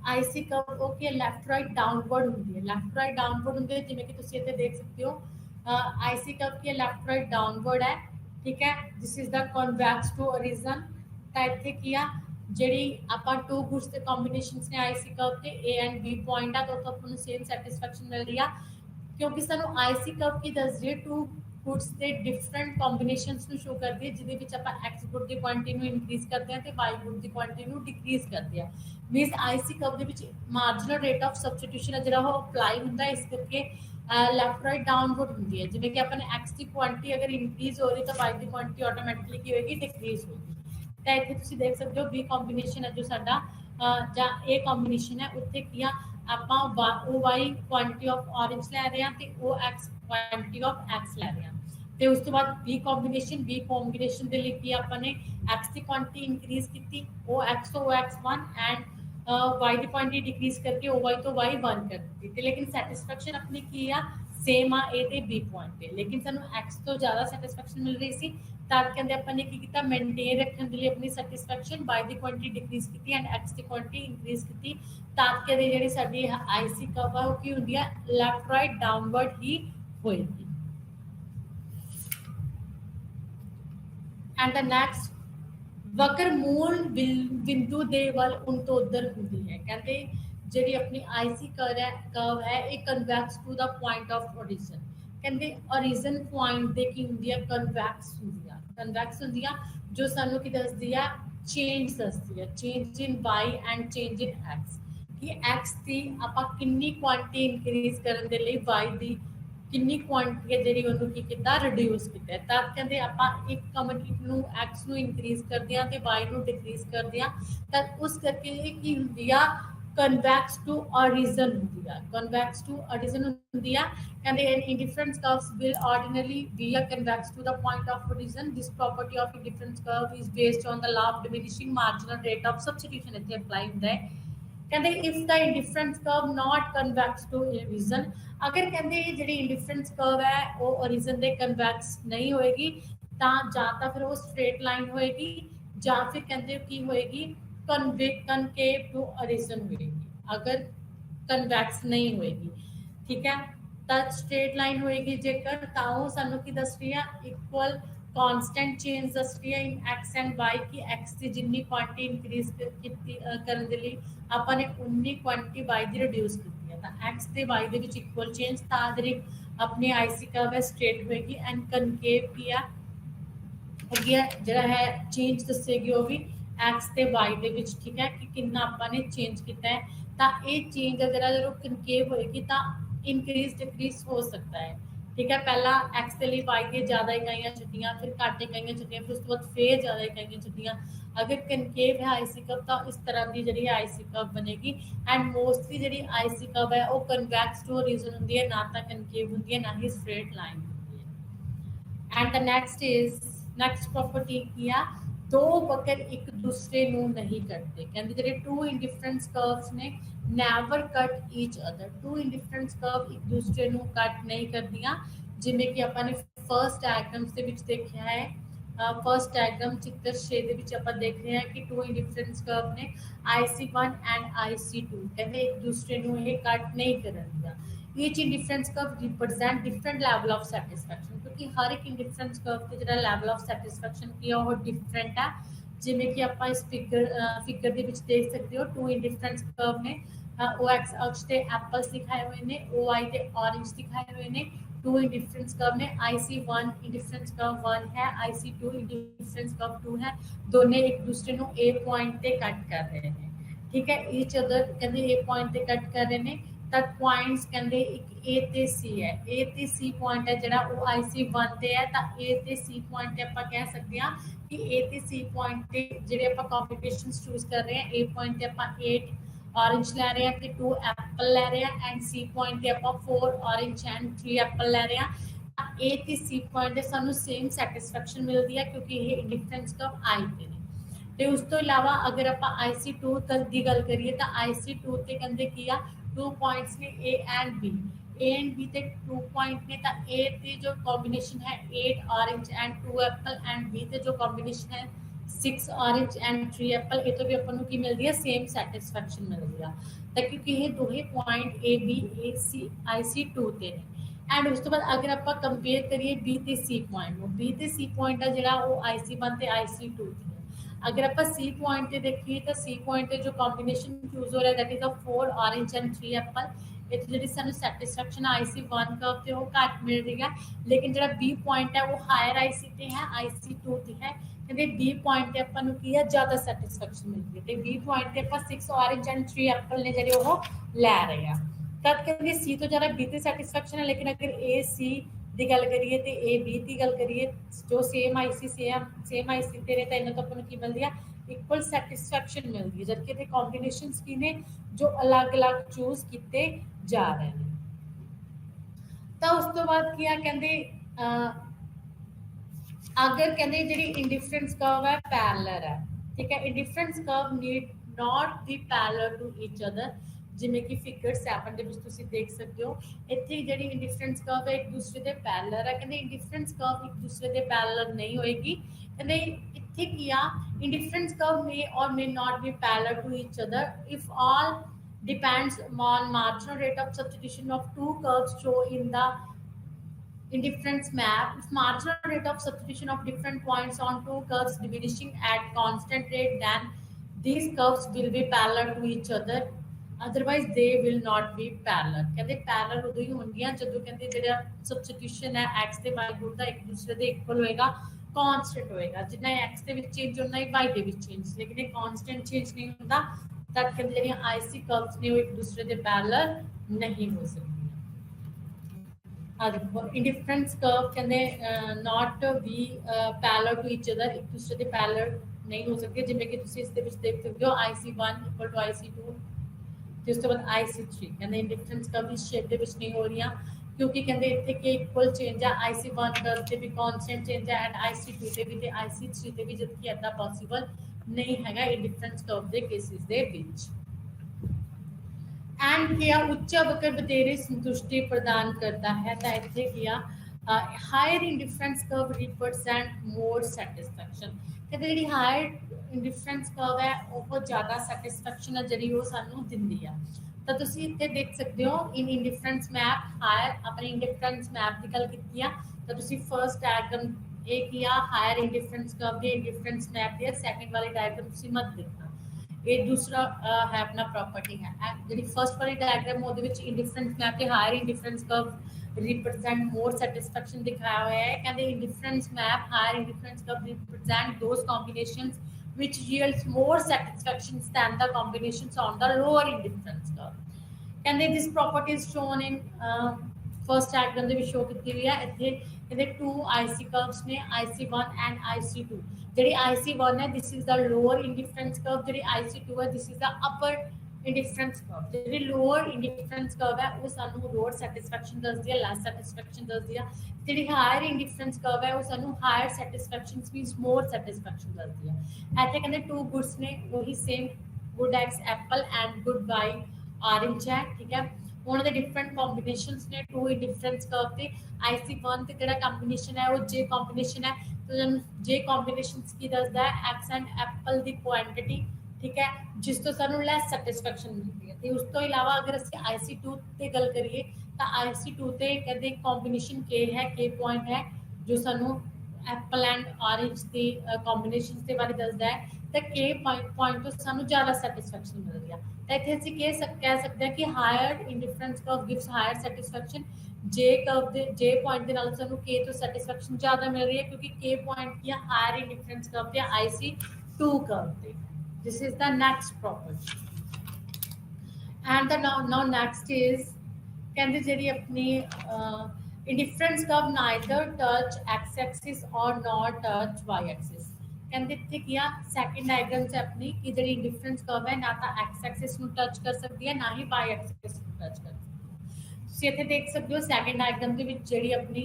ਆਈਸੀ ਕਰਵ ਉਹ ਕੀ ਲੈਫਟ ਰਾਈਟ ਡਾਊਨਵਰਡ ਹੁੰਦੀ ਹੈ, ਲੈਫਟ ਰਾਈਟ ਡਾਊਨਵਰਡ ਹੁੰਦੀ ਹੈ ਜਿਵੇਂ ਕਿ ਤੁਸੀਂ ਇੱਥੇ ਦੇਖ ਸਕਦੇ ਹੋ ਆਈਸੀ ਕਰਵ ਕੀ ਲੈਫਟ ਰਾਈਟ ਡਾਊਨਵਰਡ ਹੈ, ਠੀਕ ਹੈ। This is the convex to origin. ਤਾਂ ਇੱਥੇ ਕੀ ਆ ਜਿਹੜੀ ਆਪਾਂ ਟੂ ਗੁਡਸ ਦੇ ਕੰਬੀਨੇਸ਼ਨਸ ਨੇ ਆਈਸੀ ਕਰਵ ਤੇ A ਐਂਡ B ਪੁਆਇੰਟ ਆ ਤਾਂ ਉੱਥੋਂ ਆਪਾਂ ਨੂੰ ਸੇਮ ਸੈਟੀਸਫੈਕਸ਼ਨ ਮਿਲ ਰਹੀ ਆ ਕਿਉਂਕਿ ਸਾਨੂੰ ਆਈਸੀ ਕਰਵ ਕੀ ਦੱਸ ਰਹੀ ਹੈ ਟੂ गुड्स के डिफरेंट कॉम्बिनेशंस ਨੂੰ ਸ਼ੋ ਕਰਦੀ ਹੈ ਜਿਹਦੇ ਵਿੱਚ ਆਪਾਂ x ਗੁੱਡ ਦੀ ਕੁਆਂਟੀਟੀ ਨੂੰ ਇਨਕਰੀਜ਼ ਕਰਦੇ ਹਾਂ ਤੇ y ਗੁੱਡ ਦੀ ਕੁਆਂਟੀਟੀ ਨੂੰ ਡਿਕਰੀਜ਼ ਕਰਦੇ ਹਾਂ। ਮੀਨਸ ਆਈਸੀ ਕਰਵ ਦੇ ਵਿੱਚ ਮਾਰਜਨਲ ਰੇਟ ਆਫ ਸਬਸਟੀਟਿਊਸ਼ਨ ਹੈ ਜਿਹੜਾ ਉਹ ਅਪਲਾਈ ਹੁੰਦਾ ਹੈ, ਇਸ ਕਰਕੇ ਲੈਫਟ ਰਾਈਟ ਡਾਊਨਵਰਡ ਹੁੰਦੀ ਹੈ। ਜਿਵੇਂ ਕਿ ਆਪਾਂ ਨੇ x ਦੀ ਕੁਆਂਟੀਟੀ ਅਗਰ ਇਨਕਰੀਜ਼ ਹੋ ਰਹੀ ਤਾਂ y ਦੀ ਕੁਆਂਟੀਟੀ ਆਟੋਮੈਟਿਕਲੀ ਕੀ ਹੋਏਗੀ ਡਿਕਰੀਜ਼ ਹੋਏਗੀ। ਤਾਂ ਇੱਥੇ ਤੁਸੀਂ ਦੇਖ ਸਕਦੇ ਹੋ B ਕੰਬੀਨੇਸ਼ਨ ਹੈ ਜੋ ਸਾਡਾ ਜਾਂ A ਕੰਬੀਨੇਸ਼ਨ ਹੈ ਉੱਥੇ ਕੀ ਆ ਆਪਾਂ OY ਕੁਆਂਟੀਟੀ ਆਫ ऑरेंज ਲੈ ਰਹੇ ਹਾਂ ਤੇ OX ਕੁਆਂਟੀਟੀ ਆਫ X ਲੈ ਰਹੇ ਹਾਂ। ਤੇ ਉਸ ਤੋਂ ਬਾਅਦ B ਕੰਬੀਨੇਸ਼ਨ ਦੇ ਲਈ ਕੀ ਆਪਾਂ ਨੇ X ਦੀ ਕੁਆਂਟੀਟੀ ਇਨਕਰੀਜ਼ ਕੀਤੀ OX ਤੋਂ OX1 and Y the quantity decrease ਕਰਕੇ OY ਤੋਂ Y1 ਕਰ ਦਿੱਤੀ ਤੇ ਲੇਕਿਨ ਸੈਟੀਸਫੈਕਸ਼ਨ ਆਪਣੀ ਕੀ ਆ ਸੇਮ ਆ A ਤੇ B ਪੁਆਇੰਟ ਤੇ, ਲੇਕਿਨ ਸਾਨੂੰ X ਤੋਂ ਜ਼ਿਆਦਾ ਸੈਟੀਸਫੈਕਸ਼ਨ ਮਿਲ ਰਹੀ ਸੀ ਤਾਂ ਕਹਿੰਦੇ ਆਪਾਂ ਨੇ ਕੀ ਕੀਤਾ ਮੇਨਟੇਨ ਰੱਖਣ ਦੇ ਲਈ ਆਪਣੀ ਸੈਟੀਸਫੈਕਸ਼ਨ Y ਦੀ ਕੁਆਂਟੀਟੀ ਡਿਕਰੀਜ਼ ਕੀਤੀ and X the quantity increase ਕੀਤੀ ਤਾਂ ਕਹਿੰਦੇ ਜਿਹੜੀ ਸਾਡੀ ਆਈਸੀ ਕਰਵ ਆ ਉਹ ਕੀ ਹੁੰਦੀ ਹੈ ਲੈਫਟ ਰਾਈਟ ਡਾਊਨਵਰਡ ਹੀ ਹੋਏਗੀ। एंड द नेक्स्ट वक्र मूल बिंदु दे वल उनतोदर होती है। कहते जी अपनी आईसी कर्व है एक convex to the point of origin. कहते ओरिजिन पॉइंट दे की होंगी है कन्वैक्स होंगी जो सानू की दसदी है चेंज दसदी है, change in Y and change in X कि एक्स की आप कितनी क्वांटिटी इनक्रीज करने के लिए वाई की कितनी क्वांटिटी है जी उन्होंने की किया रिड्यूस किया तो कहते आप एक कम्युनिटी ਨੂੰ x ਨੂੰ ਇਨਕਰੀਜ਼ ਕਰਦੇ ਆ ਤੇ y ਨੂੰ ਡਿਕਰੀਜ਼ ਕਰਦੇ ਆ ਤਾਂ ਉਸ ਕਰਕੇ ਇਹ ਕੀ ਹੁੰਦੀ ਆ ਕਨਵੈਕਸ ਟੂ ओरिजिन ਹੁੰਦੀ ਆ, ਕਨਵੈਕਸ ਟੂ ओरिजिन ਹੁੰਦੀ ਆ। ਕਹਿੰਦੇ indifference curves will ordinarily be ਆ convex to the point of origin. This property of indifference curve is based on the law of diminishing marginal rate of substitution ਇੱਥੇ ਅਪਲਾਈ ਹੁੰਦਾ ਹੈ। कहते if the indifference curve not convex to origin, अगर कहते जी इंडिफरेंस कर्व है वो ओरिजिन दे कन्वैक्स नहीं होएगी तो या तो फिर वो स्ट्रेट लाइन होएगी या फिर कहते की होएगी कनकेव टू ओरिजिन होएगी। अगर कन्वैक्स नहीं होएगी ठीक है तो स्ट्रेट लाइन होएगी जेकर तो सानू की दस रही है इक्वल कांस्टेंट चेंज दस रही है इन एक्स एंड वाई की एक्स की जिन्नी क्वांटिटी इनक्रीज करने के लिए आपने उन्नी क्वांटिटी वाई की रिड्यूस की है तो एक्स के वाई के इक्वल चेंज तारी अपनी आईसी कर्व है स्ट्रेट होएगी एंड कनकेव की जरा है चेंज दसेगी वो भी एक्स के वाई के ठीक है कि कितना आपने चेंज किया है तो ये चेंज अगर जो कनकेव होएगी तो इनक्रीज डिक्रीज हो सकता है ठीक है। पहला एक्स के लिए वाई के ज़्यादा इकाइयाँ छुट्टियाँ फिर घट इकाइयाँ छुट्टियाँ फिर उस तो बाद फिर ज़्यादा इकाइयाँ छुट्टियाँ। अगर कनकेव है आईसी कर्व तो इस तरह की जी आईसी कर्व बनेगी एंड मोस्टली जी आईसी कर्व है वो कन्वैक्स टू ओरिजिन होंगी है, ना तो कनकेव होंगी है ना ही स्ट्रेट लाइन होंगी है। एंड द नेक्स्ट प्रॉपर्टी की है दो वक्र एक दूसरे को नहीं कटते। कहते जो टू इंडिफरेंस कर्व्स ने never cut each other, two indifference curve एक दूसरे को कट नहीं करदियां जिमें कि अपने फर्स्ट डायग्राम्स के विच देखा है फर्स्ट डायग्राम चित्र 6 ਦੇ ਵਿੱਚ ਆਪਾਂ ਦੇਖ ਰਹੇ ਹਾਂ ਕਿ ਟੂ ਇੰਡੀਫਰੈਂਸ ਕਰਵ ਨੇ IC1 ਐਂਡ IC2 ਕਹਿੰਦੇ ਇੱਕ ਦੂਸਰੇ ਨੂੰ ਇਹ ਕੱਟ ਨਹੀਂ ਕਰਨਗਾ। Each indifference curve represent different level of satisfaction ਕਿਉਂਕਿ ਹਰ ਇੱਕ ਇੰਡੀਫਰੈਂਸ ਕਰਵ ਤੇ ਜਿਹੜਾ ਲੈਵਲ ਆਫ ਸੈਟੀਸਫੈਕਸ਼ਨ ਕੀ ਆ ਉਹ ਡਿਫਰੈਂਟ ਹੈ। ਜਿਵੇਂ ਕਿ ਆਪਾਂ ਇਸ ਫਿਗਰ ਦੇ ਵਿੱਚ ਦੇਖ ਸਕਦੇ ਹੋ ਟੂ ਇੰਡੀਫਰੈਂਸ ਕਰਵ ਨੇ ओ एक्स अक्ष ਤੇ ਐਪਲਸ ਦਿਖਾਏ ਹੋਏ ਨੇ OY ਤੇ ऑरेंज ਦਿਖਾਏ ਹੋਏ ਨੇ। टू इंडिफरेंस कर्व ने IC1 इंडिफरेंस कर्व 1 है IC2 इंडिफरेंस कर्व 2 है दोनों एक दूसरे ਨੂੰ A पॉइंट ਤੇ ਕੱਟ ਕਰ ਰਹੇ ਨੇ ਠੀਕ ਹੈ। ਈਚ ਅਦਰ ਕਹਿੰਦੇ A पॉइंट ਤੇ ਕੱਟ ਕਰ ਰਹੇ ਨੇ ਤਾਂ ਪੁਆਇੰਟਸ ਕਹਿੰਦੇ ਇੱਕ A ਤੇ C ਹੈ A ਤੇ C ਪੁਆਇੰਟ ਹੈ ਜਿਹੜਾ ਉਹ IC1 ਤੇ ਹੈ ਤਾਂ A ਤੇ C ਪੁਆਇੰਟ ਤੇ ਆਪਾਂ ਕਹਿ ਸਕਦੇ ਹਾਂ ਕਿ A ਤੇ C ਪੁਆਇੰਟ ਤੇ ਜਿਹੜੇ ਆਪਾਂ ਕੰਪੀਟੀਸ਼ਨਸ ਚੂਜ਼ ਕਰ ਰਹੇ ਹਾਂ A ਪੁਆਇੰਟ ਤੇ ਆਪਾਂ 8 ऑरेंज लै रहे हैं 2 एप्पल लै रहे हैं एंड सी पॉइंट ते ਆਪਾਂ 4 ऑरेंज एंड 3 एप्पल लै रहे हैं ए ते सी पॉइंट ते सानू सेम सैटिस्फैक्शन मिलती है क्योंकि ये इंडिफरेंस कर्व आई ते ने ते उस तो इलावा अगर ਆਪਾਂ IC2 तक ਦੀ ਗੱਲ ਕਰੀਏ ਤਾਂ IC2 ਤੇ ਕਹਿੰਦੇ ਕੀ ਆ 2 पॉइंट्स ने A एंड B ਤੇ 2 पॉइंट ने ਤਾਂ A ਤੇ ਜੋ कॉम्बिनेशन है 8 orange and 2 apple and B ਤੇ जो कॉम्बिनेशन है 6 ऑरेंज एंड 3 एप्पल ये तो भी अपन की मिलती है सेम सैटिस्फैक्शन मिलती है तो क्योंकि ये दो ही point A B A C IC2 ते ने एंड उस तो बाद अगर आप कंपेयर करिए B ते C पॉइंट ਨੂੰ B ते C पॉइंट है ਜਿਹੜਾ ਉਹ IC1 ਤੇ IC2 ਤੇ अगर आप C पॉइंट ਤੇ देखिए तो C पॉइंट ਤੇ जो कॉम्बिनेशन चूज हो रहा है that is a 4 orange and 3 Apple ਇਹ ਜਿਹੜੀ ਸਾਨੂੰ ਸੈਟੀਸਫੈਕਸ਼ਨ IC1 ਕਰਵ ਤੇ ਉਹ ਘੱਟ ਮਿਲ ਰਹੀ ਹੈ ਲੇਕਿਨ ਜਿਹੜਾ B ਪੁਆਇੰਟ ਹੈ ਉਹ ਹਾਇਰ IC ਤੇ ਹੈ IC2 ਤੇ ਹੈ ਕਹਿੰਦੇ B ਪੁਆਇੰਟ ਤੇ ਆਪਾਂ ਨੂੰ ਕੀ ਹੈ ਜ਼ਿਆਦਾ ਸੈਟੀਸਫੈਕਸ਼ਨ ਮਿਲਦੀ ਹੈ ਤੇ B ਪੁਆਇੰਟ ਤੇ ਆਪਾਂ 6 ऑरेंज एंड 3 एप्पल ने ਜਿਹੜੇ ਉਹ ਲੈ ਰਹੇ ਆ ਤਦ ਕਹਿੰਦੇ C ਤੋਂ ਜ਼ਿਆਦਾ B ਤੇ ਸੈਟੀਸਫੈਕਸ਼ਨ ਹੈ ਲੇਕਿਨ ਅਗਰ A C ਦੀ ਗੱਲ ਕਰੀਏ ਤੇ A B ਦੀ ਗੱਲ ਕਰੀਏ ਜੋ ਸੇਮ IC ਤੇ ਨੇ ਤਾਂ ਇਹਨਾਂ ਤੋਂ ਆਪਾਂ ਨੂੰ ਕੀ ਮਿਲਦੀ ਆ इक्वल सैटिस्फैक्शन मिलती है जबकि ये कॉम्बिनेशंस की ने जो अलग-अलग चूज किए जा रहे हैं तो उस तो बाद क्या कहते अगर कहते जी इंडिफरेंस कर्व है पैरेलल है ठीक है indifference curve need not be parallel to each other जिमें कि फिगर 7 ਦੇ ਵਿੱਚ ਤੁਸੀਂ ਦੇਖ ਸਕਦੇ ਹੋ ਇੱਥੇ ਜਿਹੜੀ ਇੰਡੀਫਰੈਂਸ ਕਰਵ ਹੈ ਇੱਕ ਦੂਸਰੇ ਦੇ ਪੈਰਲਲ ਹੈ ਕਹਿੰਦੇ ਇੰਡੀਫਰੈਂਸ ਕਰਵ ਇੱਕ ਦੂਸਰੇ ਦੇ ਪੈਰਲਲ ਨਹੀਂ ਹੋਏਗੀ ਕਹਿੰਦੇ ਇੱਥੇ ਕੀ ਆ ਇੰਡੀਫਰੈਂਸ curve may or may not be parallel to each other if all depends on marginal rate of substitution of two curves shown in the indifference map if marginal rate of substitution of different points on two curves diminishing at constant rate then these curves will be parallel to each other otherwise they will not be parallel ਕਹਿੰਦੇ parallel ਉਦੋਂ ਹੀ ਹੁੰਦੀਆਂ ਜਦੋਂ ਕਹਿੰਦੇ ਜਿਹੜਾ substitution ਹੈ x ਤੇ y ਗੁਣ ਦਾ ਇੱਕ ਦੂਸਰੇ ਦੇ ਇਕੁਅਲ ਹੋਏਗਾ कांस्टेंट होएगा जितना x ਦੇ ਵਿੱਚ ਚੇਂਜ ਹੁੰਦਾ ਹੈ y ਦੇ ਵਿੱਚ ਚੇਂਜ ਲੇਕਿਨ ਇਹ ਕਾਂਸਟੈਂਟ ਚੇਂਜ ਨਹੀਂ ਹੁੰਦਾ ਤਦ ਕਹਿੰਦੇ ਜਿਹੜੀਆਂ IC ਕਰਵਸ ਨੇ ਉਹ ਇੱਕ ਦੂਸਰੇ ਦੇ ਪੈਰਲਲ ਨਹੀਂ ਹੋ ਸਕਦੀਆਂ ਆ ਦੇਖੋ ਇੰਡੀਫਰੈਂਸ ਕਰਵ ਕਹਿੰਦੇ not be parallel to each other ਇੱਕ ਦੂਸਰੇ ਦੇ ਪੈਰਲਲ ਨਹੀਂ ਹੋ ਸਕਦੇ ਜਿਵੇਂ ਕਿ ਤੁਸੀਂ ਇਸ ਦੇ ਵਿੱਚ ਦੇਖ ਸਕਦੇ ਹੋ IC1 ਇਕੁਅਲ ਟੂ IC2 ਤੇ ਉਸ ਤੋਂ ਬਾਅਦ IC3 ਕਹਿੰਦੇ ਇੰਡੀਫਰੈਂਸ ਕਰਵ ਇਸ ਸ਼ੇਪ ਦੇ ਵਿੱਚ ਨਹੀਂ ਹੋ ਰਹੀਆਂ क्योंकि कहते इतने के इक्वल चेंज है IC1 कर्व से भी कांस्टेंट चेंज है एंड IC2 से भी ते IC3 से भी जबकि ऐसा पॉसिबल नहीं हैगा इंडिफरेंस कर्व दे केसेस दे विच एंड क्या उच्च वक्र बतेरे संतुष्टि प्रदान करता है तो इतने किया higher indifference curve represent more satisfaction कहते जी हायर इंडिफरेंस कर्व है बहुत ज़्यादा सैटिस्फैक्शन है जी वो सानू दिंदी है तो तुसी इत्थे देख सकते हो इन इंडिफरेंस मैप हायर अपने इंडिफरेंस मैप की गल की है तो तुसी फर्स्ट डायग्राम ये किया हायर इंडिफरेंस कर्व के इंडिफरेंस मैप दिया सेकंड वाली डायग्राम तुसी मत देखना ये दूसरा है अपना प्रॉपर्टी है जी फर्स्ट वाली डायग्राम ਉਹਦੇ ਵਿੱਚ इंडिफरेंस मैप के higher indifference curve represent more satisfaction दिखाया हुआ है कहते indifference map higher indifference curve represent those combinations which yields more satisfactions than the combinations on the lower indifference curve and this property is shown in first diagram ਦੇ ਵਿੱਚ show ਕੀਤੀ ਹੋਈ ਹੈ ਇੱਥੇ ਇਹਦੇ two IC curves ਨੇ IC1 and IC2 ਜਿਹੜੀ IC1 ਹੈ this is the lower indifference curve ਜਿਹੜੀ IC2 ਹੈ this is the upper indifference curve ਜਿਹੜੀ lower indifference curve ਹੈ ਉਹ ਸਾਨੂੰ lower satisfaction ਦੱਸਦੀ ਹੈ less satisfaction ਦੱਸਦੀ ਹੈ ਜਿਹੜੀ ਹਾਇਰ ਇੰਡੀਫਰੈਂਸ ਕਰਵ ਹੈ ਉਹ ਸਾਨੂੰ higher satisfactions means more satisfaction ਕਰਦੀ ਹੈ ਇੱਥੇ ਕਹਿੰਦੇ ਟੂ ਗੁੱਡਸ ਨੇ ਉਹੀ same good X apple and good Y orange है ठीक है ਉਹਨਾਂ ਦੇ ਡਿਫਰੈਂਟ ਕੰਬੀਨੇਸ਼ਨਸ ਨੇ ਟੂ ਇੰਡੀਫਰੈਂਸ ਕਰਵ ਤੇ IC1 ਤੇ ਜਿਹੜਾ ਕੰਬੀਨੇਸ਼ਨ ਹੈ ਉਹ ਜੇ ਕੰਬੀਨੇਸ਼ਨ ਹੈ तो जे कॉम्बीनेशंस की दसदा है एक्स एंड एप्पल की क्वांटिटी, ठीक है, जिस तो सानू लैस सैटिस्फैक्शन मिलती है। तो उस तो इलावा अगर असं IC2 ते गल करिए तो IC2 ते कहते कॉम्बीनेशन के है, के पॉइंट है जो सानू एप्पल एंड ऑरेंज की कॉम्बीनेशन के बारे दसदा है। तो के पॉइंट तो सानू ज़्यादा सैटिस्फैक्शन मिल रही है। तो इतने असं कह सकते हैं कि higher indifference curve gives higher satisfaction. जे कर्व दे जे पॉइंट के नाल सानू के तो सैटिस्फैक्शन ज़्यादा मिल रही है क्योंकि के पॉइंट की हायर इंडिफरेंस कर्व ते IC2 कर्व ते। This is the next property. And the now next is कहते जी अपनी indifference curve neither touch x axis और नॉट टच वाई एक्सिस। कहते इतने की सैकेंड डायग्राम से अपनी कि जी इंडिफरेंस कर्व है ना तो एक्स एक्सिस में टच कर सकती है ना ही वाई एक्सिस में टच कर सकती है। तुसीं इत्थे देख सकते हो सैकेंड डायग्राम के विच जिहड़ी अपनी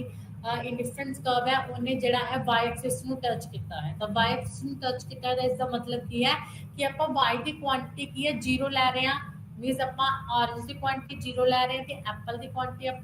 इंडिफरेंस कर्व है उन्हें जिहड़ा है वाई एक्सिस में टच किया है। तो वाई एक्सिस में टच किया है इसका मतलब की है कि आप वाई की क्वांटिटी की है जीरो लै रहे हैं, मीनस आप ऑरेंज की क्वांटिटी जीरो लै रहे हैं तो एप्पल की क्वांटिटी आप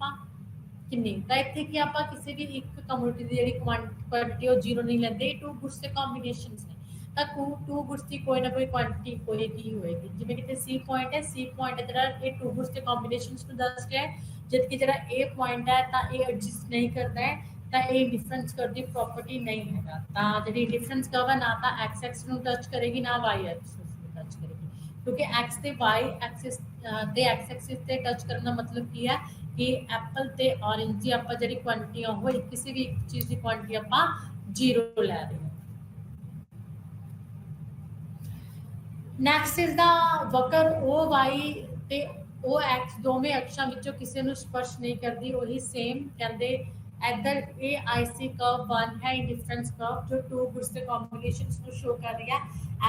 कितनी। तो इतने कि आप किसी भी एक कमोडिटी की जी क्वांटिटी जीरो नहीं लेंगे। टू गुड्स के कॉम्बीनेशन ने तो टू गुड्स की कोई ना कोई क्वांटिटी होएगी जिमें कि सी पॉइंट है, सी पॉइंट है जो टू गुड्स के कॉम्बीनेशन दस रहा है, जबकि जो ए पॉइंट है तो ये एडजस्ट नहीं करता है, तो ये डिफरेंस कर्व की प्रॉपर्टी नहीं है। तो जी डिफरेंस कर्व है ना तो एक्स एक्स में टच करेगी ना वाई एक्सिस में टच करेगी, क्योंकि एक्स से वाई एक्सिस ते एक्स एक्सिस से टच करने का मतलब की है कि एप्पल ते ऑरेंज की आप जी क्वांटिटी वो किसी भी एक चीज़ की क्वांटिटी आप जीरो लै रहे हैं। नैक्सट इज द वकर ओ वाई ते ओ एक्स दोवें अक्षां विचों किसी को स्पर्श नहीं करती, वही सेम कहते इधर ए IC कर्व 1 है इंडिफरेंस कर्व जो टू गुड्स के कॉम्बीनेशंस को शो कर रही है,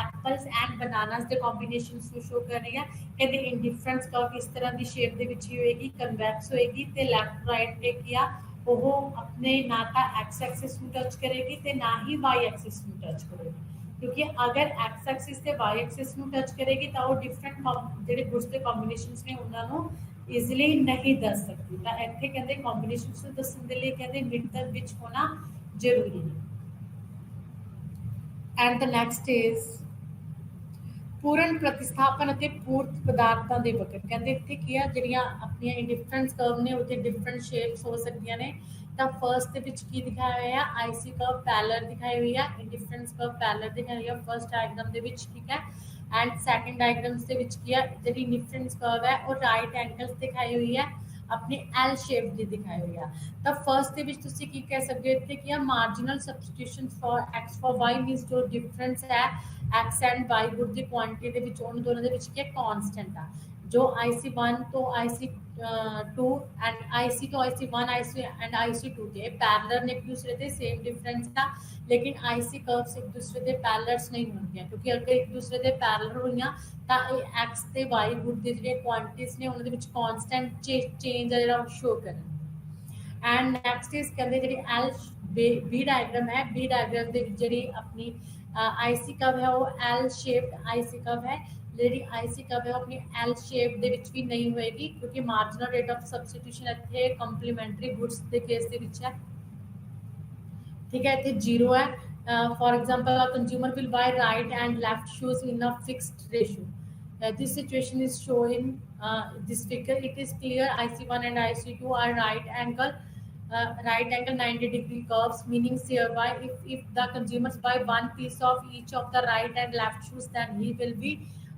एप्पल्स एंड बनानास के कॉम्बीनेशंस को शो कर रही है। कहते इंडिफरेंस कर्व इस तरह की शेप दे विच ही होएगी, कन्वैक्स होएगी ते लेफ्ट राइट पे किया वो अपने ना तो एक्स एक्सिस में टच करेगी ते ना ही वाई एक्सिस में टच करेगी, क्योंकि अगर एक्स एक्सिस से वाई एक्सिस में टच करेगी तो वो डिफरेंट जो गुड्स के कॉम्बीनेशंस ने उन्होंने ईजिली नहीं दस सकती। तो इतने कहते कॉम्बीनेशंस दसन के लिए कहते मिडल विच होना जरूरी है। एंड द नेक्स्ट इज पूर्ण प्रतिस्थापन और पूर्त पदार्थों के वक्र। कहते इतने की है जिहड़ियां अपनी इंडिफरेंस कर्व ने उत्ते डिफरेंट शेप्स हो सकती ने। तो फर्स्ट की दिखाया हुआ है IC कर्व पैरेलल दिखाई हुई है, इंडिफरेंस कर्व पैरेलल दिखाई हुई है फर्स्ट डायग्राम के विच, ठीक है। एंड सैकेंड डायग्राम के विच की है जी इंडिफरेंस कर्व है और राइट एंगल्स दिखाई हुई है, अपनी L शेप की दिखाई हुई है। तो फर्स्ट के विच तुसी की कह सकते हो इतने की है marginal substitution for X for Y, means जो डिफरेंस है एक्स एंड वाई गुड की क्वांटिटी के विच उन दोनों के विच क्या कांस्टेंट है। जो IC1 तो IC2 एंड IC तो IC1 IC एंड IC2 के पैरेलल ने एक दूसरे के सेम डिफरेंस था, लेकिन IC कर्व्स एक दूसरे के पैरेलल्स नहीं होंगे, क्योंकि अगर एक दूसरे के पैरेलल हुई तो एक्स ते वाई गुड की जी क्वांटिटीज ने उन्होंने कांस्टेंट चेंज है जो शो करें। एंड नैक्सट इज कहते जी L बी डायग्राम है, बी डायग्राम जी अपनी IC कर्व है वो L शेप्ड IC कर्व है, जी IC कर्व है अपनी L शेप दे विच भी नहीं होएगी, क्योंकि मार्जिनल रेट ऑफ सबस्टिट्यूशन इतने कंप्लीमेंटरी गुड्स के केस दे विच है, ठीक है, इतने जीरो है। For example consumer will buy right and left shoes in a fixed ratio. This situation is shown in this figure. It is clear IC1 and IC2 are right angle 90 degree curves, meaning hereby if the consumers buy one piece of each of the right and left shoes, then he will be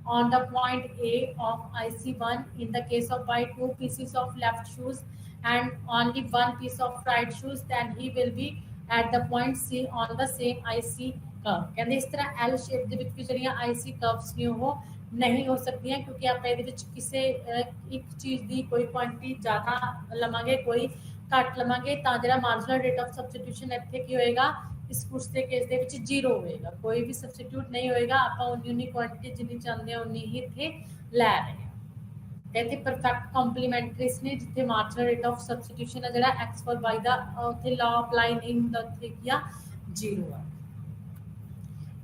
on the point A of IC1. In the case of buy two pieces of left shoes and only one piece of right shoes, then he will be at the point C on the same IC curve। कहते इस तरह L शेप ਦੇ ਵਿੱਚ ਵੀ ਜਿਹੜੀਆਂ IC curves ਨੇ ਉਹ नहीं हो सकती हैं, क्योंकि आप ਇਹਦੇ ਵਿੱਚ ਕਿਸੇ ਇੱਕ ਚੀਜ਼ ਦੀ ਕੋਈ ਕੁਆਂਟੀਟੀ ਜ਼ਿਆਦਾ ਲਵਾਂਗੇ ਕੋਈ घट लवांगे तो जो मार्जिनल रेट ऑफ सबस्टिट्यूशन इतने की होएगा इस गुड्स के केस दे विच जीरो होएगा, कोई भी सबस्टिट्यूट नहीं होएगा, आप उन्नी क्वांटिटी जिन्नी चाहते हैं उन्नी ही इतने लै रहे हैं। इतने परफेक्ट कॉम्पलीमेंटरीज ने जिथे मार्जिनल रेट ऑफ सबस्टिट्यूशन है जो एक्स फॉर वाई का उत्थे लॉ अप्लाई नहीं होंदा, उत्थे की जीरो है।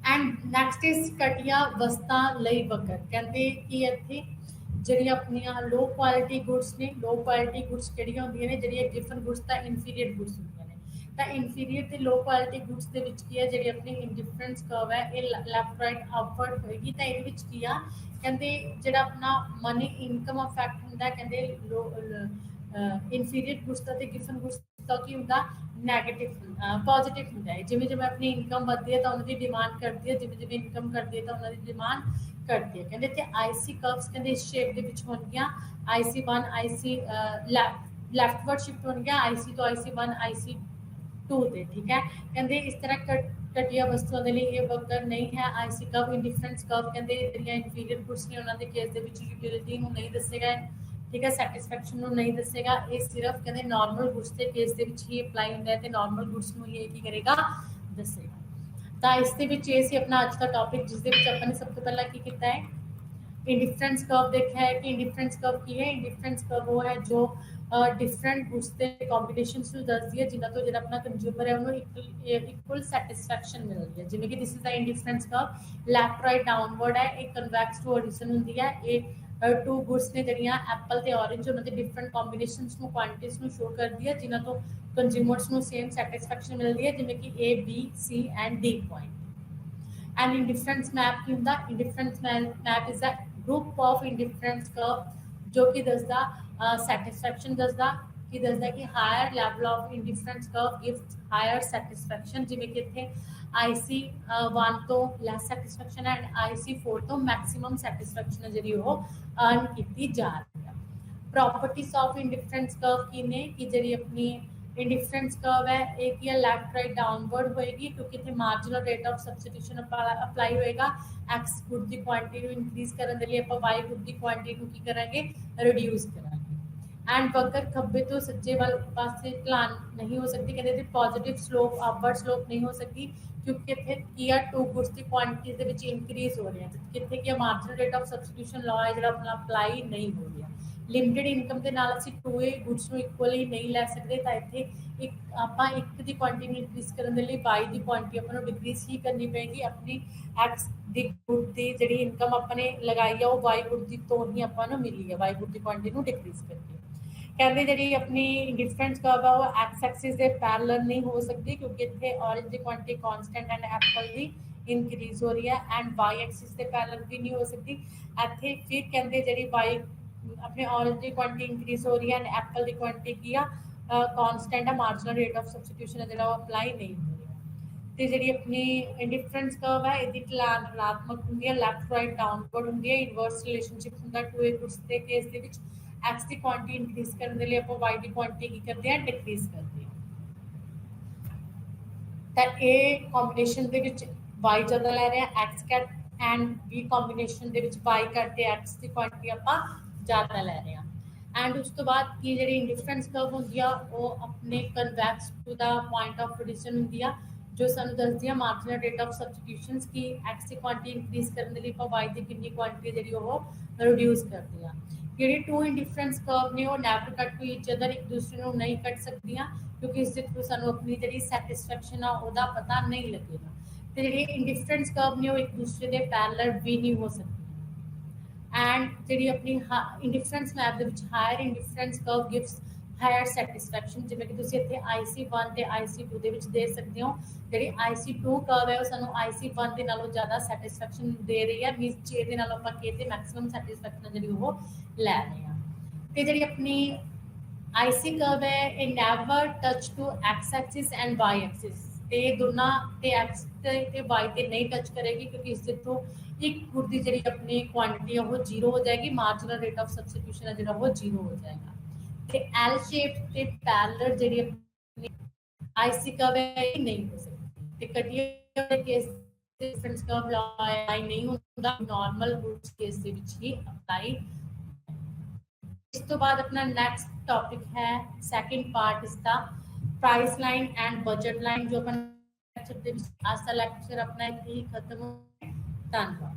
एंड नैक्सट इज घटिया वस्तां लई वक्र। कहते कि इत्थे जी अपन लो क्वालिटी गुड्स ने, लो क्वालिटी गुड्स कि होंगे ने जी गिवन गुड्स तो इनफीरियर गुड्स होंगे ने, ਤਾਂ ਇਨਫੀਰੀਅਰ ਤੇ ਲੋ ਕੁਆਲਿਟੀ ਗੁੱਡਸ ਦੇ ਵਿੱਚ ਕੀ ਹੈ, ਜਿਹੜੀ ਆਪਣੀ ਇੰਡੀਫਰੈਂਸ ਕਰਵ ਹੈ ਇਹ ਲੈਫਟ ਰਾਈਟ ਅਪਵਰਡ ਹੋਏਗੀ। ਤਾਂ ਇਹਦੇ ਵਿੱਚ ਕੀ ਆ, ਕਹਿੰਦੇ ਜਿਹੜਾ ਆਪਣਾ ਮਨੀ ਇਨਕਮ ਅਫੈਕਟ ਹੁੰਦਾ, ਕਹਿੰਦੇ ਇਨਫੀਰੀਅਰ ਗੁੱਡਸ ਦਾ ਤੇ ਗਿਫਨ ਗੁੱਡਸ ਦਾ ਕੀ ਹੁੰਦਾ, ਨੈਗੇਟਿਵ ਪੋਜ਼ਿਟਿਵ ਹੁੰਦਾ ਹੈ। ਜਿਵੇਂ ਜਿਵੇਂ ਆਪਣੀ ਇਨਕਮ ਵੱਧਦੀ ਹੈ ਤਾਂ ਉਹਨਾਂ ਦੀ ਡਿਮਾਂਡ ਕਰਦੀ ਹੈ, ਜਿਵੇਂ ਜਿਵੇਂ ਇਨਕਮ ਕਰਦੀ ਹੈ ਤਾਂ ਉਹਨਾਂ ਦੀ ਡਿਮਾਂਡ ਕਰਦੀ ਹੈ। ਕਹਿੰਦੇ ਤੇ ਆਈਸੀ ਕਰਵਸ ਕਹਿੰਦੇ ਇਸ ਸ਼ੇਪ ਦੇ ਵਿੱਚ ਹੋਣਗੀਆਂ, IC1 IC ਲੈਫਟਵਰਡ ਸ਼ਿਫਟ ਹੋਣਗੀਆਂ, IC ਤੋਂ IC1 IC2 ਤੇ, ਠੀਕ ਹੈ। ਕਹਿੰਦੇ ਇਸ ਤਰ੍ਹਾਂ ਘਟੀਆ ਵਸਤੂਆਂ ਦੇ ਲਈ ਇਹ ਵਕਰ ਨਹੀਂ ਹੈ। ਆਈਸੀ ਕਰਵ ਇੰਡੀਫਰੈਂਸ ਕਰਵ ਕਹਿੰਦੇ ਜਿਹੜੀਆਂ ਇਨਫੀਰੀਅਰ ਗੁੱਡਸ ਨੇ ਉਹਨਾਂ ਦੇ ਕੇਸ ਦੇ ਵਿੱਚ ਯੂਟਿਲਿਟੀ ਨੂੰ ਨਹੀਂ ਦੱਸੇਗਾ, ਠੀਕ ਹੈ, ਸੈਟਿਸਫੈਕਸ਼ਨ ਨੂੰ ਨਹੀਂ ਦੱਸੇਗਾ। ਇਹ ਸਿਰਫ ਕਹਿੰਦੇ ਨਾਰਮਲ ਗੁੱਡਸ ਦੇ ਕੇਸ ਦੇ ਵਿੱਚ ਹੀ ਅਪਲਾਈ ਹੁੰਦਾ ਹੈ ਤੇ ਨਾਰਮਲ ਗੁੱਡਸ ਨੂੰ ਇਹ ਕੀ ਕਰੇਗਾ, ਦੱਸੇਗਾ। ਤਾਂ ਇਸ ਦੇ ਵਿੱਚ ਇਹ ਸੀ ਆਪਣਾ ਅੱਜ ਦਾ ਟੌਪਿਕ, ਜਿਸ ਦੇ ਵਿੱਚ ਆਪਾਂ ਨੇ ਸਭ ਤੋਂ ਪਹਿਲਾਂ ਕੀ ਕੀਤਾ ਹੈ, ਇੰਡੀਫਰੈਂਸ ਕਰਵ ਦੇਖਿਆ ਹੈ ਕਿ ਇੰਡੀਫਰੈਂਸ ਕਰਵ ਕੀ ਹੈ। ਇੰਡੀਫਰੈਂਸ ਕਰਵ ਉਹ ਹੈ ਜੋ ਡਿਫਰੈਂਟ ਗੁੱਡਸ ਦੇ ਕੰਬੀਨੇਸ਼ਨਸ ਨੂੰ ਦੱਸਦੀ ਹੈ, ਜਿਨ੍ਹਾਂ ਤੋਂ ਜਿਹੜਾ ਆਪਣਾ ਕੰਜ਼ਿਊਮਰ ਹੈ ਉਹਨੂੰ ਇਕੁਅਲ ਸੈਟਿਸਫੈਕਸ਼ਨ ਮਿਲਦੀ ਹੈ। ਜਿਵੇਂ ਕਿ this is the indifference curve, left right downward ਹੈ, ਇਹ ਕਨਵੈਕਸ ਟੂ ਐਡੀਸ਼ਨ ਹੁੰਦੀ ਹੈ। ਇਹ ਟੂ ਗੁੱਡਸ ਨੇ ਜਿਹੜੀਆਂ ਐਪਲ ਤੇ ਔਰੇਂਜ, ਉਹਨਾਂ ਦੇ ਡਿਫਰੈਂਟ ਕੰਬੀਨੇਸ਼ਨਸ ਨੂੰ ਕੁਆਂਟੀਟੀਜ਼ ਨੂੰ ਸ਼ੋ ਕਰਦੀ ਹੈ, ਜਿਨ੍ਹਾਂ ਤੋਂ ਕੰਜ਼ਿਊਮਰਸ ਨੂੰ ਸੇਮ ਸੈਟਿਸਫੈਕਸ਼ਨ ਮਿਲਦੀ ਹੈ, ਜਿਵੇਂ ਕਿ A B C and D point. And indifference map ਕੀ ਹੁੰਦਾ, indifference map is a group of indifference curve ਜੋ ਕਿ ਦੱਸਦਾ satisfaction ਦੱਸਦਾ ਕਿ higher level of indifference curve gives higher satisfaction। ਜਿਵੇਂ ਕਿ ਇੱਥੇ IC1 ਤੋਂ less satisfaction and IC4 ਤੋਂ maximum satisfaction ਹੈ ਜਿਹੜੀ ਉਹ earn ਕੀਤੀ ਜਾ ਰਹੀ ਹੈ। properties of indifference curve ਕੀ ਨੇ, ਕਿ ਜਿਹੜੀ ਆਪਣੀ इंडिफरेंस कर्व है एक ही लेफ्ट राइट डाउनवर्ड होएगी, क्योंकि इतने marginal rate of substitution apply होएगा। एक्स गुड की क्वांटिटी को इंक्रीज करने के लिए आप वाई गुड की क्वांटिटी को की करेंगे, रिड्यूस करेंगे। एंड वगर खब्बे तो सज्जे वाले पासे ढलान नहीं हो सकती, कहते पॉजिटिव स्लोप अपवर्ड स्लोप नहीं हो सकती, क्योंकि इतने की है टू गुड्स की क्वांटिटी के विच इंक्रीज हो रही है, कितने की marginal rate of substitution law है जो अपना अप्लाई नहीं हो रहा। लिमिटेड इनकम के नाल ਅਸੀਂ 2A ਗੁੱਡਸ ਨੂੰ ਇਕੁਅਲੀ ਨਹੀਂ ਲੈ ਸਕਦੇ, ਤਾਂ ਇੱਥੇ ਇੱਕ ਆਪਾਂ ਇੱਕ ਦੀ ਕੁਆਂਟੀਟੀ ਨੂੰ ਇਨਕਰੀਜ਼ ਕਰਨ ਦੇ ਲਈ Y ਦੀ ਕੁਆਂਟੀਟੀ ਆਪਾਂ ਨੂੰ ਡਿਕਰੀਜ਼ ਹੀ ਕਰਨੀ ਪਏਗੀ। ਆਪਣੀ X ਦੀ ਗੁੱਡ ਦੀ ਜਿਹੜੀ ਇਨਕਮ ਆਪਾਂ ਨੇ ਲਗਾਈ ਆ ਉਹ Y ਗੁੱਡ ਦੀ ਤੋਂ ਹੀ ਆਪਾਂ ਨੂੰ ਮਿਲੀ ਹੈ, Y ਗੁੱਡ ਦੀ ਕੁਆਂਟੀਟੀ ਨੂੰ ਡਿਕਰੀਜ਼ ਕਰਕੇ। ਕਹਿੰਦੇ ਜਿਹੜੀ ਆਪਣੀ ਡਿਫਰੈਂਸ ਕਰਵ ਆ ਉਹ X ਐਕਸਿਸ ਦੇ ਪੈਰਲਲ ਨਹੀਂ ਹੋ ਸਕਦੀ, ਕਿਉਂਕਿ ਇੱਥੇ orange the quantity constant and Apple the increase ਹੋ ਰਹੀ ਹੈ, ਐਂਡ Y ਐਕਸਿਸ ਦੇ ਪੈਰਲਲ ਵੀ ਨਹੀਂ ਹੋ ਸਕਦੀ। ਇੱਥੇ ਫਿਰ ਕਹਿੰਦੇ ਜਿਹੜੀ Y अपने ऑरेंज की क्वांटिटी इंक्रीज हो रही है एंड एप्पल की क्वांटिटी की कांस्टेंट है, मार्जिनल रेट ऑफ सब्सटीट्यूशन है जो अप्लाई नहीं हो रहा। तो जी अपनी इंडिफरेंस कर्व है इसकी ढलान ऋणात्मक होंगी है, लैफ्ट राइट डाउनवर्ड होंगी है, इनवर्स रिलेशनशिप होंगे 2A गुड्स के केस के एक्स की क्वांटिटी इंक्रीज करने के लिए आप वाई की क्वांटिटी की करते हैं, डिक्रीज करते हैं। तो ए कॉम्बिनेशन के वाई ज़्यादा लै रहे हैं X cat and B combination के वाई करते एक्स की क्वांटिटी आप ज़्यादा लै रहे हैं। एंड उस तो बाद की जी इंडिफरेंस कर्व होंगी वो अपने convex to the point of addition होंगी जो सानू दसदी है मार्जिनल रेट ऑफ सब्सटीट्यूशंस की एक्स की क्वांटिटी इंक्रीज करने के लिए वाई की कितनी क्वांटिटी जी वो रिड्यूस करती हैं। जी टू इंडिफरेंस कर्व ने वो never cut to each other एक दूसरे को नहीं कट सकदियाँ, क्योंकि इस थ्रू सानू अपनी जी सैटिस्फैक्शन आ उहदा पता नहीं लगेगा। तो जी इंडिफरेंस कर्व ने वो एक दूसरे के पैरलल भी नहीं हो सकती। एंड जी अपनी इंडिफरेंस मैप के higher indifference curve gives higher satisfaction, जिवें कि तुसीं इत्थे IC1 ते IC2 दे विच दे सकते हो। जी IC2 कर्व है वो सानू IC1 के नालों ज़्यादा सैटिस्फैक्शन दे रही है, मीनस जे दे नालों आपां कहते मैक्सिमम सैटिस्फैक्शन जी वो लै रहे हैं। तो जी अपनी IC कर्व है ये never touch to X axis and Y axis, तो दोनों ते एक्स ते वाई ते नहीं टच करेगी, क्योंकि इस थ्रू एक गुड की जी अपनी क्वांटिटी है वो जीरो हो जाएगी, मार्जिनल रेट ऑफ सब्सटीट्यूशन है जो वो जीरो हो जाएगा। तो एल शेप के पैरलल जी अपनी IC कर्व है नहीं हो सकती। तो कटिया केस डिफरेंस कर्व अप्लाई नहीं होता, नॉर्मल गुड्स केस के विच ही अप्लाई। इस तो बाद अपना नेक्स्ट टॉपिक है सैकेंड पार्ट इसका price line and budget line, जो अपन आज का लेक्चर अपना इतनी ही खत्म हो। धन्यवाद।